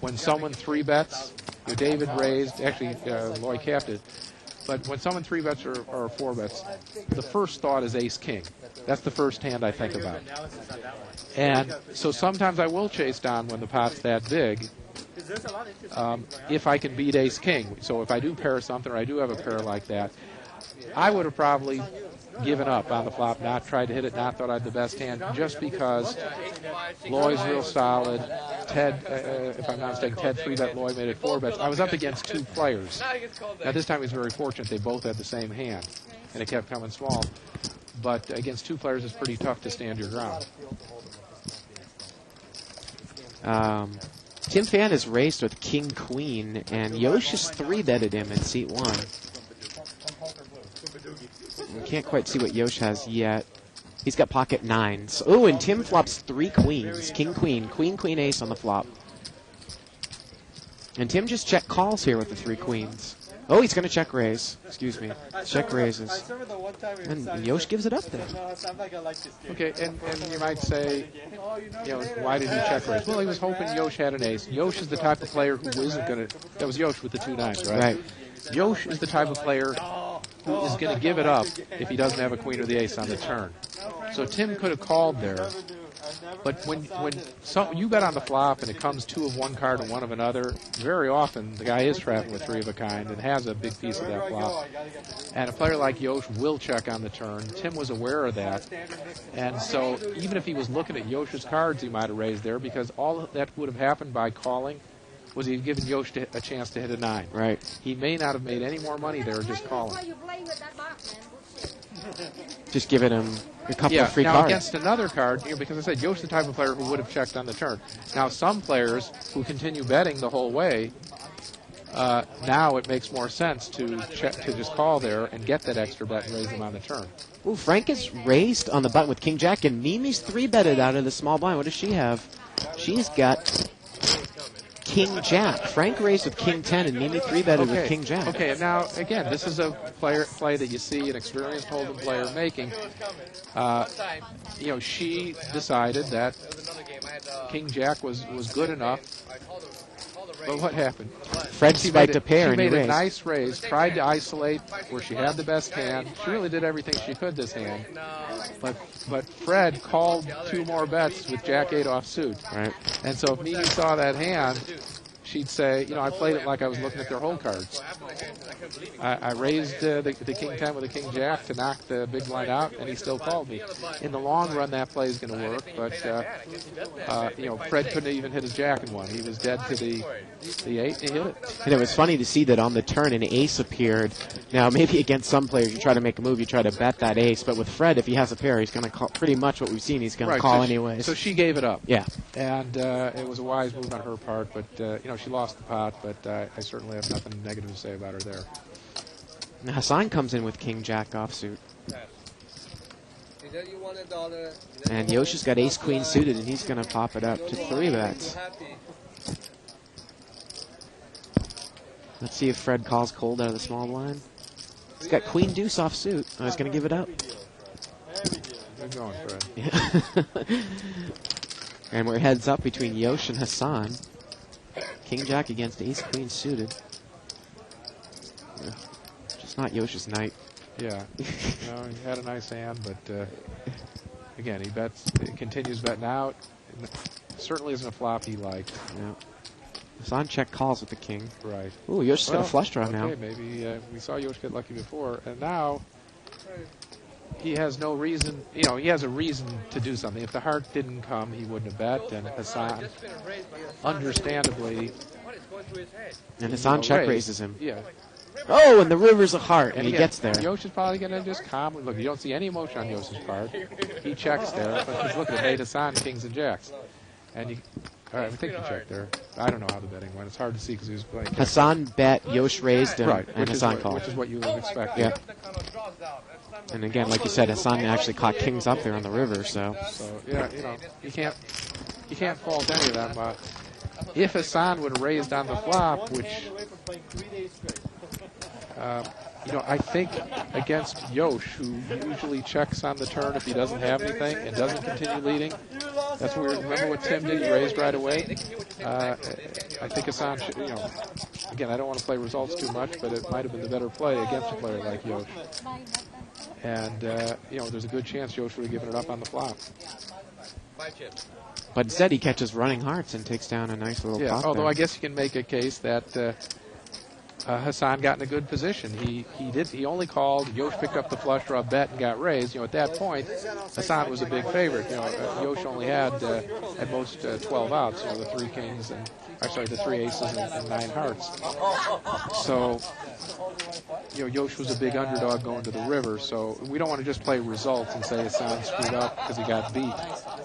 when someone 3-bets, David raised, actually Loy capped it, but when someone 3-bets or 4-bets, the first thought is ace-king. That's the first hand I think about. And so sometimes I will chase down when the pot's that big, if I can beat ace-king. So if I do pair something, or I do have a pair like that, I would have probably given up on the flop, not tried to hit it, not thought I had the best hand, just because Loy's real solid. Ted, if I'm not mistaken, Ted 3-bet, Loy made it 4-bets. I was up against 2 players. Now this time he was very fortunate. They both had the same hand, and it kept coming small. But against 2 players, it's pretty tough to stand your ground. Tim Fan is raced with King-Queen, and Yosh has 3-betted him in seat 1. We can't quite see what Yosh has yet. He's got pocket 9s. Oh, and Tim flops 3 queens. King-Queen. Queen-Queen ace on the flop. And Tim just check calls here with the 3 queens. Oh, he's going to check raise. Excuse me. Check raises. And Yosh gives it up there. Okay, and you might say, why did he check raise? Well, he was hoping Yosh had an ace. Yosh is the type of player who isn't going to... That was Yosh with the 2 9s, right? Right. Yosh is the type of player who is going to give it up if he doesn't have a queen or the ace on the turn. So Tim could have called there. But when you bet on the flop and it comes 2 of one card and 1 of another, very often the guy is trapping with 3 of a kind and has a big piece of that flop. And a player like Yosh will check on the turn. Tim was aware of that. And so even if he was looking at Yosh's cards, he might have raised there, because all that would have happened by calling was he'd given Yosh a chance to hit a 9. Right. He may not have made any more money there just calling. Just giving him a couple of free now cards. Against another card, because I said Yosh's the type of player who would have checked on the turn. Now some players who continue betting the whole way now it makes more sense to just call there and get that extra bet and raise them on the turn. Ooh, Frank is raised on the button with King Jack, and Mimi's 3-betted out of the small blind. What does she have? She's got King Jack. Frank raised with King 10, and Mimi 3-betted with King Jack. Okay, and now, again, this is a play that you see an experienced hold'em player making. She decided that King Jack was good enough. But what happened? Fred spiked a pair and she he made a raised. nice raise, tried to isolate where she had the best hand. She really did everything she could this hand. But Fred called 2 more bets with Jack 8 offsuit. Right. And so if Mimi saw that hand, she'd say, I played it like I was looking at their hold cards. I raised the King 10 with the King Jack to knock the big blind out, and he still called me. In the long run, that play is going to work, but Fred couldn't even hit his Jack in one. He was dead to the 8, and he hit it. And it was funny to see that on the turn an ace appeared. Now, maybe against some players, you try to make a move, you try to bet that ace, but with Fred, if he has a pair, he's going to call pretty much what we've seen. He's going to call anyways. So she gave it up. Yeah. And it was a wise move on her part, but she lost the pot, but I certainly have nothing negative to say about her there. Now Hassan comes in with King Jack offsuit. And Yoshi's got ace queen suited, and he's going to pop it up to 3 bets. Let's see if Fred calls cold out of the small blind. He's got queen deuce offsuit. Oh, he's going to give it up. Good going, Fred. And we're heads up between Yosh and Hassan. King Jack against ace queen suited. Just not Yosh's night. Yeah. He had a nice hand, but again, he continues betting out. Certainly isn't a flop he liked. Yeah. Hassan check calls with the king. Right. Ooh, Yosh's got a flush draw now. Okay, maybe we saw Yosh get lucky before, and now he has no reason, he has a reason to do something. If the heart didn't come, he wouldn't have bet, and Hassan, understandably... And Hassan check raises him. Yeah. Oh, and the river's a heart, and he gets there. Yosh is probably going to just calmly look. You don't see any emotion on Yosh's part. He checks there, but just look at it, Hassan, kings and jacks. And I think he checked there. I don't know how the betting went. It's hard to see because he was playing. Hassan bet, Yosh raised, and Hassan called. Which is what you would expect. Yeah. And again, like you said, Hassan actually caught kings up there on the river, so. So, yeah, you can't fault any of them. If Hassan would have raised on the flop, which, I think against Yosh, who usually checks on the turn if he doesn't have anything and doesn't continue leading, that's what remember what Tim did, he raised right away. I think Hassan should, again, I don't want to play results too much, but it might have been the better play against a player like Yosh. And, there's a good chance Yosh would have given it up on the flop. But instead he catches running hearts and takes down a nice little pot although there. I guess you can make a case that Hassan got in a good position. He only called, Yosh picked up the flush draw bet and got raised. At that point, Hassan was a big favorite. Yosh only had at most 12 outs, the 3 kings and the 3 aces and 9 hearts. So, Yosh was a big underdog going to the river, so we don't want to just play results and say Hassan screwed up because he got beat,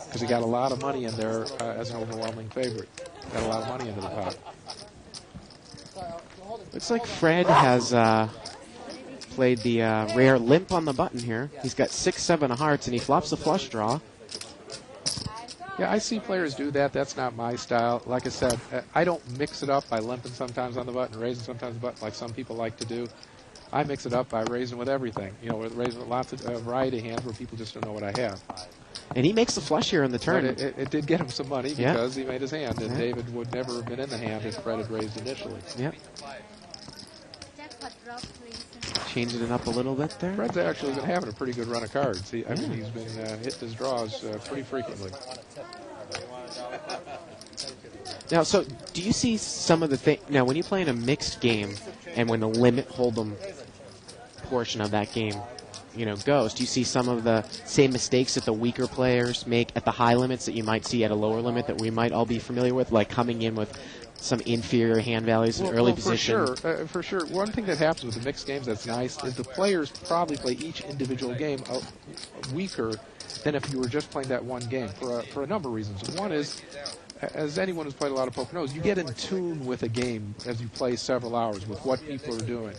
because he got a lot of money in there as an overwhelming favorite. Got a lot of money into the pot. Looks like Fred has played the rare limp on the button here. He's got 6-7 of hearts, and he flops the flush draw. Yeah, I see players do that. That's not my style. Like I said, I don't mix it up by limping sometimes on the button, raising sometimes on the button like some people like to do. I mix it up by raising with everything. Raising with lots of variety of hands where people just don't know what I have. And he makes the flush here in the turn. But it did get him some money because he made his hand, and David would never have been in the hand if Fred had raised initially. Yep. Changing it up a little bit there. Fred's actually been having a pretty good run of cards. He's been hitting his draws pretty frequently. Now, so do you see some of the things? Now, when you play in a mixed game, and when the limit hold'em portion of that game, goes, do you see some of the same mistakes that the weaker players make at the high limits that you might see at a lower limit that we might all be familiar with, like coming in with some inferior hand values in early position? For sure. One thing that happens with the mixed games that's nice is the players probably play each individual game weaker than if you were just playing that one game for a number of reasons. One is as anyone who's played a lot of poker knows, you get in tune with a game as you play several hours with what people are doing.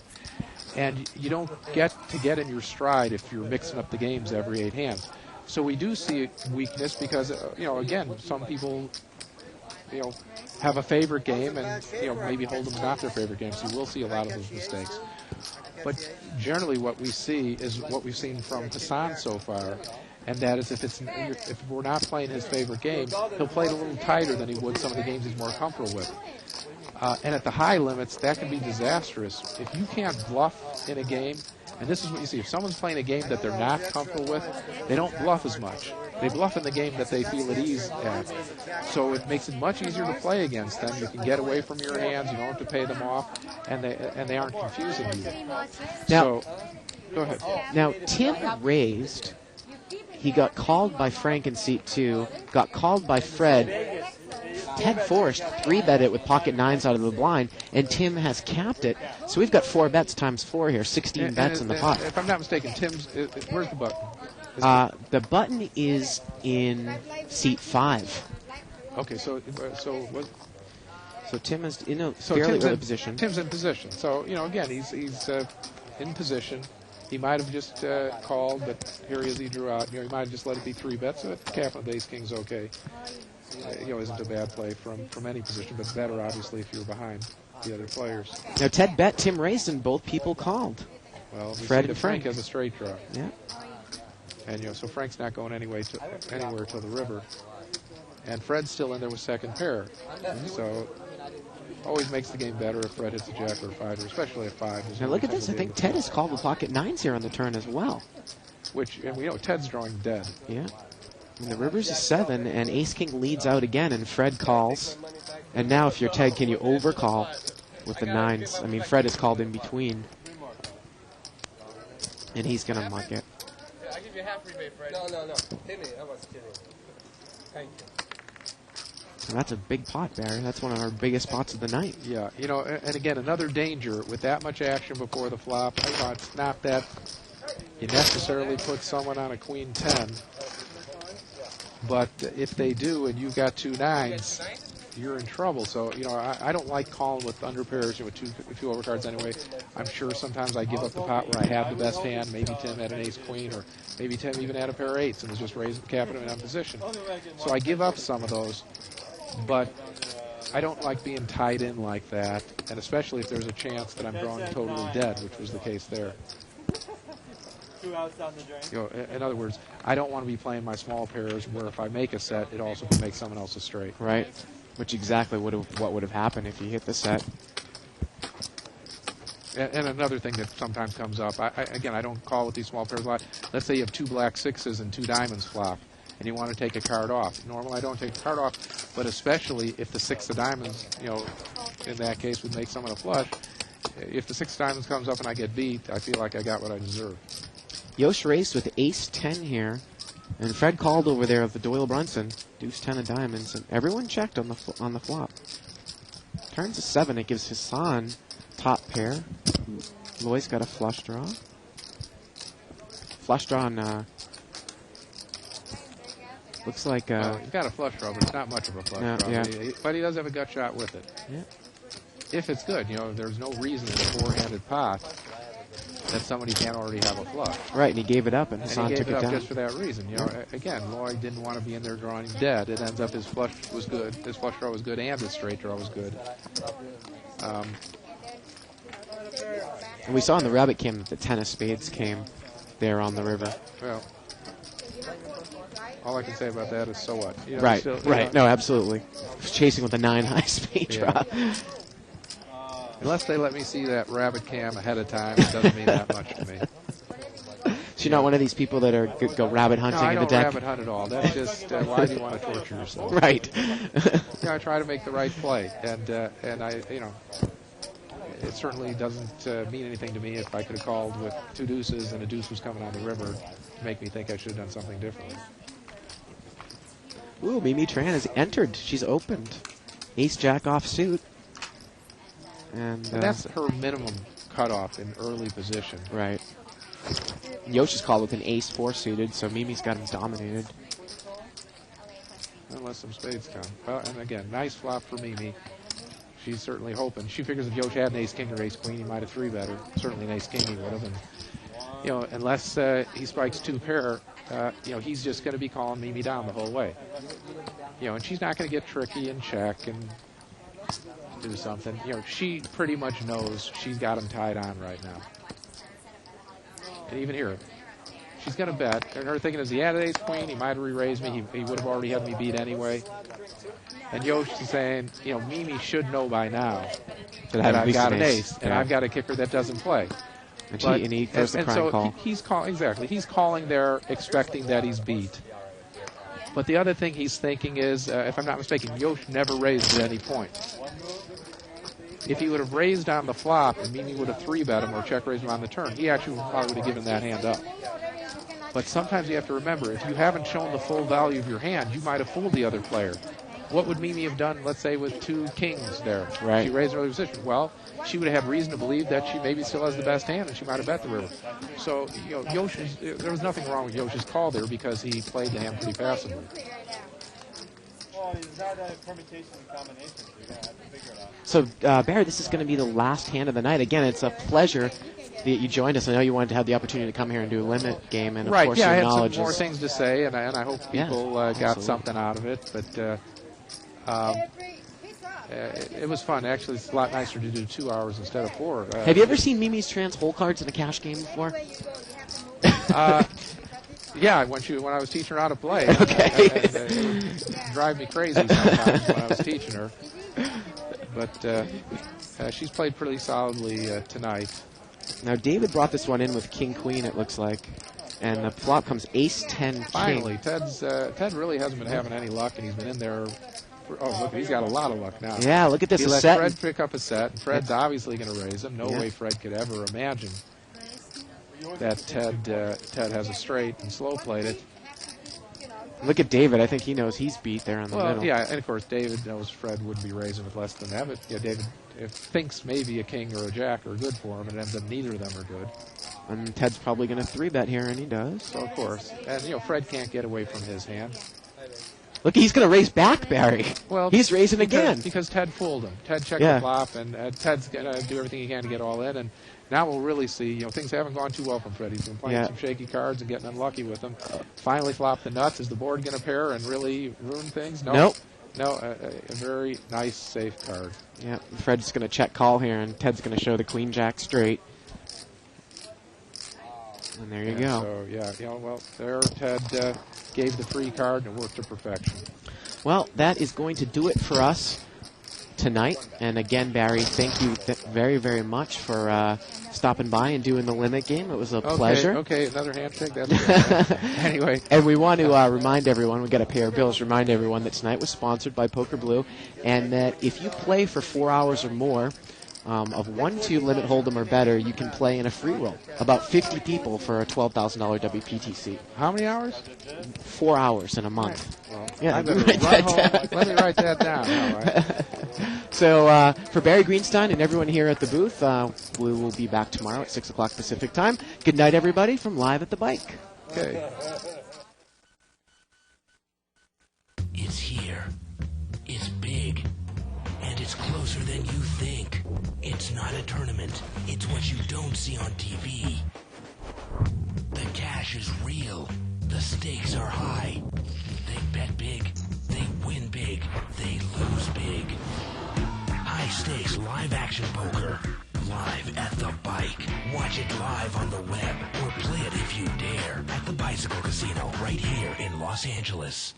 And you don't get in your stride if you're mixing up the games every 8 hands. So we do see weakness because, again, some people, have a favorite game and, maybe hold them not their favorite game. So you will see a lot of those mistakes. But generally what we see is what we've seen from Hassan so far, and that is if we're not playing his favorite game, he'll play it a little tighter than he would some of the games he's more comfortable with. And at the high limits, that can be disastrous. If you can't bluff in a game, and this is what you see, if someone's playing a game that they're not comfortable with, they don't bluff as much. They bluff in the game that they feel at ease at. So it makes it much easier to play against them. You can get away from your hands, you don't have to pay them off, and they aren't confusing you. Now, So, go ahead. Now, Tim raised. He got called by Frank in seat 2, got called by Fred. Ted Forrest 3-bet it with pocket 9s out of the blind, and Tim has capped it. So we've got 4 bets times 4 here, 16 bets in the pot. If I'm not mistaken, where's the button? The button is in seat 5. Okay, so what? So Tim is in a fairly early position. Tim's in position. So, again, he's in position. He might have just called, but here he is, he drew out. He might have just let it be 3 bets. So capping with ace-king's okay. Isn't a bad play from any position, but better, obviously, if you're behind the other players. Now, Ted bet, Tim raised, and both people called. Well, we Fred see that and Frank Frank. has a straight draw. Yeah. And, so Frank's not going anywhere to the river. And Fred's still in there with second pair. So always makes the game better if Fred hits a jack or a 5, or especially a 5. Now, look at this. I think Ted has called with pocket 9s here on the turn as well. And we know Ted's drawing dead. Yeah. And the river's a 7, and ace-king leads out again, and Fred calls. And now, if you're Ted, can you overcall with the 9s? I mean, Fred is called in between. And he's going to muck it. I'll give you half rebate, Fred. No. Hit me. I was kidding. Thank you. So that's a big pot, Barry. That's one of our biggest pots of the night. Yeah, and again, another danger with that much action before the flop. It's not that you necessarily put someone on a queen 10. But if they do and you've got 2 9s, you're in trouble. So, I don't like calling with under pairs, with two overcards anyway. I'm sure sometimes I give up the pot where I have the best hand. Maybe Tim had an ace-queen, or maybe Tim even had a pair of 8s and was just capping him in position. So I give up some of those. But I don't like being tied in like that, and especially if there's a chance that I'm drawing totally dead, which was the case there. 2 outs down the drain. In other words, I don't want to be playing my small pairs where if I make a set, it also can make someone else a straight. Right. Which exactly what would have happened if you hit the set. And another thing that sometimes comes up, I don't call with these small pairs a lot. Let's say you have 2 black 6s and 2 diamonds flop, and you want to take a card off. Normally I don't take a card off, but especially if the 6 of diamonds, in that case would make someone a flush. If the 6 of diamonds comes up and I get beat, I feel like I got what I deserve. Yosh raced with ace-10 here, and Fred called over there of the Doyle Brunson, deuce-10 of diamonds, and everyone checked on the flop. Turns a 7, it gives Hassan top pair. Loy's got a flush draw. Flush draw on, looks like... he's got a flush draw, but it's not much of a flush draw. Yeah. But he does have a gut shot with it. Yeah. If it's good, there's no reason in a 4-handed pot that somebody can't already have a flush. Right, and he gave it up, and Hassan he gave took it it up down. just for that reason. Again, Lloyd didn't want to be in there drawing dead. It ends up his flush was good, his flush draw was good, and his straight draw was good. And we saw in the rabbit cam that the 10 of spades came there on the river. Well, all I can say about that is so what. Right. No, absolutely. Chasing with a 9 high spade draw. Unless they let me see that rabbit cam ahead of time, it doesn't mean that much to me. So you're not one of these people that are go rabbit hunting in the deck? No, I don't rabbit hunt at all. That's just, why do you want to torture yourself? Right. I try to make the right play, and I, it certainly doesn't mean anything to me if I could have called with 2 deuces and a deuce was coming on the river to make me think I should have done something differently. Ooh, Mimi Tran has entered. She's opened. Ace-jack offsuit. And that's her minimum cutoff in early position. Right. Yosh is called with an ace-4 suited, so Mimi's got him dominated. unless some spades come. Well, and again, nice flop for Mimi. She's certainly hoping. She figures if Yosh had an ace-king or ace-queen, he might have three-bet her. Certainly an ace-king he would have. And, you know, unless he strikes two pair, you know, he's just going to be calling Mimi down the whole way. You know, and she's not going to get tricky and check and do something. You know, she pretty much knows she's got him tied on right now. And even here, she's going to bet. And her thinking is he had an ace-queen, he might have re-raised me, he would have already had me beat anyway. And Yosh is saying, you know, Mimi should know by now that I've got an ace, and I've got a kicker that doesn't play. And he throws the crying call. He's exactly. He's calling there, expecting that he's beat. But the other thing he's thinking is, if I'm not mistaken, Yosh never raised at any point. If he would have raised on the flop and Mimi would have three-bet him or check-raised him on the turn, he actually probably would have given that hand up. But sometimes you have to remember, if you haven't shown the full value of your hand, you might have fooled the other player. What would Mimi have done, let's say, with two kings there? Right. She raised her early position. Well, she would have had reason to believe that she maybe still has the best hand, and she might have bet the river. So, you know, there was nothing wrong with Yosh's call there because he played the hand pretty passively. Well, it's not a permutation and combination, so you're going to have to figure it out. So, Barry, this is going to be the last hand of the night. Again, it's a pleasure that you joined us. I know you wanted to have the opportunity to come here and do a limit game, and of course your knowledge I had some more things to say, and I hope people got something out of it. But it was fun. Actually, it's a lot nicer to do 2 hours instead of 4. Have you ever seen Mimi's Trans hole cards in a cash game before? Yeah, when I was teaching her how to play. Okay. It would drive me crazy sometimes when I was teaching her. But she's played pretty solidly tonight. Now, David brought this one in with king-queen, it looks like. And the flop comes ace-10-king. Finally, Ted really hasn't been having any luck, and he's been in there. Oh, look, he's got a lot of luck now. Yeah, look at this. He let Fred pick up a set, and Fred's obviously going to raise him. No way Fred could ever imagine that Ted has a straight and slow played it. Look at David. I think he knows he's beat there on the middle. Yeah, and of course David knows Fred would be raising with less than that. But yeah, David thinks maybe a king or a jack are good for him, and ends up neither of them are good. And Ted's probably going to 3-bet here, and he does. So of course, and Fred can't get away from his hand. Look, he's going to raise back, Barry. Well, he's raising again because Ted fooled him. Ted checked the flop, and Ted's going to do everything he can to get all in. And now we'll really see. Things haven't gone too well from Fred. He's been playing some shaky cards and getting unlucky with them. Finally flopped the nuts. Is the board going to pair and really ruin things? Nope. No, a very nice, safe card. Yeah, Fred's going to check call here, and Ted's going to show the queen jack straight. And there you go. So, there Ted gave the free card and it worked to perfection. Well, that is going to do it for us tonight. And again, Barry, thank you very, very much for stopping by and doing the limit game. It was a pleasure. Okay, another handshake. That's good. Anyway. And we want to remind everyone, we got to pay our bills, remind everyone that tonight was sponsored by Poker Blue, and that if you play for 4 hours or more, of 1-2 limit hold'em or better, you can play in a free roll. About 50 people for a $12,000 WPTC. How many hours? 4 hours in a month. Well, yeah, let me write that down. All right. So for Barry Greenstein and everyone here at the booth, we will be back tomorrow at 6 o'clock Pacific time. Good night, everybody, from Live at the Bike. Okay. It's here. It's big. And it's closer than you think. It's not a tournament. It's what you don't see on TV. The cash is real. The stakes are high. They bet big. They win big. They lose big. High stakes live action poker. Live at the Bike. Watch it live on the web or play it if you dare at the Bicycle Casino right here in Los Angeles.